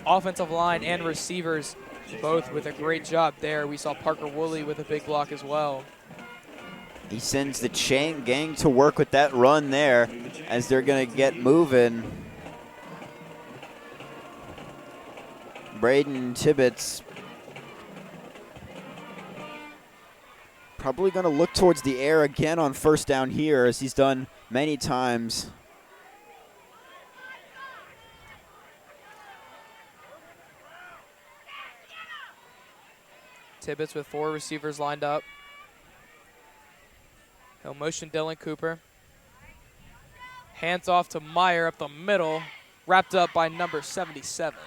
Offensive line and receivers both with a great job there. We saw Parker Woolley with a big block as well.
He sends the chain gang to work with that run there as they're going to get moving. Braden Tibbetts probably going to look towards the air again on first down here, as he's done many times.
Tibbetts with 4 receivers lined up. He'll motion Dylan Cooper. Hands off to Meyer up the middle, wrapped up by number 77.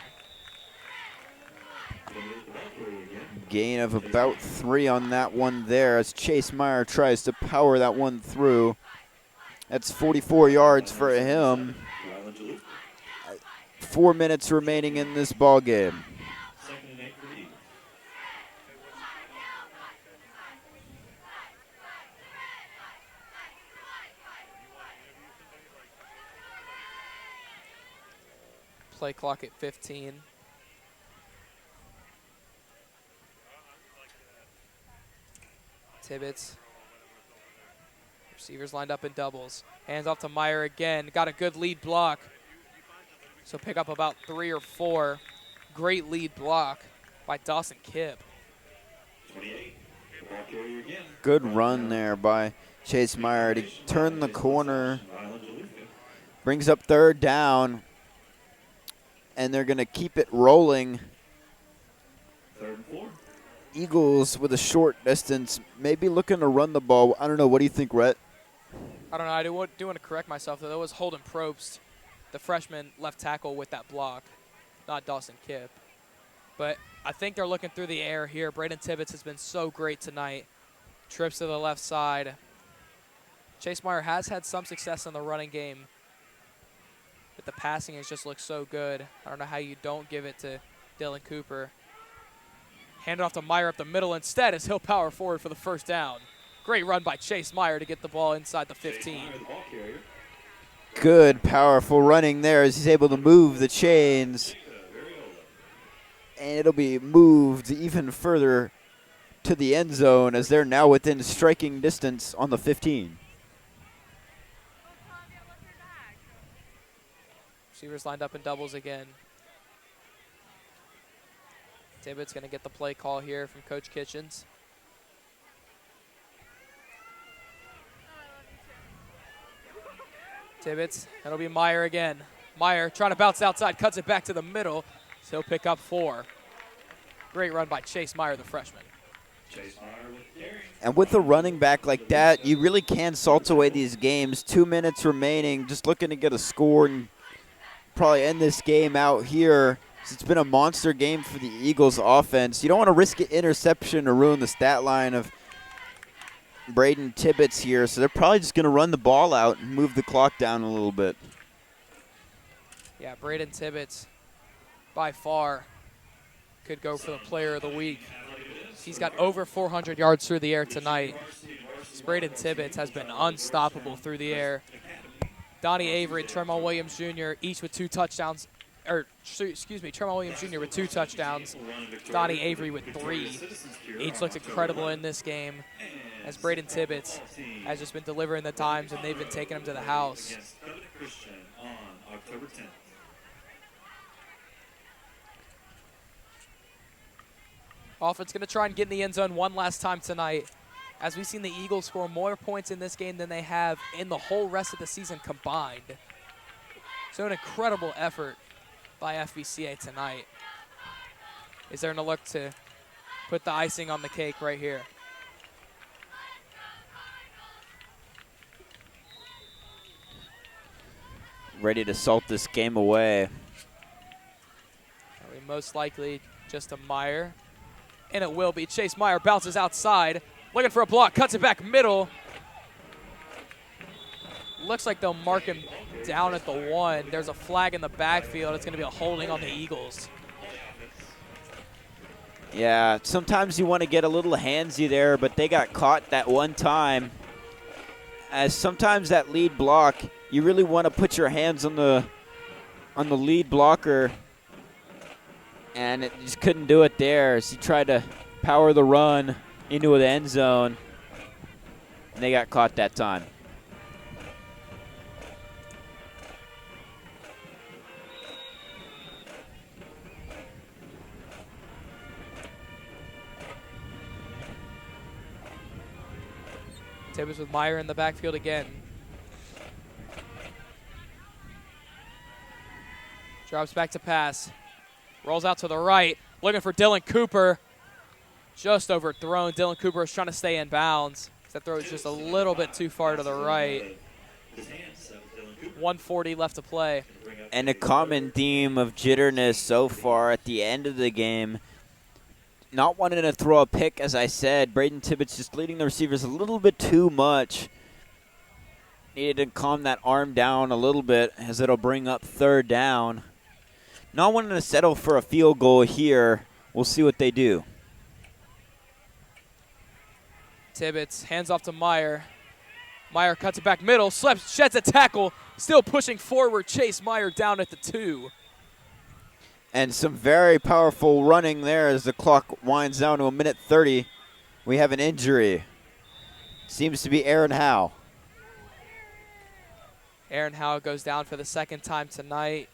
Gain of about 3 on that one there as Chase Meyer tries to power that one through. That's 44 yards for him. 4 minutes remaining in this ball game.
Play clock at 15. Tibbetts. Receivers lined up in doubles. Hands off to Meyer again. Got a good lead block. So pick up about 3 or 4. Great lead block by Dawson Kipp.
28. Ball carrier again.
Good run there by Chase Meyer to turn the corner. Brings up third down. And they're going to keep it rolling.
3rd and 4.
Eagles with a short distance, maybe looking to run the ball. I don't know. What do you think, Rhett?
I don't know. I do want to correct myself, though. That was Holden Probst, the freshman left tackle, with that block, not Dawson Kipp. But I think they're looking through the air here. Braden Tibbetts has been so great tonight. Trips to the left side. Chase Meyer has had some success in the running game, but the passing has just looked so good. I don't know how you don't give it to Dylan Cooper. Hand it off to Meyer up the middle instead as he'll power forward for the first down. Great run by Chase Meyer to get the ball inside the 15.
Good, powerful running there as he's able to move the chains. And it'll be moved even further to the end zone as they're now within striking distance on the 15.
Receivers lined up in doubles again. Tibbetts going to get the play call here from Coach Kitchens. Tibbetts, that'll be Meyer again. Meyer trying to bounce outside, cuts it back to the middle, so he'll pick up 4. Great run by Chase Meyer, the freshman.
And with a running back like that, you really can salt away these games. 2 minutes remaining, just looking to get a score and probably end this game out here. It's been a monster game for the Eagles offense. You don't want to risk an interception or ruin the stat line of Braden Tibbetts here, so they're probably just going to run the ball out and move the clock down a little bit.
Yeah, Braden Tibbetts by far could go for the player of the week. He's got over 400 yards through the air tonight. Braden Tibbetts has been unstoppable through the air. Donnie Avery and Tremont Williams Jr. each with 2 touchdowns. Tremont Williams Jr. with 2 touchdowns. Donnie Avery with 3. Each looks incredible in this game, as Braden Tibbetts has just been delivering the times, and they've been taking him to the house.
On October 10th.
Offense going to try and get in the end zone one last time tonight, as we've seen the Eagles score more points in this game than they have in the whole rest of the season combined. So an incredible effort by FBCA tonight. Is there going to look to put the icing on the cake right here?
Ready to salt this game away.
I mean, most likely just a Meyer. And it will be. Chase Meyer bounces outside, looking for a block, cuts it back middle. Looks like they'll mark him down at the 1. There's a flag in the backfield. It's going to be a holding on the Eagles.
Yeah, sometimes you want to get a little handsy there, but they got caught that one time. As sometimes that lead block, you really want to put your hands on the lead blocker, and it just couldn't do it there as he tried to power the run into the end zone, and they got caught that time.
Tibbetts with Meyer in the backfield again. Drops back to pass. Rolls out to the right. Looking for Dylan Cooper. Just overthrown. Dylan Cooper is trying to stay in bounds. That throw is just a little bit too far to the right. 1:40 left to play.
And a common theme of jitterness so far at the end of the game. Not wanting to throw a pick, as I said. Braden Tibbetts just leading the receivers a little bit too much. Needed to calm that arm down a little bit as it'll bring up 3rd down. Not wanting to settle for a field goal here. We'll see what they do.
Tibbetts hands off to Meyer. Meyer cuts it back middle, sheds a tackle, still pushing forward. Chase Meyer down at the 2.
And some very powerful running there as the clock winds down to 1:30. We have an injury. Seems to be Aaron Howe.
Aaron Howe goes down for the 2nd time tonight.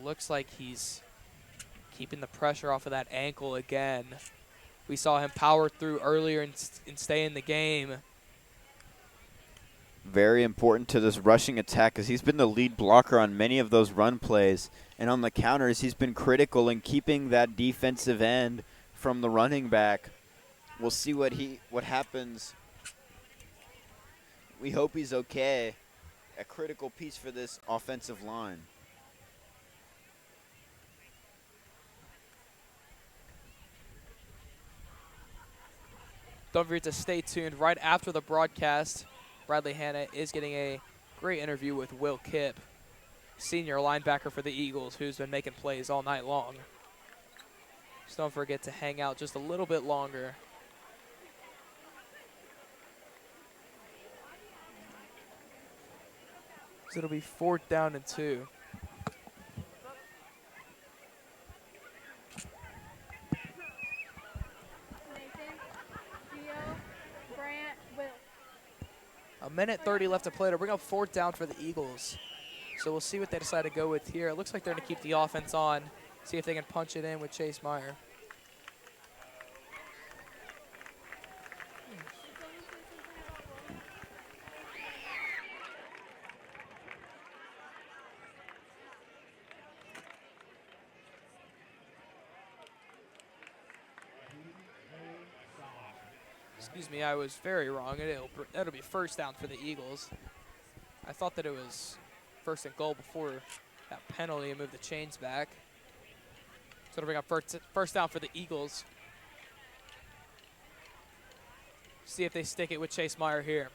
Looks like he's keeping the pressure off of that ankle again. We saw him power through earlier and stay in the game.
Very important to this rushing attack because he's been the lead blocker on many of those run plays. And on the counters, he's been critical in keeping that defensive end from the running back. We'll see what happens. We hope he's okay. A critical piece for this offensive line.
Don't forget to stay tuned right after the broadcast. Bradley Hanna is getting a great interview with Will Kipp, senior linebacker for the Eagles, who's been making plays all night long. Just don't forget to hang out just a little bit longer. So it'll be 4th down and 2. A 1:30 left to play to bring up 4th down for the Eagles. So we'll see what they decide to go with here. It looks like they're going to keep the offense on, see if they can punch it in with Chase Meyer. Excuse me, I was very wrong. It'll be 1st down for the Eagles. I thought that it was 1st and goal before that penalty and moved the chains back. So it'll bring up 1st down for the Eagles. See if they stick it with Chase Meyer here.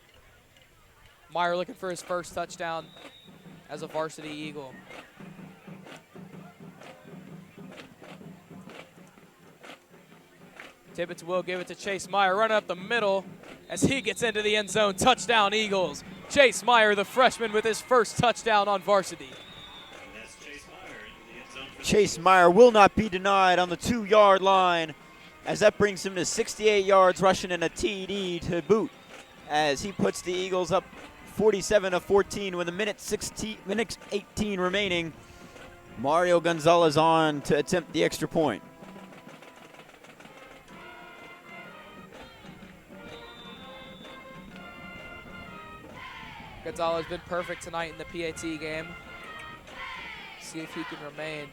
Meyer looking for his 1st touchdown as a varsity Eagle. Tibbetts will give it to Chase Meyer, running up the middle as he gets into the end zone. Touchdown, Eagles. Chase Meyer, the freshman, with his 1st touchdown on varsity.
Chase Meyer will not be denied on the 2-yard line as that brings him to 68 yards rushing and a TD to boot as he puts the Eagles up 47-14 with a minute 18 remaining. Mario Gonzalez on to attempt the extra point.
Gonzalez has been perfect tonight in the PAT game. See if he can remain.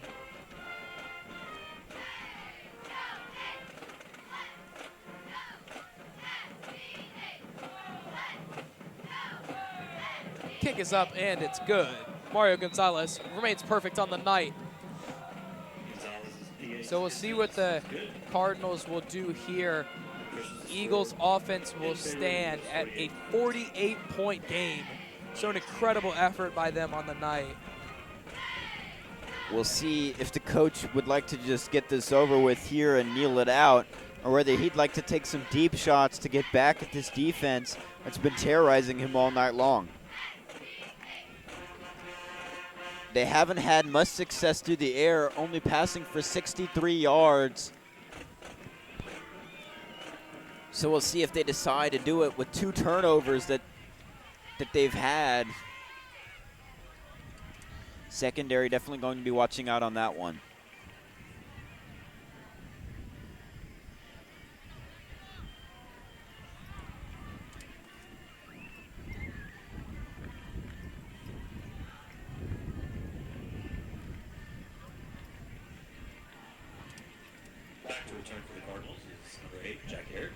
Kick is up and it's good. Mario Gonzalez remains perfect on the night. So we'll see what the Cardinals will do here. Eagles offense will stand at a 48-point game. So an incredible effort by them on the night.
We'll see if the coach would like to just get this over with here and kneel it out, or whether he'd like to take some deep shots to get back at this defense that's been terrorizing him all night long. They haven't had much success through the air, only passing for 63 yards. So we'll see if they decide to do it with 2 turnovers that they've had. Secondary definitely going to be watching out on that one.
Back to return for the Cardinals is number 8, Jack Harrod.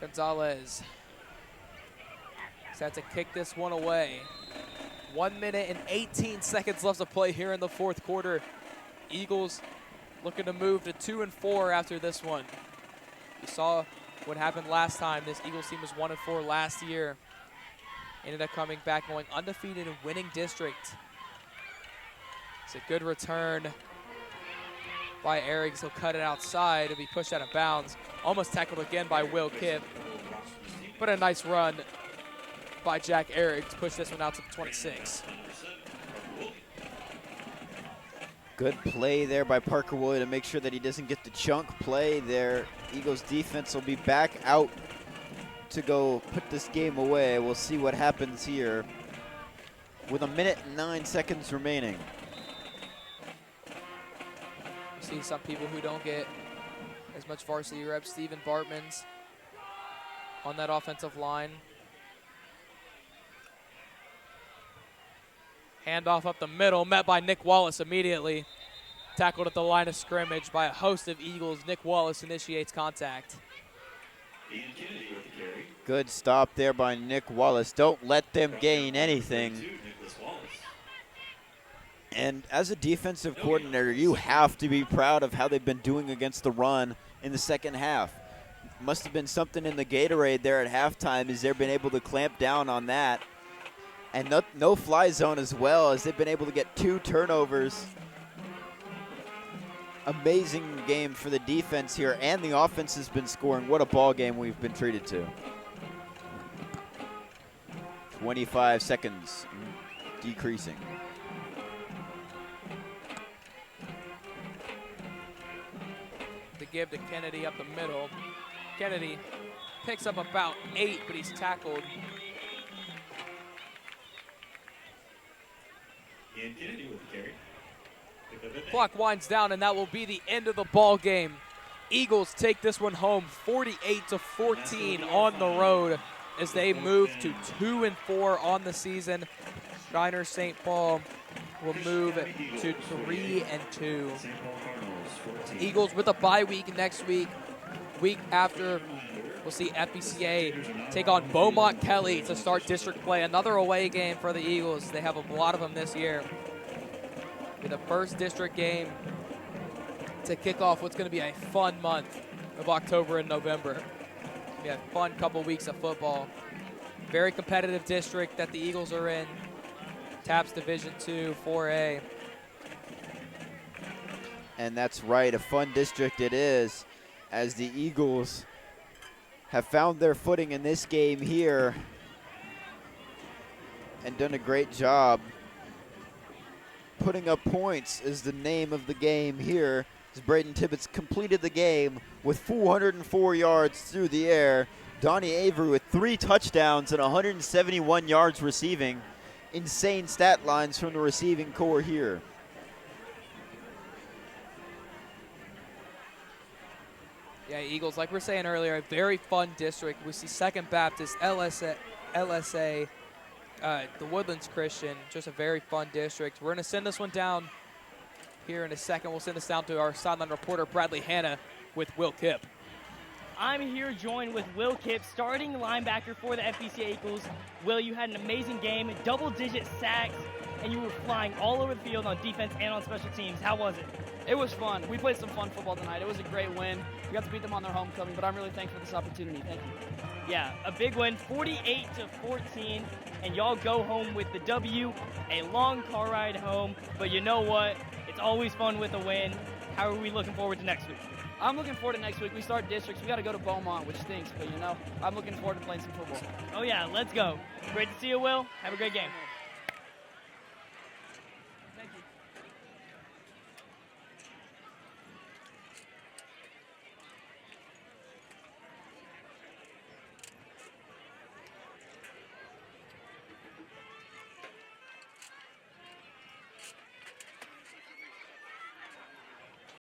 Gonzalez set to kick this one away. 1 minute and 18 seconds left to play here in the fourth quarter. Eagles looking to move to 2-4 after this one. You saw what happened last time. This Eagles team was 1-4 last year. Ended up coming back, going undefeated and winning district. It's a good return by Eriks. He'll cut it outside and be pushed out of bounds. Almost tackled again by Will Kipp. But a nice run by Jack Eriks to push this one out to the 26.
Good play there by Parker Wood to make sure that he doesn't get the chunk play there. Eagles defense will be back out to go put this game away. We'll see what happens here with 1 minute and 9 seconds remaining.
See some people who don't get as much varsity reps. Steven Bartman's on that offensive line. Handoff up the middle, met by Nick Wallace immediately. Tackled at the line of scrimmage by a host of Eagles. Nick Wallace initiates contact.
Ian Kennedy with the carry.
Good stop there by Nick Wallace. Don't let them gain anything.
Nicholas Wallace.
And as a defensive coordinator, you have to be proud of how they've been doing against the run in the second half. Must have been something in the Gatorade there at halftime, as they've been able to clamp down on that. And no fly zone as well, as they've been able to get 2 turnovers. Amazing game for the defense here, and the offense has been scoring. What a ball game we've been treated to. 25 seconds, decreasing.
To give to Kennedy up the middle. Kennedy picks up about 8, but he's tackled.
Ian Kennedy with the carry.
Clock winds down, and that will be the end of the ball game. Eagles take this one home 48-14 on the road as they move to 2-4 on the season. Shiner St. Paul will move to 3-2. Eagles with a bye week next week. Week after, we'll see FBCA take on Beaumont Kelly to start district play. Another away game for the Eagles. They have a lot of them this year. Be the first district game to kick off what's going to be a fun month of October and November. We have a fun couple weeks of football. Very competitive district that the Eagles are in. TAPS Division II, 4A.
And that's right, a fun district it is, as the Eagles have found their footing in this game here and done a great job. Putting up points is the name of the game here, as Braden Tibbetts completed the game with 404 yards through the air. Donnie Avery with 3 touchdowns and 171 yards receiving. Insane stat lines from the receiving core here.
Yeah, Eagles, like we were saying earlier, a very fun district. We see Second Baptist, LSA, the Woodlands Christian, just a very fun district. We're going to send this one down here in a second. We'll send this down to our sideline reporter, Bradley Hanna, with Will Kipp.
I'm here joined with Will Kipp, starting linebacker for the FBCA Eagles. Will, you had an amazing game, double-digit sacks, and you were flying all over the field on defense and on special teams. How was it?
It was fun. We played some fun football tonight. It was a great win. We got to beat them on their homecoming, but I'm really thankful for this opportunity. Thank you.
Yeah, a big win, 48-14, and y'all go home with the W. A long car ride home, but you know what? It's always fun with a win. How are we looking forward to next week?
I'm looking forward to next week. We start districts. We got to go to Beaumont, which stinks, but I'm looking forward to playing some football.
Oh yeah, let's go. Great to see you, Will. Have a great game.